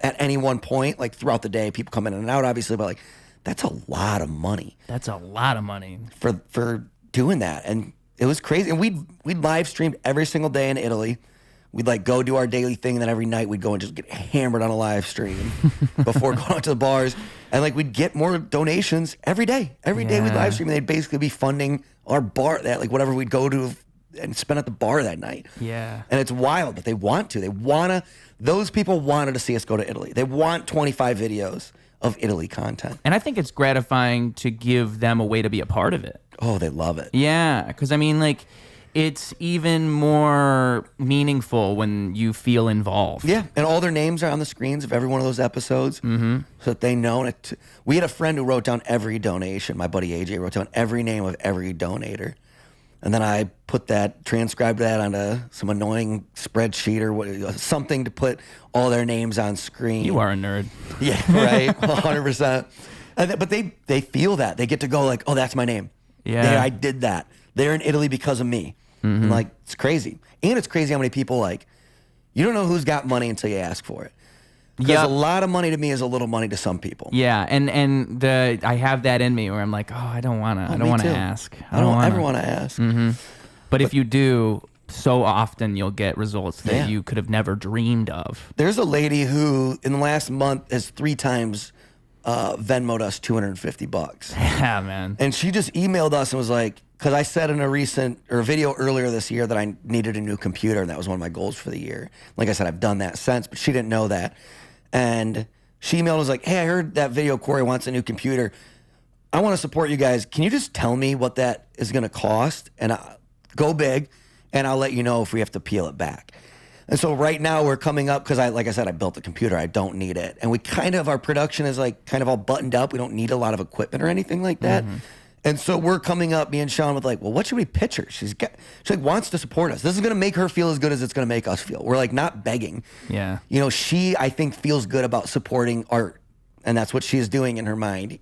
at any one point, like throughout the day. People come in and out, obviously, but like that's a lot of money. That's a lot of money for doing that. And it was crazy. And we'd live streamed every single day in Italy. We'd like go do our daily thing, and then every night we'd go and just get hammered on a live stream before going out to the bars. And like we'd get more donations every day. Every day we'd live stream, and they'd basically be funding our bar, that like whatever we'd go to and spend at the bar that night. Yeah. And it's wild, but they want to. Those people wanted to see us go to Italy. They want 25 videos of Italy content. And I think it's gratifying to give them a way to be a part of it. Oh, they love it. Yeah, because I mean, like, it's even more meaningful when you feel involved. Yeah, and all their names are on the screens of every one of those episodes, so that they know it. We had a friend who wrote down every donation. My buddy AJ wrote down every name of every donator. And then I transcribed that onto some annoying spreadsheet or something to put all their names on screen. You are a nerd. Yeah, right. 100%. But they feel that. They get to go like, oh, that's my name. Yeah. I did that. They're in Italy because of me. And like, it's crazy. And it's crazy how many people, like, you don't know who's got money until you ask for it. Because a lot of money to me is a little money to some people. Yeah, and I have that in me where I'm like, oh, I don't want to ask. I don't ever want to ask. But if you do, so often you'll get results that you could have never dreamed of. There's a lady who, in the last month, has 3 times Venmo'd us $250. Yeah, man. And she just emailed us and was like, because I said in a video earlier this year that I needed a new computer, and that was one of my goals for the year. Like I said, I've done that since, but she didn't know that. And she emailed and was like, hey, I heard that video Corey wants a new computer. I want to support you guys. Can you just tell me what that is going to cost? And go big, and I'll let you know if we have to peel it back. And so right now we're coming up, because like I said, I built the computer. I don't need it. And our production is like kind of all buttoned up. We don't need a lot of equipment or anything like that. And so we're coming up, me and Sean, with like, well, what should we pitch her? She like wants to support us. This is going to make her feel as good as it's going to make us feel. We're like not begging. Yeah. You know, she, I think, feels good about supporting art, and that's what she is doing in her mind.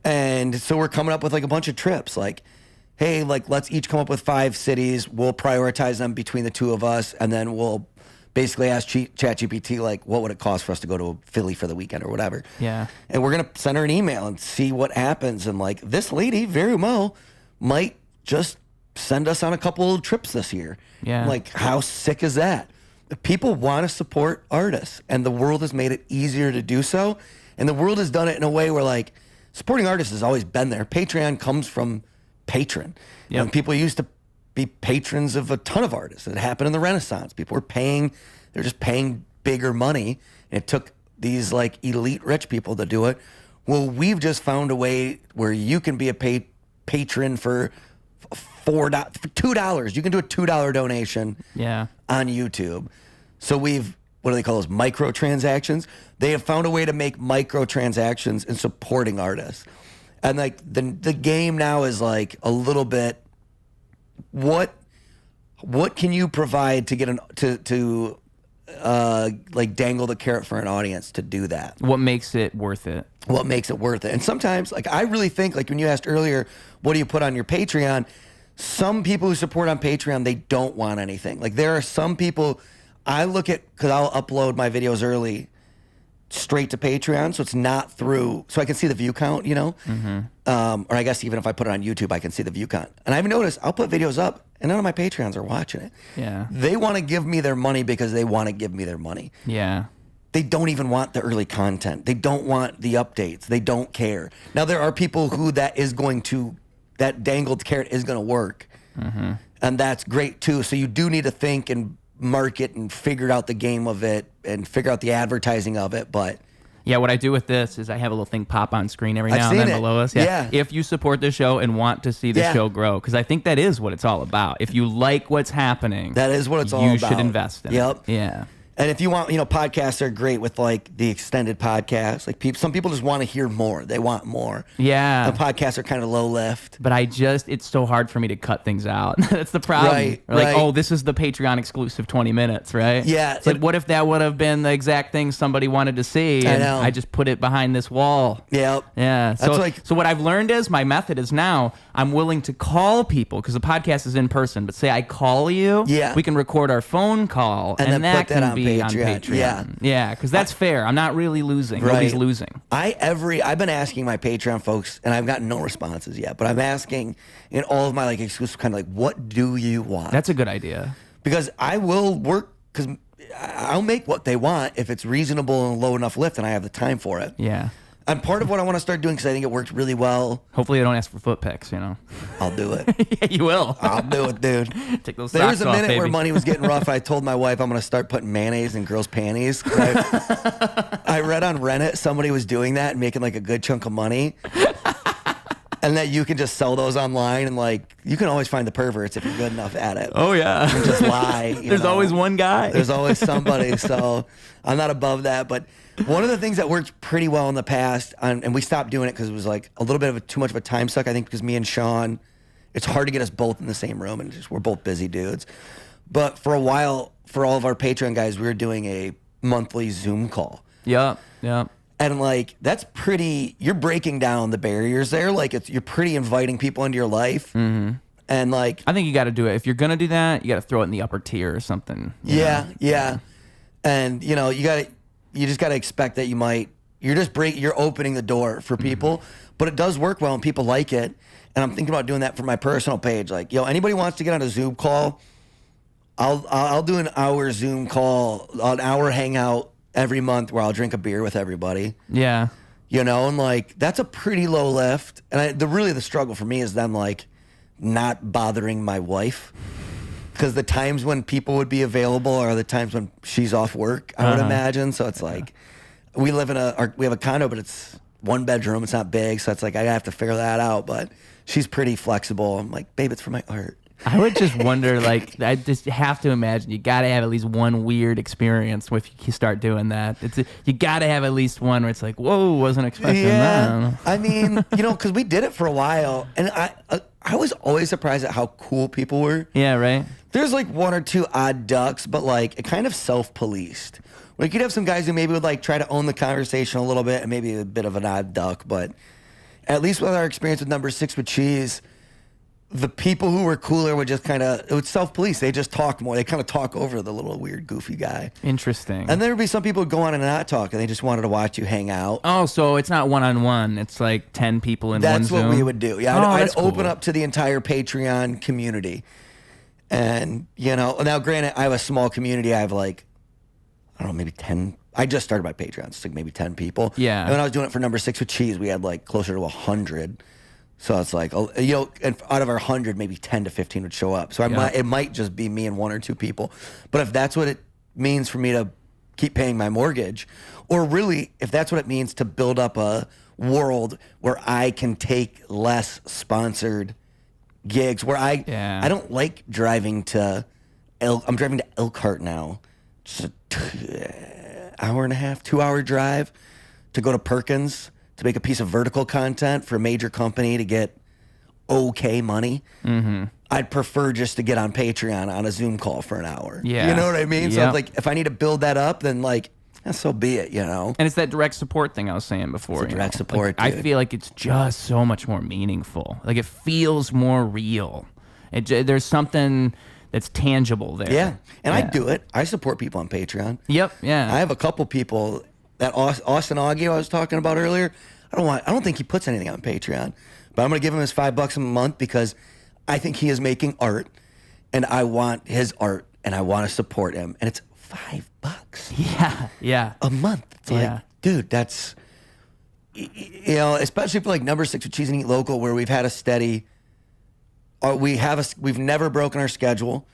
And so we're coming up with like a bunch of trips, like, hey, like let's each come up with 5 cities. We'll prioritize them between the 2 of us, and then we'll basically ask ChatGPT, like, what would it cost for us to go to Philly for the weekend or whatever? Yeah. And we're going to send her an email and see what happens. And, like, this lady very well might just send us on a couple of trips this year. Yeah. Like, how sick is that? People want to support artists, and the world has made it easier to do so. And the world has done it in a way where, like, supporting artists has always been there. Patreon comes from patron. Yep. And people used to be patrons of a ton of artists. It happened in the Renaissance. People were they're just paying bigger money. And it took these like elite rich people to do it. Well, we've just found a way where you can be a patron for $2. You can do a $2 donation on YouTube. So what do they call those? Microtransactions. They have found a way to make microtransactions in supporting artists. And like the game now is like a little bit, what can you provide to get like dangle the carrot for an audience to do that? What makes it worth it? What makes it worth it? And sometimes, like, I really think, like, when you asked earlier, what do you put on your Patreon? Some people who support on Patreon, they don't want anything. Like, there are some people I look at, because I'll upload my videos early straight to Patreon, so it's not through, so I can see the view count, you know? Or I guess even if I put it on YouTube, I can see the view count. And I've noticed I'll put videos up, and none of my Patreons are watching it. Yeah. They want to give me their money because they want to give me their money. Yeah. They don't even want the early content. They don't want the updates. They don't care. Now, there are people who that dangled carrot is going to work. And that's great, too. So you do need to think and market and figure out the game of it and figure out the advertising of it. But yeah, what I do with this is I have a little thing pop on screen every now and then below us. Yeah. If you support the show and want to see the show grow, because I think that is what it's all about. If you like what's happening, that is what it's all about. You should invest in it. Yeah. And if you want, podcasts are great with like the extended podcasts. Like some people just want to hear more. They want more. Yeah. And podcasts are kind of low lift. But it's so hard for me to cut things out. That's the problem. Right. Like, oh, this is the Patreon exclusive 20 minutes, right? Yeah. It's like, what if that would have been the exact thing somebody wanted to see? And I just put it behind this wall. Yep. Yeah. So what I've learned is my method is now I'm willing to call people, because the podcast is in person, but say I call you, we can record our phone call, and that can be on Patreon. Yeah, because that's fair. I'm not really losing. Right. Nobody's losing. I've been asking my Patreon folks, and I've gotten no responses yet, but I'm asking in all of my like exclusive kind of like, what do you want? That's a good idea. Because I will work, because I'll make what they want if it's reasonable and low enough lift, and I have the time for it. Yeah. And part of what I want to start doing, because I think it worked really well. Hopefully they don't ask for foot pics, I'll do it. Yeah, you will. I'll do it, dude. Take those socks off, There was a minute baby. where money was getting rough. I told my wife I'm going to start putting mayonnaise in girls' panties. I read on Reddit somebody was doing that and making like a good chunk of money. And that you can just sell those online, and like you can always find the perverts if you're good enough at it. Oh yeah. You can just lie. There's always one guy. There's always somebody. So I'm not above that. But one of the things that worked pretty well in the past, and we stopped doing it because it was like a little bit of too much of a time suck, I think, because me and Sean, it's hard to get us both in the same room, and we're both busy dudes. But for a while, for all of our Patreon guys, we were doing a monthly Zoom call. Yeah. And like, that's pretty, you're breaking down the barriers there. Like, you're pretty inviting people into your life. Mm-hmm. And like, I think you got to do it. If you're going to do that, you got to throw it in the upper tier or something. Yeah. And you just got to expect that you're opening the door for people, but it does work well and people like it. And I'm thinking about doing that for my personal page. Like, anybody wants to get on a Zoom call, I'll do an hour Zoom call, an hour hangout every month where I'll drink a beer with everybody. Yeah. And like, that's a pretty low lift. And the struggle for me is then like not bothering my wife, because the times when people would be available are the times when she's off work, I would imagine. So it's like, we have a condo, but it's 1 bedroom. It's not big. So it's like, I have to figure that out, but she's pretty flexible. I'm like, babe, it's for my art. I would just wonder, like, I just have to imagine you got to have at least one weird experience if you start doing that. You got to have at least one where it's like, whoa, wasn't expecting that. I mean, because we did it for a while, and I was always surprised at how cool people were. Yeah, right. There's like 1 or 2 odd ducks, but like, it kind of self-policed. Like, you'd have some guys who maybe would like try to own the conversation a little bit, and maybe a bit of an odd duck, but at least with our experience with Number 6 with Cheese, the people who were cooler would just it would self-police. They just talk more. They kind of talk over the little weird, goofy guy. Interesting. And there would be some people who go on and not talk, and they just wanted to watch you hang out. Oh, so it's not one-on-one. It's like 10 people in one Zoom? That's what we would do. Yeah, I'd cool. open up to the entire Patreon community. And, now granted, I have a small community. I have like, I don't know, maybe 10. I just started my Patreon, so like maybe 10 people. Yeah. And when I was doing it for Number 6 with Cheese, we had like closer to 100. So it's like, and out of our 100, maybe 10 to 15 would show up. So it might just be me and 1 or 2 people. But if that's what it means for me to keep paying my mortgage, or really if that's what it means to build up a world where I can take less sponsored gigs, where I don't like driving to I'm driving to Elkhart now. It's an hour and a half, 2-hour drive to go to Perkins to make a piece of vertical content for a major company to get okay money. Mm-hmm. I'd prefer just to get on Patreon on a Zoom call for an hour. Yeah. You know what I mean? Yep. So like, if I need to build that up, then like, so be it, And it's that direct support thing I was saying before. It's direct support, like, I feel like it's just so much more meaningful. Like, it feels more real. There's something that's tangible there. Yeah. And I do it. I support people on Patreon. Yep. Yeah. I have a couple people. That Austin Augie I was talking about earlier, I don't think he puts anything on Patreon, but I'm going to give him his $5 a month because I think he is making art, and I want his art, and I want to support him, and it's $5. Yeah. A month. It's like, dude, that's, especially for like Number 6 with Cheese and Eat Local, where we've had a steady, we've never broken our schedule.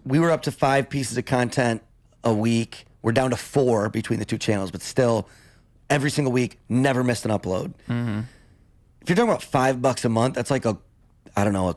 We were up to 5 pieces of content a week. We're down to 4 between the 2 channels, but still, every single week, never missed an upload. Mm-hmm. If you're talking about $5 a month, that's like a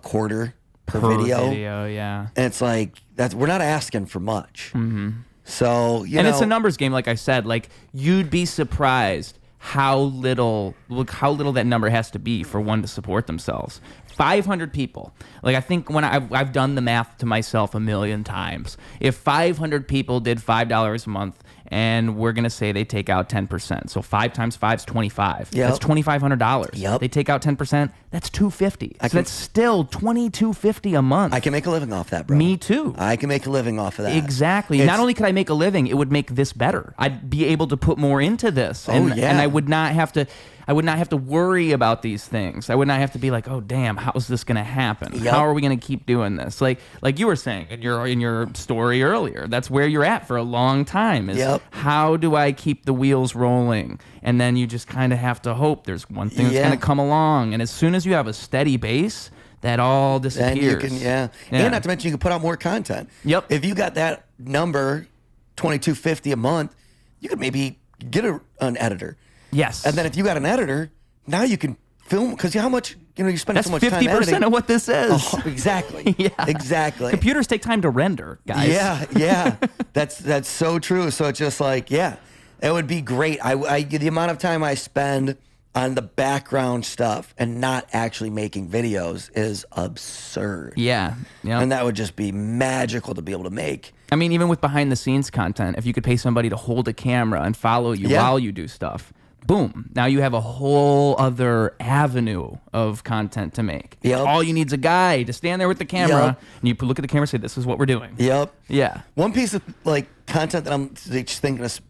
quarter per video. Yeah. And it's like, we're not asking for much. Mm-hmm. So, it's a numbers game, like I said. Like, you'd be surprised how little that number has to be for one to support themselves. 500 people. Like, I think when I've done the math to myself a million times. If 500 people did $5 a month, and we're going to say they take out 10%. So 5 times 5 is 25. Yep. That's $2,500. Yep. They take out 10%, that's $250. So that's still $2,250 a month. I can make a living off that, bro. Me too. I can make a living off of that. Exactly. Not only could I make a living, it would make this better. I'd be able to put more into this. And I would not have to worry about these things. I would not have to be like, oh damn, how is this going to happen? Yep. How are we going to keep doing this? Like you were saying in your story earlier, that's where you're at for a long time. Is how do I keep the wheels rolling? And then you just kind of have to hope there's one thing that's going to come along. And as soon as you have a steady base, that all disappears. Then you can, and not to mention you can put out more content. Yep. If you got that number, $2,250 a month, you could maybe get an editor. Yes. And then if you got an editor, now you can film, because how much, you spend so much time editing. That's 50% of what this is. Oh, exactly. Exactly. Computers take time to render, guys. Yeah. That's so true. So it's just like, it would be great. The amount of time I spend on the background stuff and not actually making videos is absurd. Yeah. And that would just be magical to be able to make. I mean, even with behind the scenes content, if you could pay somebody to hold a camera and follow you while you do stuff, boom. Now you have a whole other avenue of content to make. All you need is a guy to stand there with the camera and you look at the camera and say, this is what we're doing. Yeah. One piece of like content that I'm just thinking of,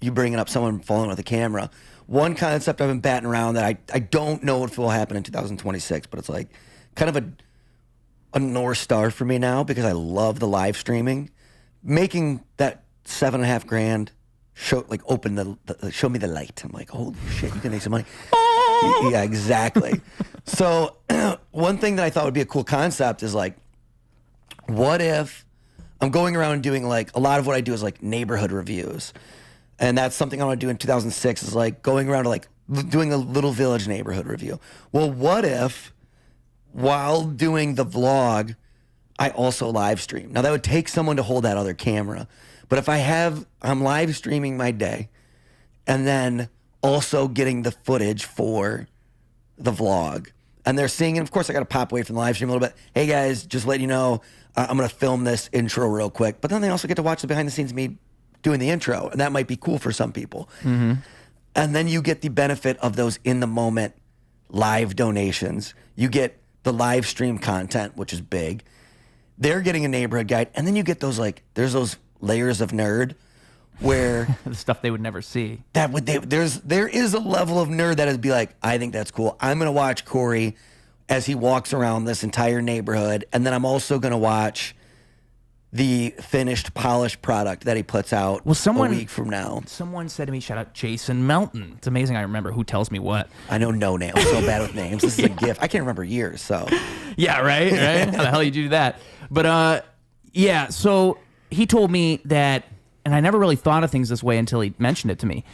you bringing up someone following with the camera. One concept I've been batting around that I don't know if will happen in 2026, but it's like kind of a North Star for me now because I love the live streaming. Making that $7.5 grand show me the light. I'm like, holy shit, you can make some money. Yeah, exactly. So one thing that I thought would be a cool concept is like, what if I'm going around and doing like a lot of what I do is like neighborhood reviews. And that's something I want to do in 2006 is like going around to like doing a little village neighborhood review. Well, what if while doing the vlog, I also live stream? Now that would take someone to hold that other camera. But if I'm live streaming my day and then also getting the footage for the vlog and they're seeing it. Of course, I got to pop away from the live stream a little bit. Hey guys, just let you know, I'm going to film this intro real quick. But then they also get to watch the behind the scenes me doing the intro. And that might be cool for some people. And then you get the benefit of those in the moment live donations. You get the live stream content, which is big. They're getting a neighborhood guide. And then you get those there's those layers of nerd where the stuff they would never see. There is a level of nerd that would be like, I think that's cool. I'm going to watch Corey as he walks around this entire neighborhood. And then I'm also going to watch the finished, polished product that he puts out a week from now. Someone said to me, shout out Jason Melton. It's amazing I remember who tells me what. I know no name. I'm so bad with names. This is a gift. I can't remember years, so. Yeah, right? How the hell you do that? But, yeah, so he told me that, and I never really thought of things this way until he mentioned it to me.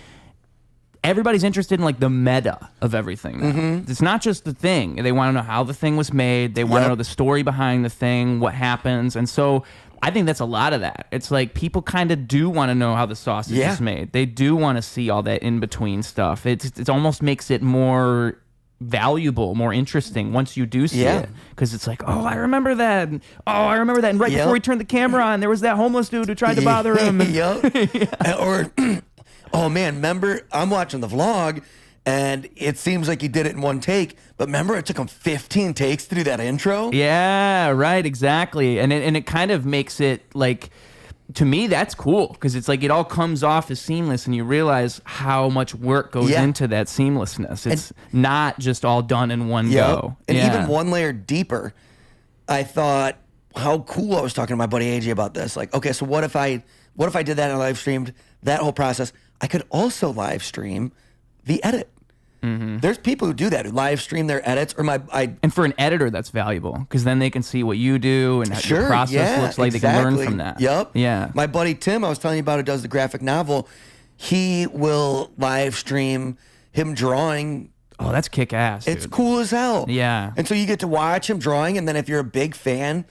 Everybody's interested in like the meta of everything now. It's not just the thing. They want to know how the thing was made. They want to know the story behind the thing, what happens. And so I think that's a lot of that. It's like people kind of do want to know how the sausage is made. They do want to see all that in between stuff. It almost makes it more valuable, more interesting once you do see it, because it's like, oh, I remember that. And, oh, I remember that. And right before he turned the camera on, there was that homeless dude who tried to bother him. Or, oh man, remember I'm watching the vlog and it seems like he did it in one take, but remember it took him 15 takes to do that intro? Yeah, right, exactly. And it kind of makes it like, to me, that's cool because it's like it all comes off as seamless and you realize how much work goes into that seamlessness. It's not just all done in one go. And even one layer deeper, I thought how cool. I was talking to my buddy AJ about this. Like, okay, so what if I did that and I live streamed that whole process? I could also live stream the edit. There's people who do that, who live stream their edits. And for an editor, that's valuable because then they can see what you do and how your process looks like. Exactly. They can learn from that. Yeah. My buddy Tim, I was telling you about, who does the graphic novel. He will live stream him drawing. Oh, that's kick ass. It's cool as hell. Yeah. And so you get to watch him drawing, and then if you're a big fan,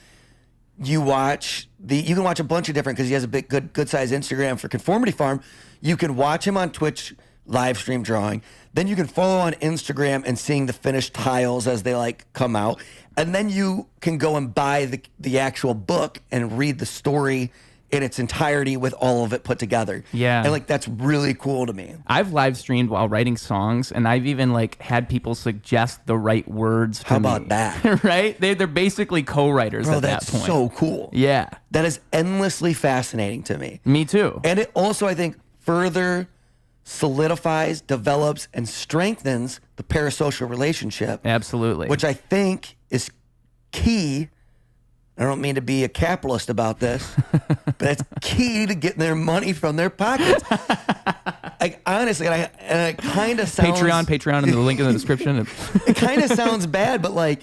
you can watch a bunch of different, because he has a big good size Instagram for Conformity Farm. You can watch him on Twitch live stream drawing. Then you can follow on Instagram and seeing the finished tiles as they like come out. And then you can go and buy the actual book and read the story in its entirety with all of it put together. Yeah. And like that's really cool to me. I've live streamed while writing songs, and I've even like had people suggest the right words to me. How about that? Right? They're basically co-writers at that point. That's so cool. Yeah. That is endlessly fascinating to me. Me too. And it also, I think, further solidifies, develops, and strengthens the parasocial relationship. Absolutely. Which I think is key. I don't mean to be a capitalist about this, but it's key to getting their money from their pockets. Like honestly, and it kind of sounds Patreon, and the link in the description. It kind of sounds bad, but like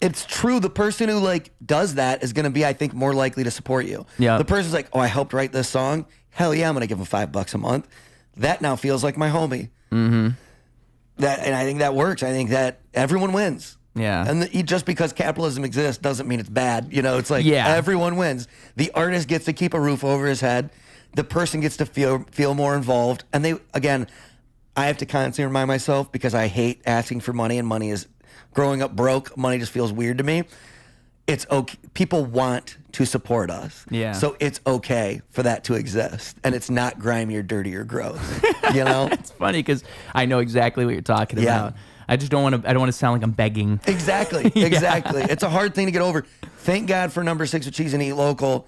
it's true. The person who like does that is going to be, I think, more likely to support you. Yeah. The person's like, oh, I helped write this song. Hell yeah, I'm going to give him $5 a month. That now feels like my homie. And I think that works. I think that everyone wins. Yeah. And just because capitalism exists doesn't mean it's bad. You know, it's like everyone wins. The artist gets to keep a roof over his head. The person gets to feel more involved. And they, again, I have to constantly remind myself, because I hate asking for money, and money is, growing up broke, money just feels weird to me. It's okay. People want to support us. Yeah. So it's okay for that to exist. And it's not grimy or dirty or gross. You know? It's funny because I know exactly what you're talking about. I just don't want to sound like I'm begging. Exactly. Exactly. It's a hard thing to get over. Thank God for Number 6 with Cheese and Eat Local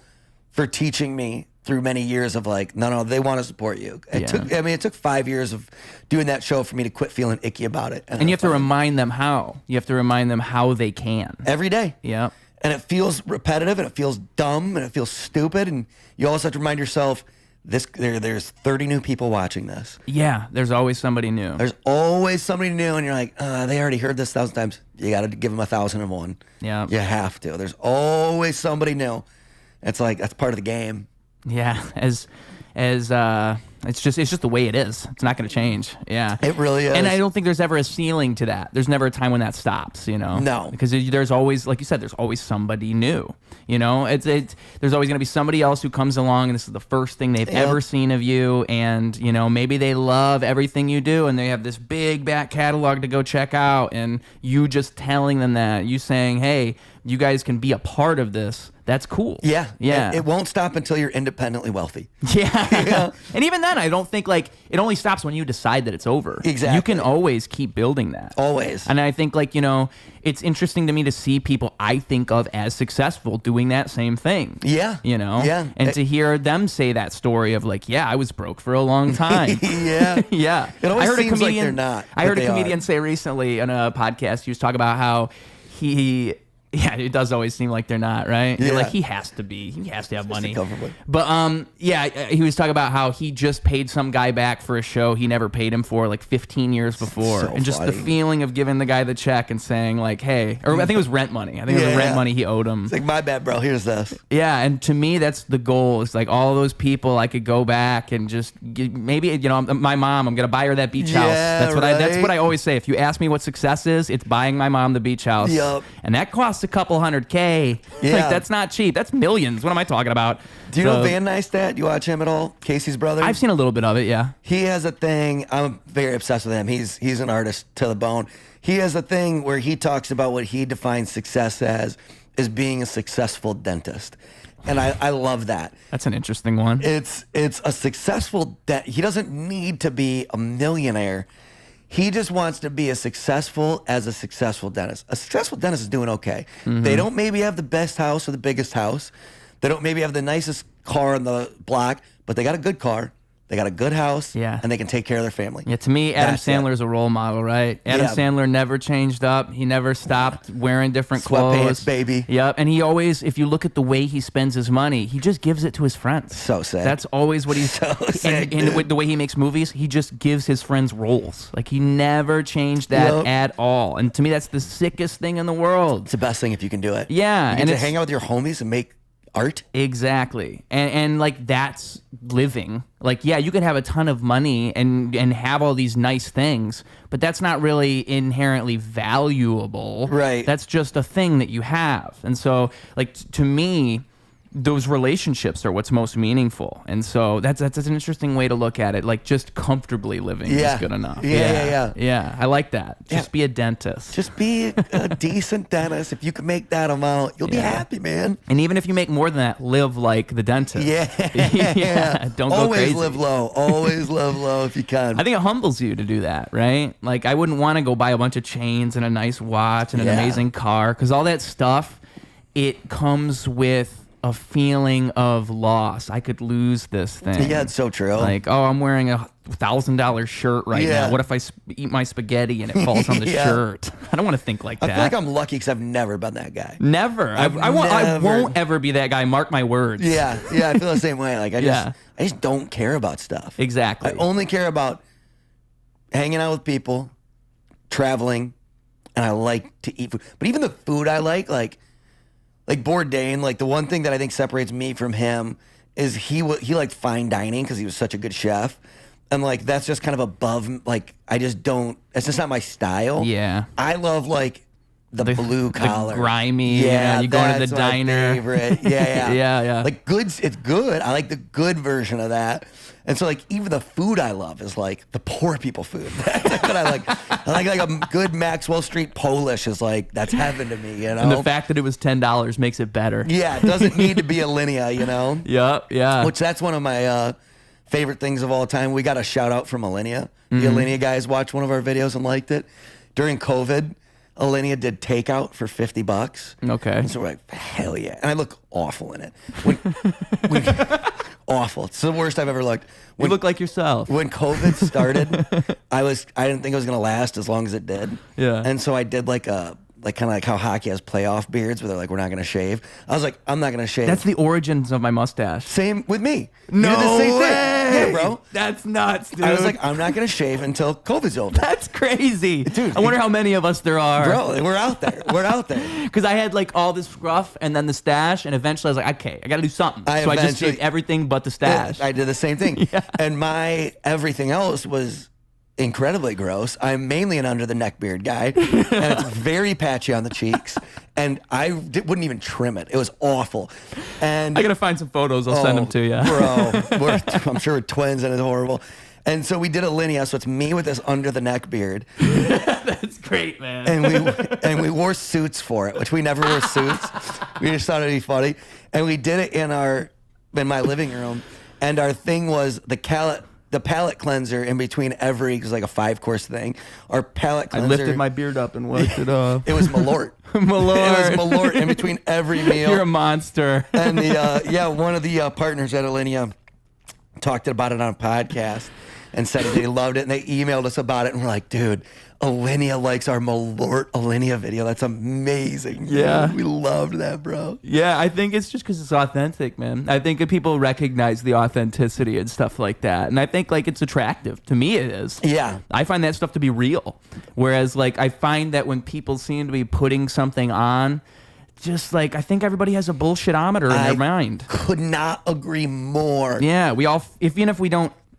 for teaching me through many years of like, no, they want to support you. It took 5 years of doing that show for me to quit feeling icky about it. And you have to remind them how. You have to remind them how they can. Every day. Yeah. And it feels repetitive, and it feels dumb, and it feels stupid, and you also have to remind yourself, there's 30 new people watching this. Yeah, there's always somebody new. There's always somebody new, and you're like, they already heard this 1,000 times. You got to give them 1,001. Yeah. You have to. There's always somebody new. It's like, that's part of the game. Yeah, it's just the way it is. It's not going to change. Yeah, it really is. And I don't think there's ever a ceiling to that. There's never a time when that stops. You know, no, because there's always, like you said, there's always somebody new. You know, there's always going to be somebody else who comes along, and this is the first thing they've ever seen of you, and you know, maybe they love everything you do, and they have this big back catalog to go check out, and you just telling them that, you saying, hey, you guys can be a part of this. That's cool. Yeah. Yeah. It won't stop until you're independently wealthy. Yeah. And even then, I don't think like it only stops when you decide that it's over. Exactly. You can always keep building that. Always. And I think like, you know, it's interesting to me to see people I think of as successful doing that same thing. Yeah. You know? Yeah. And to hear them say that story of like, yeah, I was broke for a long time. Yeah. Yeah. It always seems like they're not. I heard a comedian say recently on a podcast, he was talking about how yeah, it does always seem like they're not, right? Yeah. You're like, he has to be. He has to have money. Government. But yeah, he was talking about how he just paid some guy back for a show he never paid him for like 15 years before. So and just funny. the feeling of giving the guy the check and saying like, hey, or I think it was rent money. I think it was the rent money he owed him. It's like, my bad, bro. Here's this. Yeah, and to me, that's the goal. It's like all of those people I could go back and just maybe, you know, my mom, I'm going to buy her that beach house. That's what I always say. If you ask me what success is, it's buying my mom the beach house. Yep. And that costs a couple $100K. Yeah. Like, that's not cheap. That's millions. What am I talking about? Do you know Van Neistat? You watch him at all? Casey's brother? I've seen a little bit of it, yeah. He has a thing. I'm very obsessed with him. He's an artist to the bone. He has a thing where he talks about what he defines success as being a successful dentist. And I love that. That's an interesting one. It's a successful he doesn't need to be a millionaire. He just wants to be as successful as a successful dentist. A successful dentist is doing okay. Mm-hmm. They don't maybe have the best house or the biggest house. They don't maybe have the nicest car on the block, but they got a good car. They got a good house, and they can take care of their family. Yeah, to me, Adam Sandler is a role model, right? Adam Sandler never changed up. He never stopped wearing different clothes. Sweatpants, baby. Yep, and he always, if you look at the way he spends his money, he just gives it to his friends. So sick. That's always what he's... So sick, and the way he makes movies, he just gives his friends roles. Like, he never changed that at all. And to me, that's the sickest thing in the world. It's the best thing if you can do it. Yeah. You get to hang out with your homies and make art. Exactly. And like, that's living. Like, yeah, you could have a ton of money and have all these nice things, but that's not really inherently valuable. Right. That's just a thing that you have. And so, like, to me, those relationships are what's most meaningful. And so that's an interesting way to look at it. Like, just comfortably living is good enough. Yeah, I like that. Just be a dentist. Just be a decent dentist. If you can make that amount, you'll be happy, man. And even if you make more than that, live like the dentist. Yeah. Don't go crazy. Always live low. Always live low if you can. I think it humbles you to do that, right? Like, I wouldn't want to go buy a bunch of chains and a nice watch and an amazing car, because all that stuff, it comes with a feeling of loss. I could lose this thing. Yeah, it's so true. Like, oh, I'm wearing a $1,000 shirt right now. What if I eat my spaghetti and it falls on the shirt? I don't want to think like that. I feel like I'm lucky because I've never been that guy. Never. I won't ever be that guy. Mark my words. Yeah, I feel the same way. Like, I just don't care about stuff. Exactly. I only care about hanging out with people, traveling, and I like to eat food. But even the food I like Bourdain, like the one thing that I think separates me from him is he liked fine dining because he was such a good chef. And like, that's just kind of above, like, I just don't, it's just not my style. Yeah. I love like the blue collar, grimy. Yeah, you go to the diner. Favorite. Yeah, yeah. Like goods, it's good. I like the good version of that. And so like even the food I love is like the poor people food. That's like what I like. I like a good Maxwell Street Polish is like that's heaven to me. You know. And the fact that it was $10 makes it better. Yeah, it doesn't need to be a linea. You know. Yeah. Which that's one of my favorite things of all time. We got a shout out from Alinea. The Alinea guys watched one of our videos and liked it. During COVID, Alinea did takeout for $50. Okay. And so we're like, hell yeah. And I look awful in it. Awful. It's the worst I've ever looked. You look like yourself. When COVID started, I didn't think it was gonna last as long as it did. Yeah. And so I did like kind of like how hockey has playoff beards where they're like, we're not going to shave. I was like, I'm not going to shave. That's the origins of my mustache. Same with me. No you did the same way. thing. Yeah, bro. That's nuts, dude. I was like, I'm not going to shave until COVID's over. That's crazy. Dude, I wonder how many of us there are. Bro, we're out there. We're out there. Because I had like all this scruff and then the stash, and eventually I was like, okay, I got to do something. So I just shaved everything but the stash. Yeah, I did the same thing. Yeah. And my everything else was incredibly gross. I'm mainly an under the neck beard guy, and it's very patchy on the cheeks. And I wouldn't even trim it. It was awful. And I gotta find some photos. I'll send them to you, bro. I'm sure we're twins, and it's horrible. And so we did a linea. So it's me with this under the neck beard. That's great, man. And we wore suits for it, which we never wore suits. We just thought it'd be funny. And we did it in my living room. And our thing was the palate cleanser in between every, it was like a 5-course thing. Our palate cleanser. I lifted my beard up and wiped it off. It was Malort. Malort. It was Malort in between every meal. You're a monster. And one of the partners at Alinea talked about it on a podcast and said that they loved it, and they emailed us about it, and we're like, dude, Alinea likes our Malort Alinea video. That's amazing. Yeah. Dude. We loved that, bro. Yeah, I think it's just because it's authentic, man. I think that people recognize the authenticity and stuff like that. And I think, like, it's attractive. To me, it is. Yeah. I find that stuff to be real. Whereas, like, I find that when people seem to be putting something on, just like, I think everybody has a bullshitometer in their mind. Could not agree more. Yeah, we all, even if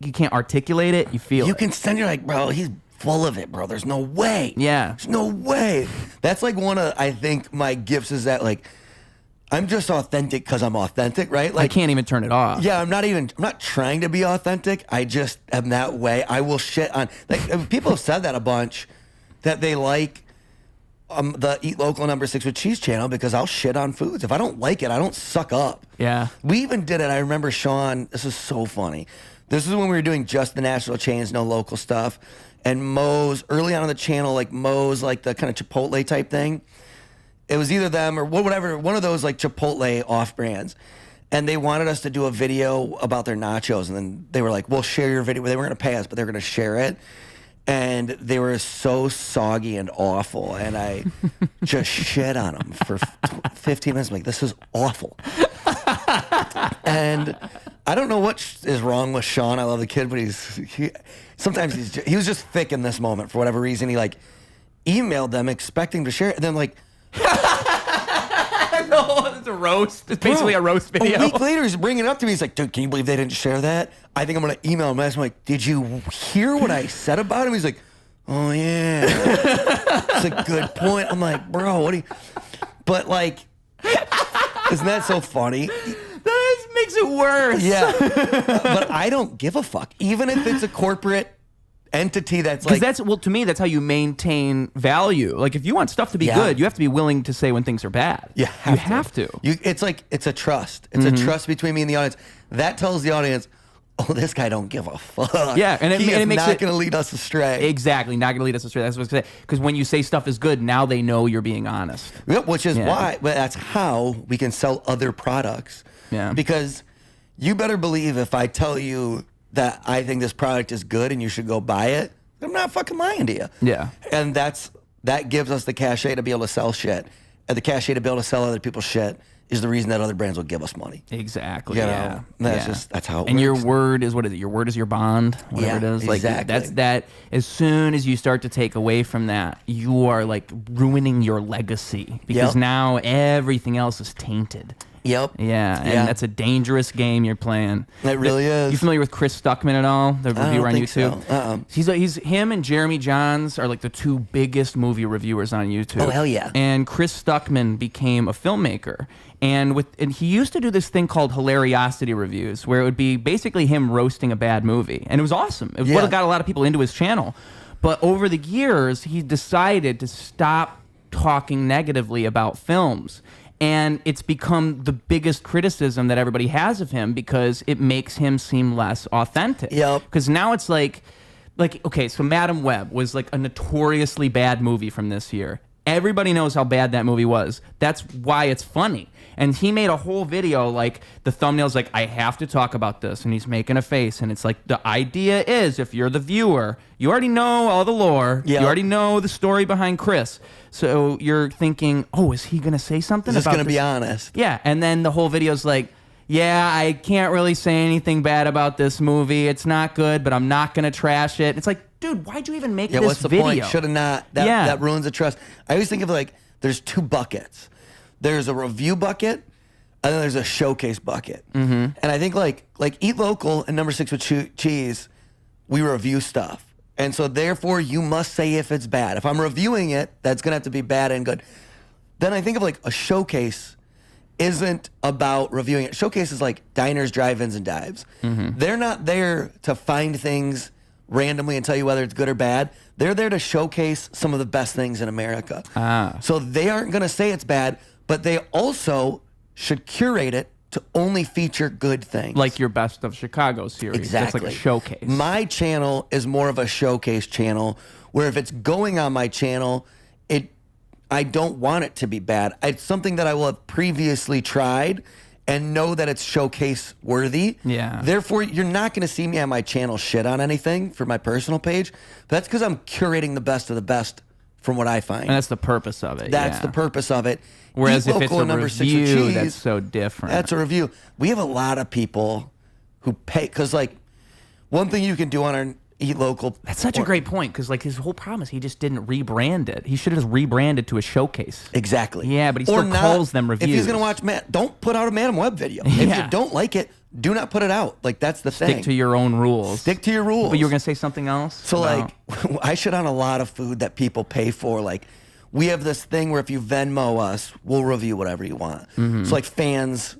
you can't articulate it, you feel it. You can send, you're like, bro, he's full of it, bro. There's no way. Yeah. There's no way. That's like one of, I think, my gifts is that, like, I'm just authentic because I'm authentic, right? Like, I can't even turn it off. Yeah, I'm not trying to be authentic. I just am that way. I will shit on, like, people have said that a bunch, that they like the Eat Local #6 with Cheese channel because I'll shit on foods. If I don't like it, I don't suck up. Yeah. We even did it. I remember Sean, this is so funny. This is when we were doing just the national chains, no local stuff. And Moe's, early on the channel, like Moe's, like the kind of Chipotle type thing. It was either them or whatever, one of those like Chipotle off brands. And they wanted us to do a video about their nachos. And then they were like, we'll share your video. They weren't going to pay us, but they were going to share it. And they were so soggy and awful. And I just shit on them for 15 minutes. I'm like, this is awful. And I don't know what is wrong with Sean. I love the kid, but sometimes he was just thick in this moment for whatever reason. He like emailed them expecting to share it. And then like, no, it's a roast. It's basically a roast video. A week later, he's bringing it up to me. He's like, dude, can you believe they didn't share that? I think I'm going to email him. I'm like, did you hear what I said about him? He's like, oh, yeah. That's a good point. I'm like, bro, what do you... But like, isn't that so funny? That makes it worse. Yeah. But I don't give a fuck. Even if it's a corporate entity that's like... to me, that's how you maintain value. Like, if you want stuff to be good, you have to be willing to say when things are bad. You have to. It's a trust. It's a trust between me and the audience. That tells the audience, oh, this guy don't give a fuck. Yeah, and it makes makes not going to lead us astray. Exactly, not going to lead us astray. That's what I was going to say. Because when you say stuff is good, now they know you're being honest. Yep, which is why, but that's how we can sell other products. Yeah. Because you better believe if I tell you that I think this product is good and you should go buy it, I'm not fucking lying to you. Yeah. And that gives us the cachet to be able to sell shit. And the cachet to be able to sell other people's shit is the reason that other brands will give us money. Exactly. You know? That's how it works. And your word is, what is it? Your word is your bond, whatever it is. Like, exactly. That as soon as you start to take away from that, you are like ruining your legacy because now everything else is tainted. Yep. Yeah, and that's a dangerous game you're playing. It really is. You familiar with Chris Stuckman at all? The reviewer on YouTube? So. He's him and Jeremy Johns are like the two biggest movie reviewers on YouTube. Oh, hell yeah. And Chris Stuckman became a filmmaker. And he used to do this thing called hilariosity reviews, where it would be basically him roasting a bad movie. And it was awesome. It was what got a lot of people into his channel. But over the years, he decided to stop talking negatively about films. And it's become the biggest criticism that everybody has of him because it makes him seem less authentic. Yep. Because now it's like, okay, so Madam Web was like a notoriously bad movie from this year. Everybody knows how bad that movie was. That's why it's funny. And he made a whole video, like, the thumbnail's like, I have to talk about this. And he's making a face. And it's like, the idea is, if you're the viewer, you already know all the lore. Yep. You already know the story behind Chris. So you're thinking, oh, is he going to say something about this? Is going to be honest? Yeah. And then the whole video's like, yeah, I can't really say anything bad about this movie. It's not good, but I'm not going to trash it. It's like, dude, why'd you even make this video? What's the point? Should have not. That ruins the trust. I always think of like, there's two buckets. There's a review bucket, and then there's a showcase bucket. And I think like Eat Local and Number 6 with Cheese, we review stuff. And so therefore, you must say if it's bad. If I'm reviewing it, that's going to have to be bad and good. Then I think of like a showcase isn't about reviewing it. Showcase is like diners, drive-ins, and dives. They're not there to find things randomly and tell you whether it's good or bad. They're there to showcase some of the best things in America. So they aren't going to say it's bad, but they also should curate it to only feature good things. Like your Best of Chicago series. Exactly. It's like a showcase. My channel is more of a showcase channel, where if it's going on my channel, I don't want it to be bad. It's something that I will have previously tried and know that it's showcase worthy. Yeah. Therefore, you're not going to see me on my channel shit on anything for my personal page. But that's because I'm curating the best of the best from what I find. And that's the purpose of it. That's the purpose of it. Whereas if it's a review, that's so different. That's a review. We have a lot of people who pay, because like one thing you can do on our Eat Local. That's such a great point, because like his whole problem is he just didn't rebrand it. He should have just rebranded to a showcase. Exactly. Yeah, but he still calls them reviews. If he's gonna watch don't put out a Madam Web video. If you don't like it, do not put it out. Like that's the thing. Stick to your own rules. Stick to your rules. But you were gonna say something else? So like I shit on a lot of food that people pay for. Like we have this thing where if you Venmo us, we'll review whatever you want. So like fans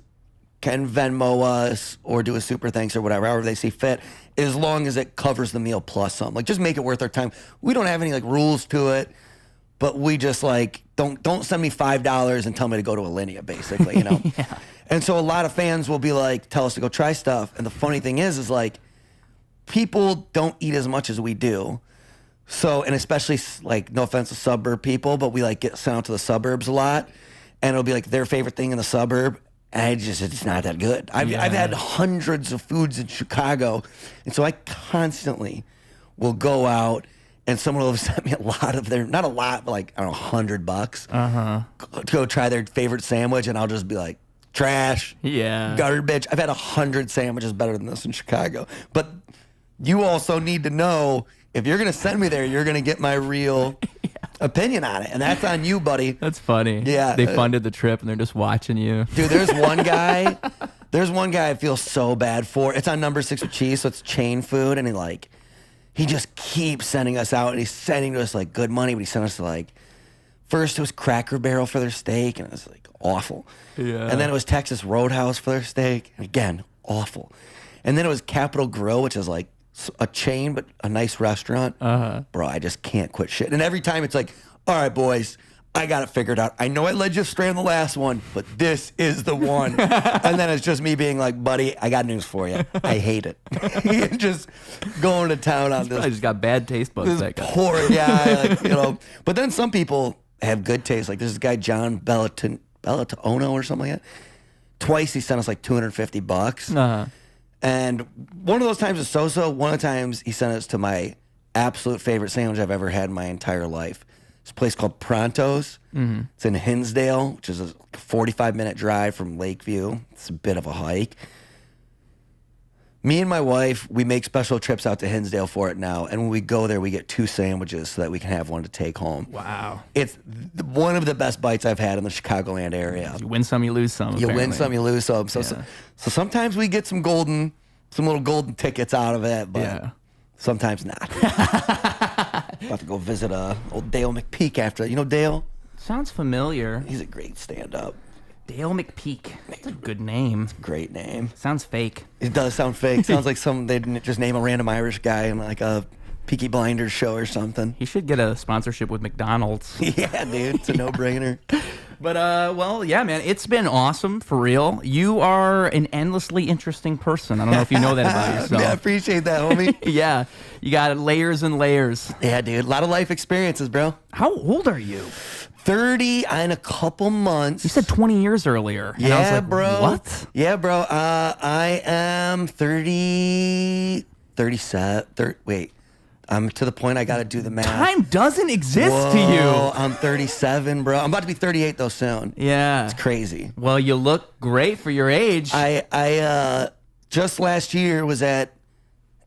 can Venmo us or do a super thanks or whatever, however they see fit, as long as it covers the meal plus some. Like, just make it worth our time. We don't have any like rules to it, but we just like don't send me $5 and tell me to go to Alinea, basically, you know. Yeah. And so a lot of fans will be like, tell us to go try stuff. And the funny thing is like people don't eat as much as we do. So, and especially like, no offense to suburb people, but we like get sent out to the suburbs a lot, and it'll be like their favorite thing in the suburb. And it's not that good. I've had hundreds of foods in Chicago, and so I constantly will go out, and someone will send me a lot of their, not a lot, but like, I don't know, $100 to go try their favorite sandwich, and I'll just be like, trash, garbage. I've had 100 sandwiches better than this in Chicago. But you also need to know, if you're going to send me there, you're going to get my real opinion on it. And that's on you, buddy. That's funny. Yeah. They funded the trip and they're just watching you. Dude, there's one guy I feel so bad for. It's on Number 6 with Cheese, so it's chain food. And he just keeps sending us out, and he's sending to us like good money, but he sent us to like, first it was Cracker Barrel for their steak, and it was like awful. Yeah. And then it was Texas Roadhouse for their steak, and again, awful. And then it was Capitol Grill, which is like a chain, but a nice restaurant. Bro, I just can't quit shit. And every time it's like, all right, boys, I got it figured out. I know I led you astray on the last one, but this is the one. And then it's just me being like, buddy, I got news for you. I hate it. Just going to town on this. I just got bad taste buds. This poor guy, like, you know. But then some people have good taste. Like there's this guy, John Bellatono or something like that. Twice he sent us like $250. And one of those times was so-so. One of the times he sent us to my absolute favorite sandwich I've ever had in my entire life. It's a place called Pronto's. It's in Hinsdale, which is a 45-minute drive from Lakeview. It's a bit of a hike. Me and my wife, we make special trips out to Hinsdale for it now. And when we go there, we get 2 sandwiches so that we can have one to take home. Wow. It's one of the best bites I've had in the Chicagoland area. You win some, you lose some. You win some, you lose some. So sometimes we get some little golden tickets out of it, but sometimes not. About to go visit old Dale McPeak after. You know Dale? Sounds familiar. He's a great stand-up. Dale McPeak. That's a good name. Great name. Sounds fake. It does sound fake. Sounds like they'd just name a random Irish guy in like a Peaky Blinders show or something. He should get a sponsorship with McDonald's. Yeah, dude. It's a no-brainer. But, well, yeah, man, it's been awesome, for real. You are an endlessly interesting person. I don't know if you know that about yourself. Yeah, I appreciate that, homie. Yeah, you got layers and layers. Yeah, dude. A lot of life experiences, bro. How old are you? 30 in a couple months. You said 20 years earlier. And yeah, I was like, bro. What? Yeah, bro. I am 37. Wait. I'm to the point I got to do the math. Time doesn't exist to you. I'm 37, bro. I'm about to be 38 though soon. Yeah. It's crazy. Well, you look great for your age. I just last year was at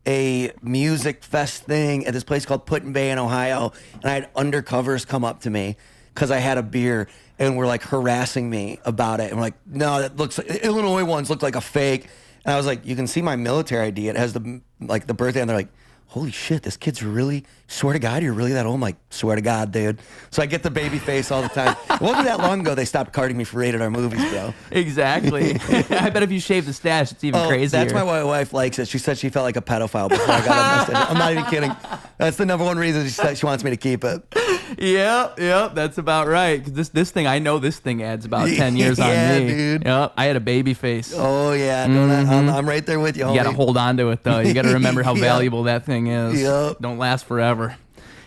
a music fest thing at this place called Put-in-Bay in Ohio, and I had undercovers come up to me because I had a beer and were like harassing me about it. And we're like, no, that looks Illinois ones look like a fake. And I was like, you can see my military ID. It has the birthday, and they're like, holy shit, this kid's really, swear to God, you're really that old? I'm like, swear to God, dude. So I get the baby face all the time. It wasn't that long ago they stopped carding me for rated R movies, bro. Exactly. I bet if you shave the stash, it's even crazier. That's why my wife likes it. She said she felt like a pedophile before I got a mustache. I'm not even kidding. That's the number one reason she said she wants me to keep it. Yep, that's about right. This thing, I know this thing adds about 10 years on me. Yeah, dude. Yep, I had a baby face. Oh, yeah. I'm right there with you, homie. You got to hold on to it, though. You got to remember how valuable that thing is. Yep. Don't last forever.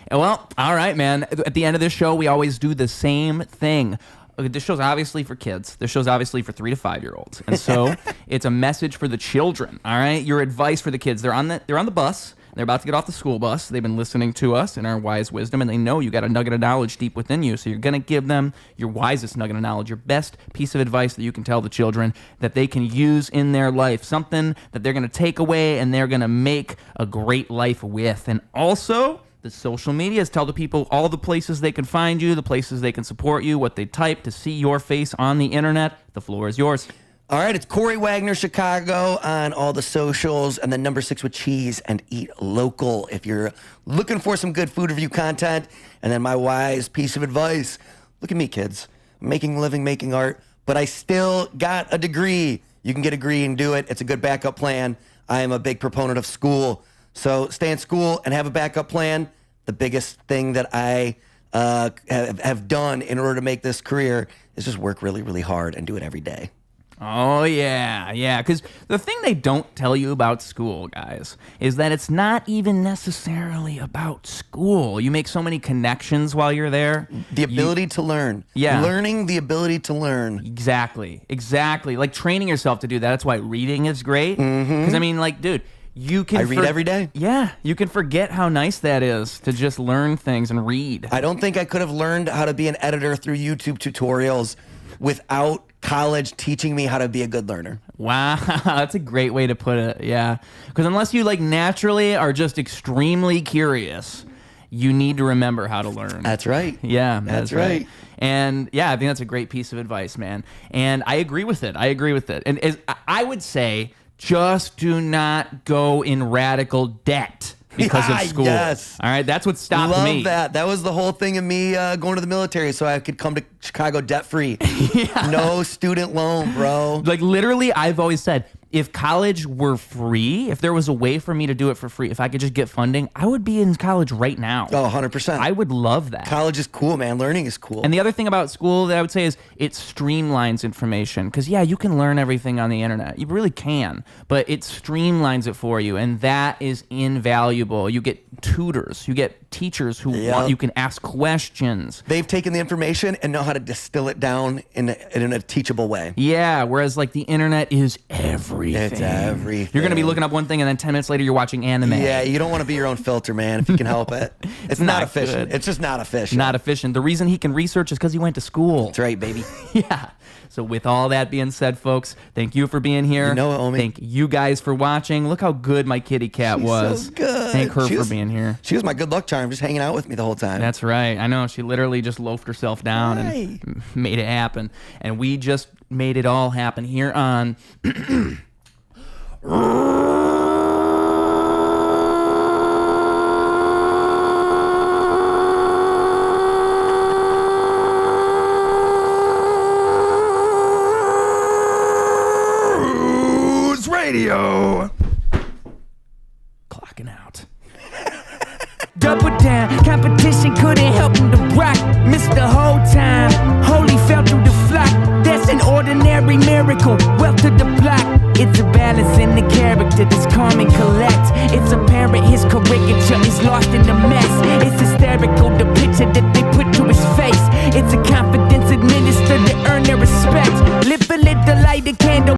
Well, all right, man. At the end of this show, we always do the same thing. This show's obviously for kids. This show's obviously for 3 to 5 year olds, and so it's a message for the children. All right, your advice for the kids. They're on the bus. They're about to get off the school bus. They've been listening to us and our wise wisdom, and they know you got a nugget of knowledge deep within you. So you're going to give them your wisest nugget of knowledge, your best piece of advice that you can tell the children that they can use in their life, something that they're going to take away and they're going to make a great life with. And also, the social medias, tell the people all the places they can find you, the places they can support you, what they type to see your face on the internet. The floor is yours. All right, it's Corey Wagner, Chicago on all the socials, and then number 6 with cheese and eat local if you're looking for some good food review content. And then my wise piece of advice. Look at me, kids. I'm making a living, making art, but I still got a degree. You can get a degree and do it. It's a good backup plan. I am a big proponent of school. So stay in school and have a backup plan. The biggest thing that I have done in order to make this career is just work really, really hard and do it every day. Oh, yeah, because the thing they don't tell you about school, guys, is that it's not even necessarily about school. You make so many connections while you're there. The ability to learn. Yeah. Learning the ability to learn. Exactly. Like training yourself to do that. That's why reading is great. Because, I mean, like, dude, you can... I read every day. Yeah, you can forget how nice that is to just learn things and read. I don't think I could have learned how to be an editor through YouTube tutorials without college teaching me how to be a good learner. Wow, that's a great way to put it. Yeah, because unless you like naturally are just extremely curious, you need to remember how to learn. That's right. Yeah, that's right. And yeah, I think that's a great piece of advice, man. And I agree with it. And I would say, just do not go in radical debt because of school. Yes. All right, that's what stopped me. Love that. That was the whole thing of me going to the military so I could come to Chicago debt-free. Yeah. No student loan, bro. Like literally, I've always said, if college were free, if there was a way for me to do it for free, if I could just get funding, I would be in college right now. Oh, 100%. I would love that. College is cool, man. Learning is cool. And the other thing about school that I would say is it streamlines information. Because, yeah, you can learn everything on the internet. You really can. But it streamlines it for you. And that is invaluable. You get tutors. You get teachers who want, you can ask questions. They've taken the information and know how to distill it down in a teachable way. Yeah, whereas like the internet is everything. It's everything. You're going to be looking up one thing and then 10 minutes later you're watching anime. Yeah, you don't want to be your own filter, man, if you can help it. It's not efficient. Good. It's just not efficient. Not efficient. The reason he can research is because he went to school. That's right, baby. Yeah. So with all that being said, folks, thank you for being here. You know it, homie. Thank you guys for watching. Look how good my kitty cat was. So good. Thank her for being here. She was my good luck charm, just hanging out with me the whole time. That's right. I know. She literally just loafed herself down and made it happen. And we just made it all happen here on... Radio. Clocking out. Double down, competition couldn't help him to rock. Missed the whole time, holy fell through the flock. That's an ordinary miracle, wealth to the block. It's a balance in the character that's calm and collect. It's apparent his caricature is lost in the mess.